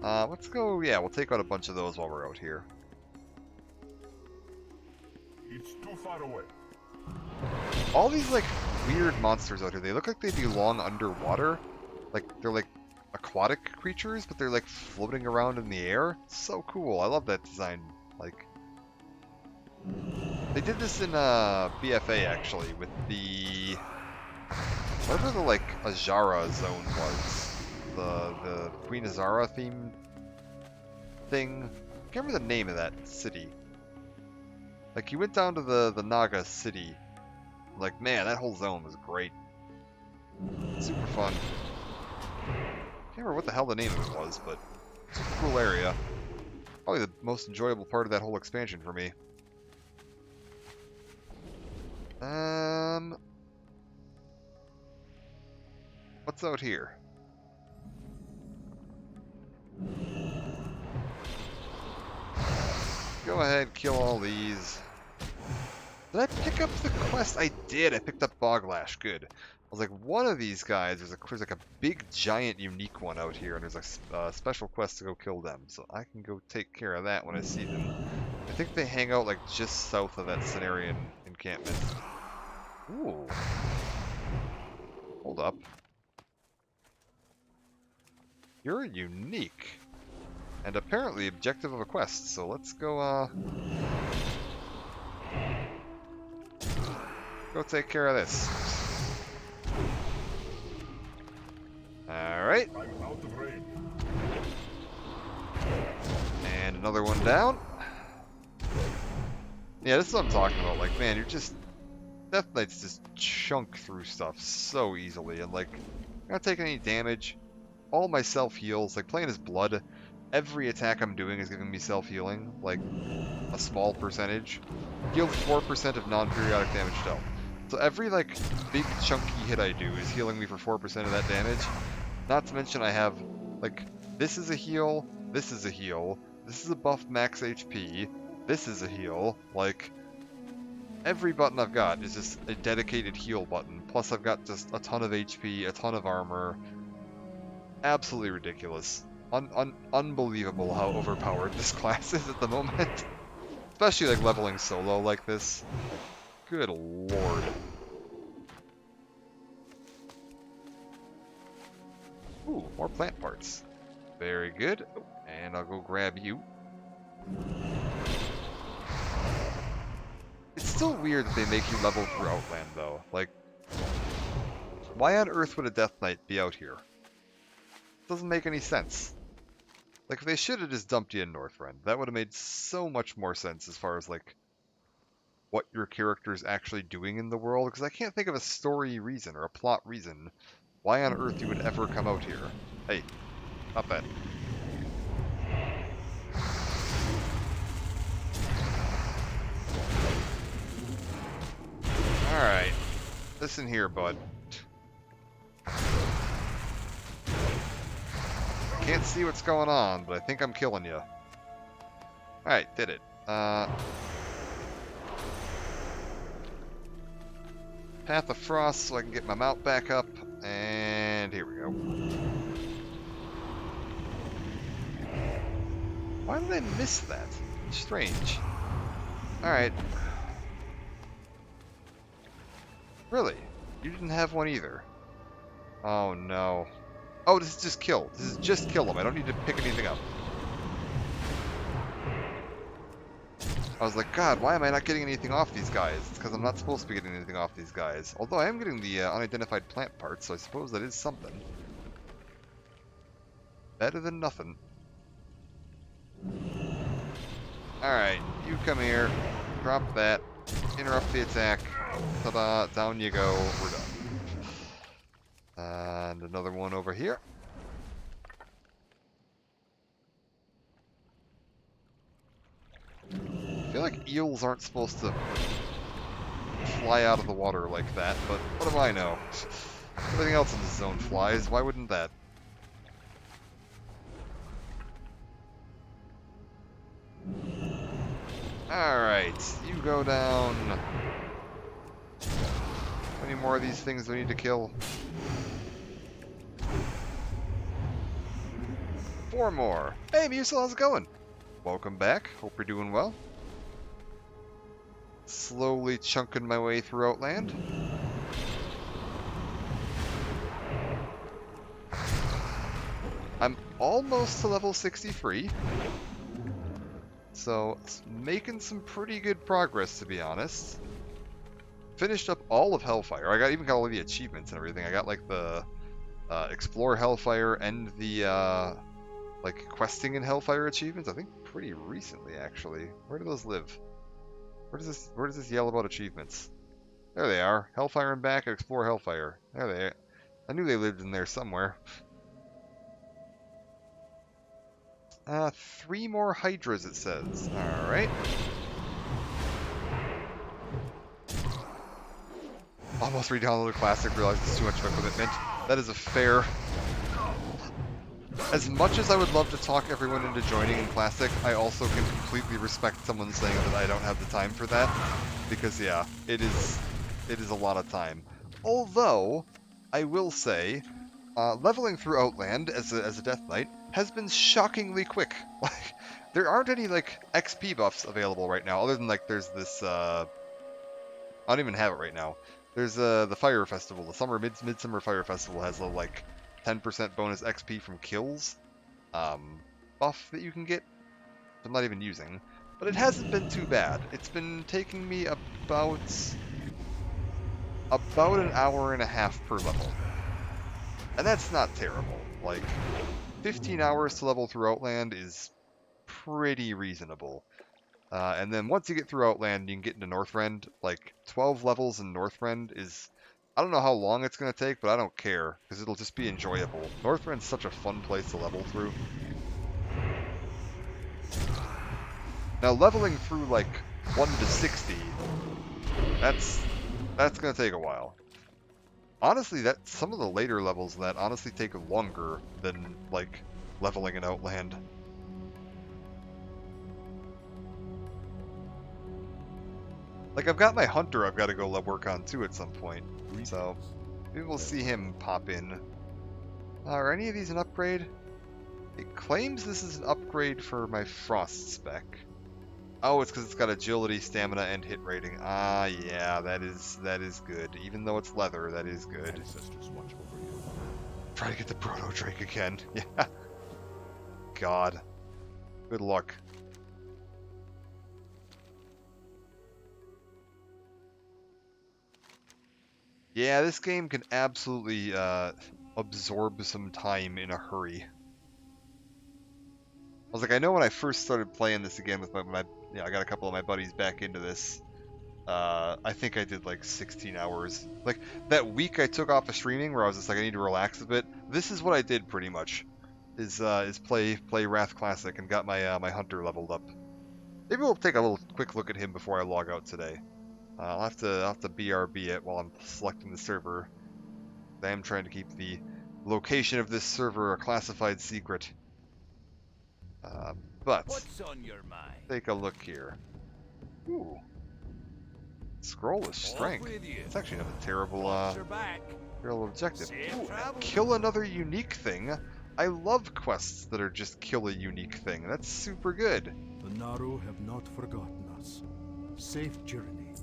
Let's go, yeah, we'll take out a bunch of those while we're out here. It's too far away. All these, like, weird monsters out here, they look like they belong underwater. Like, they're like aquatic creatures, but they're like floating around in the air. So cool. I love that design. Like, they did this in BFA actually with the whatever the like Azara zone was, the Queen Azara theme thing. I can't remember the name of that city. Like, you went down to the Naga city. Like, man, that whole zone was great. Super fun. Can't remember what the hell the name of it was, but it's a cool area. Probably the most enjoyable part of that whole expansion for me. What's out here? Go ahead, kill all these. Did I pick up the quest? I did. I picked up Boglash. Good. I was like, one of these guys, there's like a big, giant, unique one out here, and there's a special quest to go kill them. So I can go take care of that when I see them. I think they hang out like just south of that Cenarian encampment. Ooh. Hold up. You're unique. And apparently objective of a quest, so let's go, go take care of this. Alright. I'm out of range. And another one down. Yeah, this is what I'm talking about. Like, man, you're just Death Knights just chunk through stuff so easily, and like, not taking any damage. All my self-heals, like playing as Blood, every attack I'm doing is giving me self-healing, like a small percentage. Healed 4% of non-periodic damage dealt. So every like big chunky hit I do is healing me for 4% of that damage. Not to mention I have like, this is a heal, this is a heal, this is a buff max HP, this is a heal, like every button I've got is just a dedicated heal button, plus I've got just a ton of HP, a ton of armor. Absolutely ridiculous. Unbelievable how overpowered this class is at the moment. Especially like leveling solo like this. Good lord. Ooh, more plant parts. Very good. Oh, and I'll go grab you. It's still weird that they make you level through Outland though. Like, why on earth would a Death Knight be out here? Doesn't make any sense. Like, if they should have just dumped you in Northrend, that would have made so much more sense as far as, like, what your character's actually doing in the world, because I can't think of a story reason or a plot reason why on earth you would ever come out here. Hey, not that. Alright. Listen here, bud. Can't see what's going on, but I think I'm killing you. Alright, did it. Path of Frost so I can get my mount back up, and here we go. Why did I miss that? Strange. Alright. Really? You didn't have one either. Oh no. Oh, this is just kill. This is just kill them. I don't need to pick anything up. I was like, God, why am I not getting anything off these guys? It's because I'm not supposed to be getting anything off these guys. Although I am getting the unidentified plant parts, so I suppose that is something. Better than nothing. Alright, you come here. Drop that. Interrupt the attack. Ta-da, down you go. We're done. And another one over here. I feel like eels aren't supposed to fly out of the water like that, but what do I know? Everything else in this zone flies, why wouldn't that? Alright, you go down. How many more of these things do we need to kill? 4 more. Hey, Musil, how's it going? Welcome back. Hope you're doing well. Slowly chunking my way through Outland. I'm almost to level 63. So, it's making some pretty good progress, to be honest. Finished up all of Hellfire. I even got all of the achievements and everything. I got, like, the Explore Hellfire and the, like, questing in Hellfire achievements. I think pretty recently, actually. Where do those live? Where does this yell about achievements? There they are. Hellfire and back, Explore Hellfire. There they are. I knew they lived in there somewhere. 3 more Hydras, it says. Alright. Almost re-downloaded Classic, realized it's too much of a commitment. That is a fair... As much as I would love to talk everyone into joining in Classic, I also can completely respect someone saying that I don't have the time for that. Because, yeah, it is a lot of time. Although, I will say, leveling through Outland as a Death Knight has been shockingly quick. Like, there aren't any, like, XP buffs available right now, other than, like, there's this, I don't even have it right now. There's, the Fire Festival, the Midsummer Fire Festival has a, like, 10% bonus XP from kills, buff that you can get. I'm not even using. But it hasn't been too bad. It's been taking me about an hour and a half per level. And that's not terrible. Like, 15 hours to level through Outland is pretty reasonable. And then once you get through Outland, you can get into Northrend. Like 12 levels in Northrend is, I don't know how long it's going to take, but I don't care because it'll just be enjoyable. Northrend's such a fun place to level through. Now leveling through like 1 to 60, that's going to take a while. Honestly, that some of the later levels of that honestly take longer than like leveling in Outland. Like I've got my hunter I've got to go work on too at some point. So maybe we'll see him pop in. Are any of these an upgrade? It claims this is an upgrade for my frost spec. Oh, it's because it's got agility, stamina, and hit rating. Ah, yeah, that is good. Even though it's leather, that is good. Ancestors watch over you. Try to get the Proto Drake again. Yeah. God. Good luck. Yeah, this game can absolutely absorb some time in a hurry. I was like, I know when I first started playing this again with my I got a couple of my buddies back into this. I think I did like 16 hours. Like that week I took off of streaming where I was just like, I need to relax a bit. This is what I did pretty much. Is play Wrath Classic and got my my hunter leveled up. Maybe we'll take a little quick look at him before I log out today. I'll have to BRB it while I'm selecting the server. I am trying to keep the location of this server a classified secret. But What's on your mind? take a look here. Ooh. Scroll of Strength. Off with you. It's actually not a terrible Watch back. terrible objective. Safe Ooh, travel. kill another unique thing. I love quests that are just kill a unique thing. That's super good. The Naru have not forgotten us. Safe journey.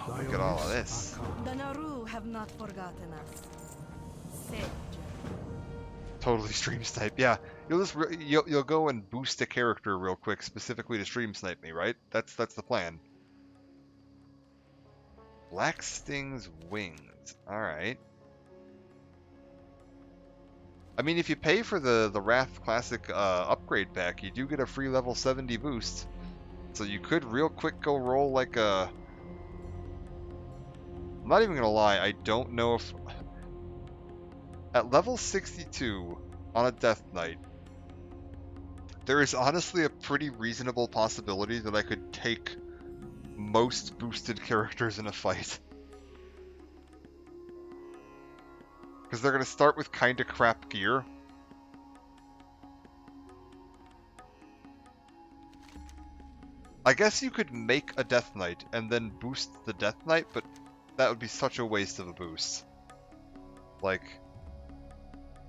Oh, look at all of this. The Naru have not forgotten us. Safe journey. Totally stream snipe. Yeah, you'll go and boost a character real quick specifically to stream snipe me, right? That's the plan. Black Sting's wings. All right. I mean, if you pay for the Wrath Classic upgrade pack, you do get a free level 70 boost. So you could real quick go roll like a... I'm not even gonna lie, I don't know if... At level 62 on a Death Knight, there is honestly a pretty reasonable possibility that I could take most boosted characters in a fight. Because they're going to start with kinda crap gear. I guess you could make a Death Knight and then boost the Death Knight, but that would be such a waste of a boost. Like,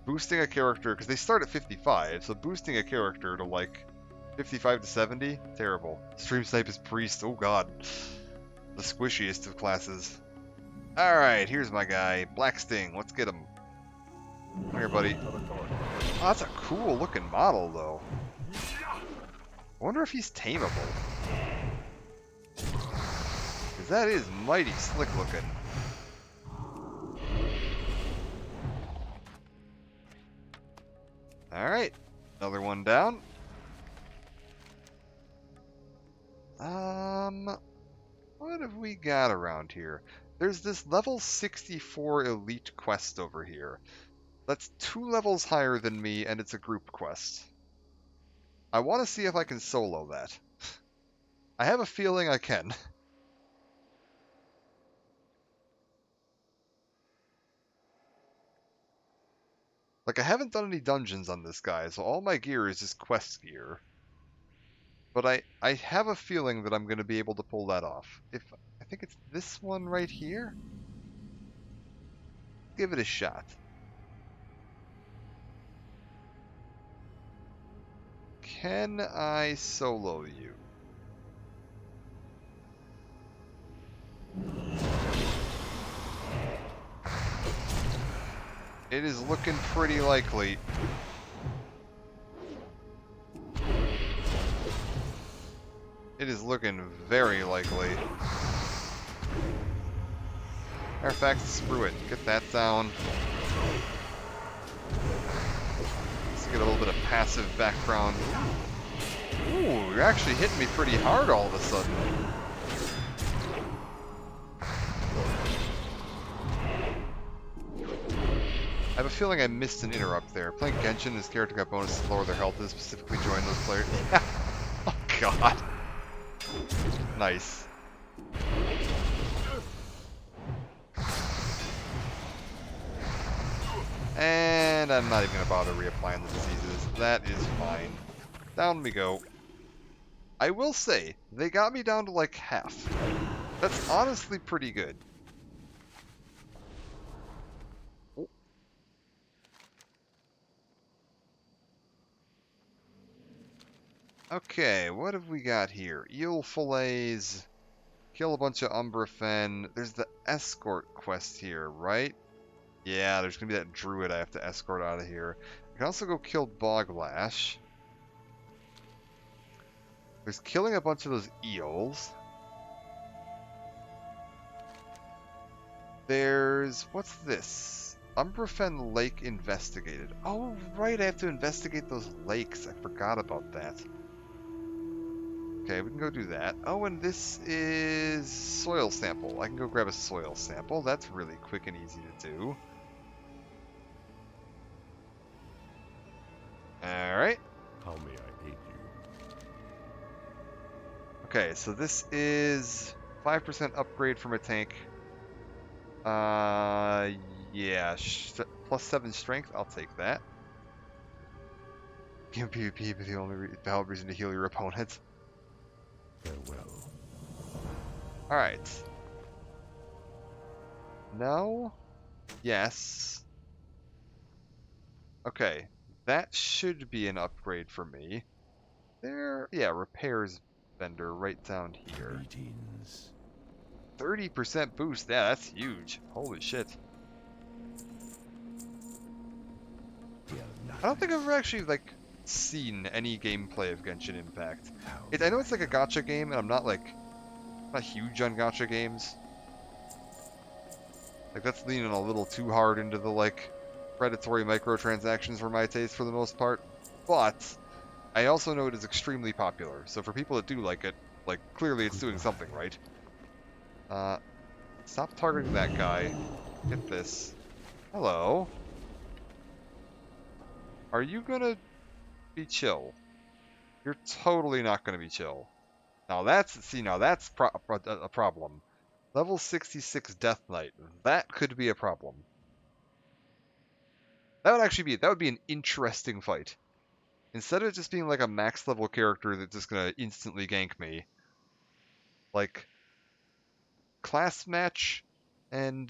boosting a character, because they start at 55, so boosting a character to like 55 to 70, terrible. Stream Snipe is Priest, oh god. The squishiest of classes. Alright, here's my guy, Black Sting, let's get him. Come here, buddy. Oh, that's a cool looking model, though. I wonder if he's tameable. Because that is mighty slick looking. Alright, another one down. What have we got around here? There's this level 64 elite quest over here. That's 2 levels higher than me, and it's a group quest. I want to see if I can solo that. I have a feeling I can. Like, I haven't done any dungeons on this guy, so all my gear is just quest gear. But I have a feeling that I'm going to be able to pull that off. I think it's this one right here? Give it a shot. Can I solo you? It is looking pretty likely. It is looking very likely. Matter of fact, screw it. Get that down. Let's get a little bit of passive background. Ooh, you're actually hitting me pretty hard all of a sudden. I have a feeling I missed an interrupt there. Playing Genshin, this character got bonuses to lower their health and specifically join those players. Yeah. Oh god. Nice. And I'm not even going to bother reapplying the diseases. That is fine. Down we go. I will say, they got me down to like half. That's honestly pretty good. Okay, what have we got here? Eel fillets. Kill a bunch of Umbrafen. There's the escort quest here, right? Yeah, there's gonna be that druid I have to escort out of here. I can also go kill Boglash. There's killing a bunch of those eels. There's... what's this? Umbrafen Lake investigated. Oh, right, I have to investigate those lakes. I forgot about that. Okay, we can go do that. Oh, and this is soil sample. I can go grab a soil sample. That's really quick and easy to do. Alright. How may I aid you? Okay, so this is 5% upgrade from a tank. Yeah, plus 7 strength. I'll take that. Give PvP, but the only valid reason to heal your opponent. Farewell. Alright. No. Yes. Okay. That should be an upgrade for me. There, yeah, repairs vendor right down here. Greetings. 30% boost, yeah, that's huge. Holy shit. I don't think I've ever actually, like, seen any gameplay of Genshin Impact. I know it's like a gacha game, and I'm not, like, not huge on gacha games. Like, that's leaning a little too hard into the, like, predatory microtransactions for my taste for the most part. But I also know it is extremely popular, so for people that do like it, like, clearly it's doing something right. Stop targeting that guy. Get this. Hello. Are you gonna be chill? You're totally not gonna be chill. Now that's, see, now that's a problem. Level 66 Death Knight. That could be a problem. That would actually be, that would be an interesting fight. Instead of it just being like a max level character that's just gonna instantly gank me, like class match and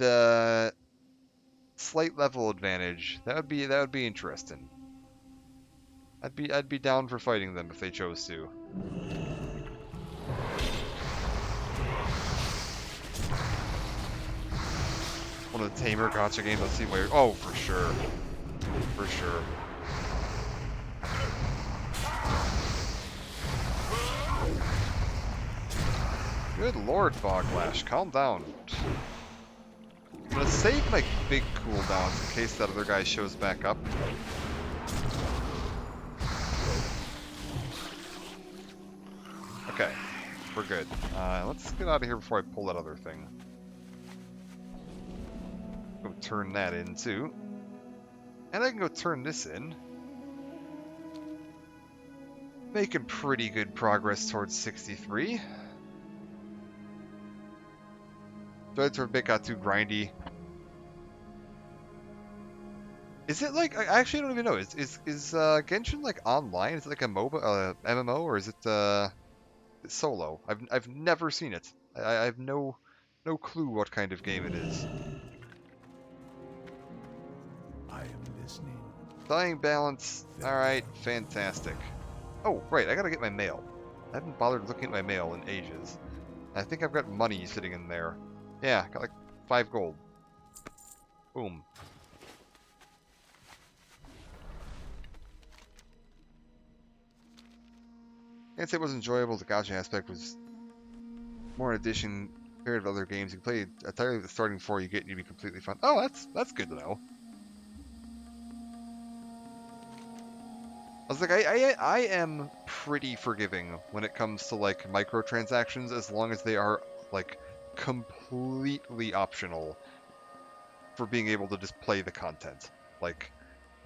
slight level advantage. That would be interesting. I'd be down for fighting them if they chose to. One of the tamer gacha games I've seen where, oh, for sure. For sure. Good lord, Boglash, calm down. I'm gonna save my big cooldowns in case that other guy shows back up. Okay, we're good. Let's get out of here before I pull that other thing. Go turn that in too. And I can go turn this in. Making pretty good progress towards 63. Dreads are a bit got too grindy. Is it like, I actually don't even know. Is Genshin like online? Is it like a MOBA, MMO, or is it solo? I've never seen it. I have no clue what kind of game it is. I am listening. Dying balance. Alright, fantastic. Oh, right, I gotta get my mail. I haven't bothered looking at my mail in ages. I think I've got money sitting in there. Yeah, got like 5 gold. Boom. Can't say it was enjoyable. The gacha aspect was more an addition compared to other games. You can play entirely with the starting 4 you get and you'd be completely fun. Oh, that's good to know. was like, I am pretty forgiving when it comes to like microtransactions, as long as they are like completely optional for being able to just play the content. Like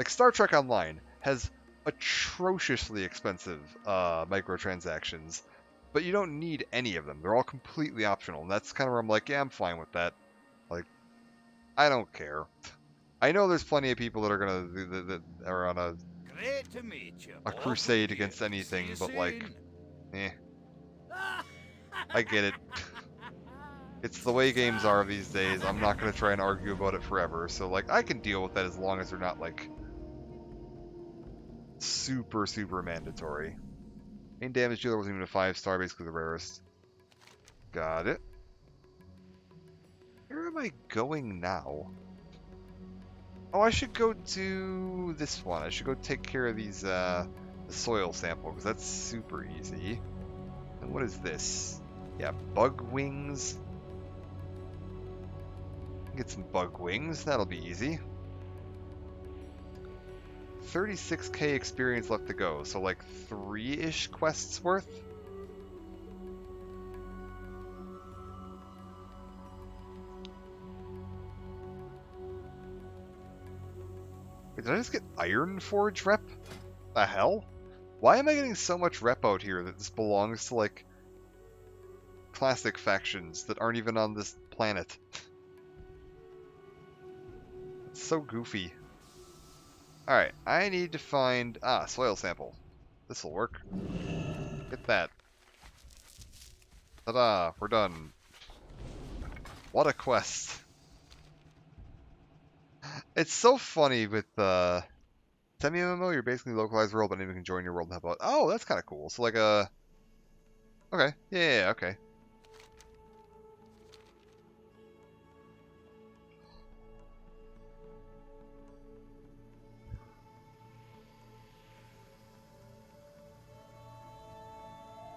Star Trek Online has atrociously expensive microtransactions, but you don't need any of them. They're all completely optional, and that's kind of where I'm like, yeah, I'm fine with that. Like, I don't care. I know there's plenty of people that are gonna that are on Great to meet you. a both crusade of you. against anything, See you but like, soon. I get it. It's the way games are these days. I'm not gonna try and argue about it forever. So like, I can deal with that as long as they're not like super mandatory. Main damage dealer wasn't even a 5-star, basically the rarest. Got it. Where am I going now? Oh, I should go do this one. I should go take care of these, the soil sample, because that's super easy. And what is this? Yeah, bug wings. Get some bug wings. That'll be easy. 36k experience left to go, so like 3-ish quests worth. Wait, did I just get Iron Forge rep? The hell? Why am I getting so much rep out here that this belongs to like classic factions that aren't even on this planet? It's so goofy. Alright, I need to find... soil sample. This'll work. Get that. Ta-da! We're done. What a quest. It's so funny with semi-MMO, you're basically localized world, but anyone can join your world and help out. Oh, that's kind of cool. So like a... Okay. Yeah, okay.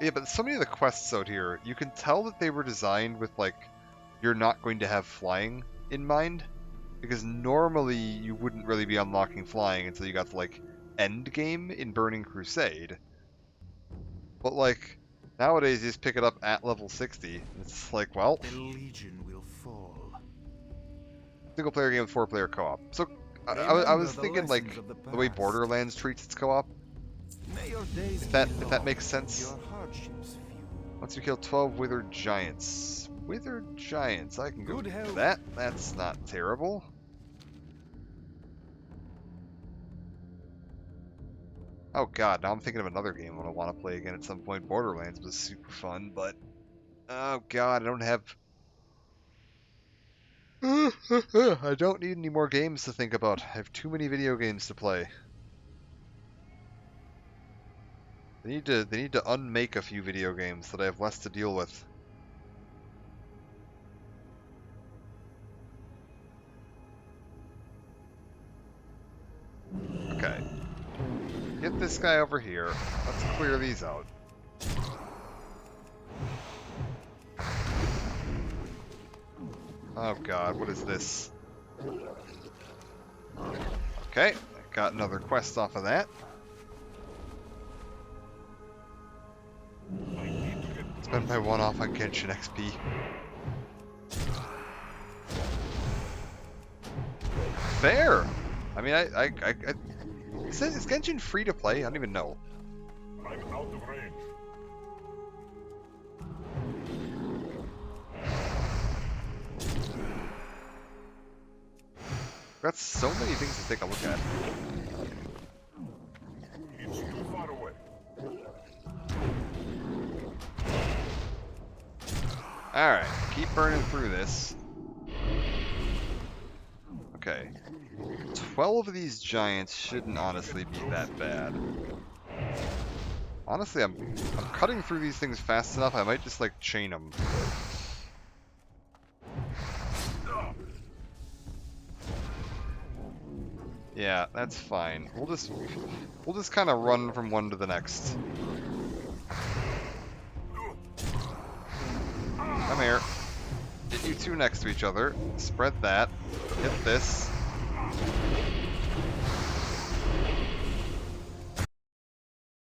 Yeah, but so many of the quests out here, you can tell that they were designed with, like, you're not going to have flying in mind. Because normally you wouldn't really be unlocking flying until you got to, like, end game in Burning Crusade. But, like, nowadays you just pick it up at level 60. It's like, well, The Legion will fall. single player game with 4-player co-op. So, I Remember was the thinking, like, lessons of the the way past. Borderlands treats its co-op. May your days If that be if that long, makes sense. your hardships few. Once you kill 12 withered giants. Withered giants, I can go Good do health. that. That's not terrible. Oh god, now I'm thinking of another game I want to play again at some point. Borderlands was super fun, but... Oh god, I don't have... I don't need any more games to think about. I have too many video games to play. They need to unmake a few video games that I have less to deal with. Okay. Get this guy over here. Let's clear these out. Oh god, what is this? Okay, got another quest off of that. Spend my one off on Genshin XP. Fair! I mean, is Genshin free to play? I don't even know. I'm out of range. Got so many things to take a look at. It's too far away. Alright, keep burning through this. Okay. 12 of these giants shouldn't honestly be that bad. Honestly, I'm cutting through these things fast enough, I might just like chain them. Yeah, that's fine. We'll just kind of run from one to the next. Come here. Get you two next to each other. Spread that. Hit this.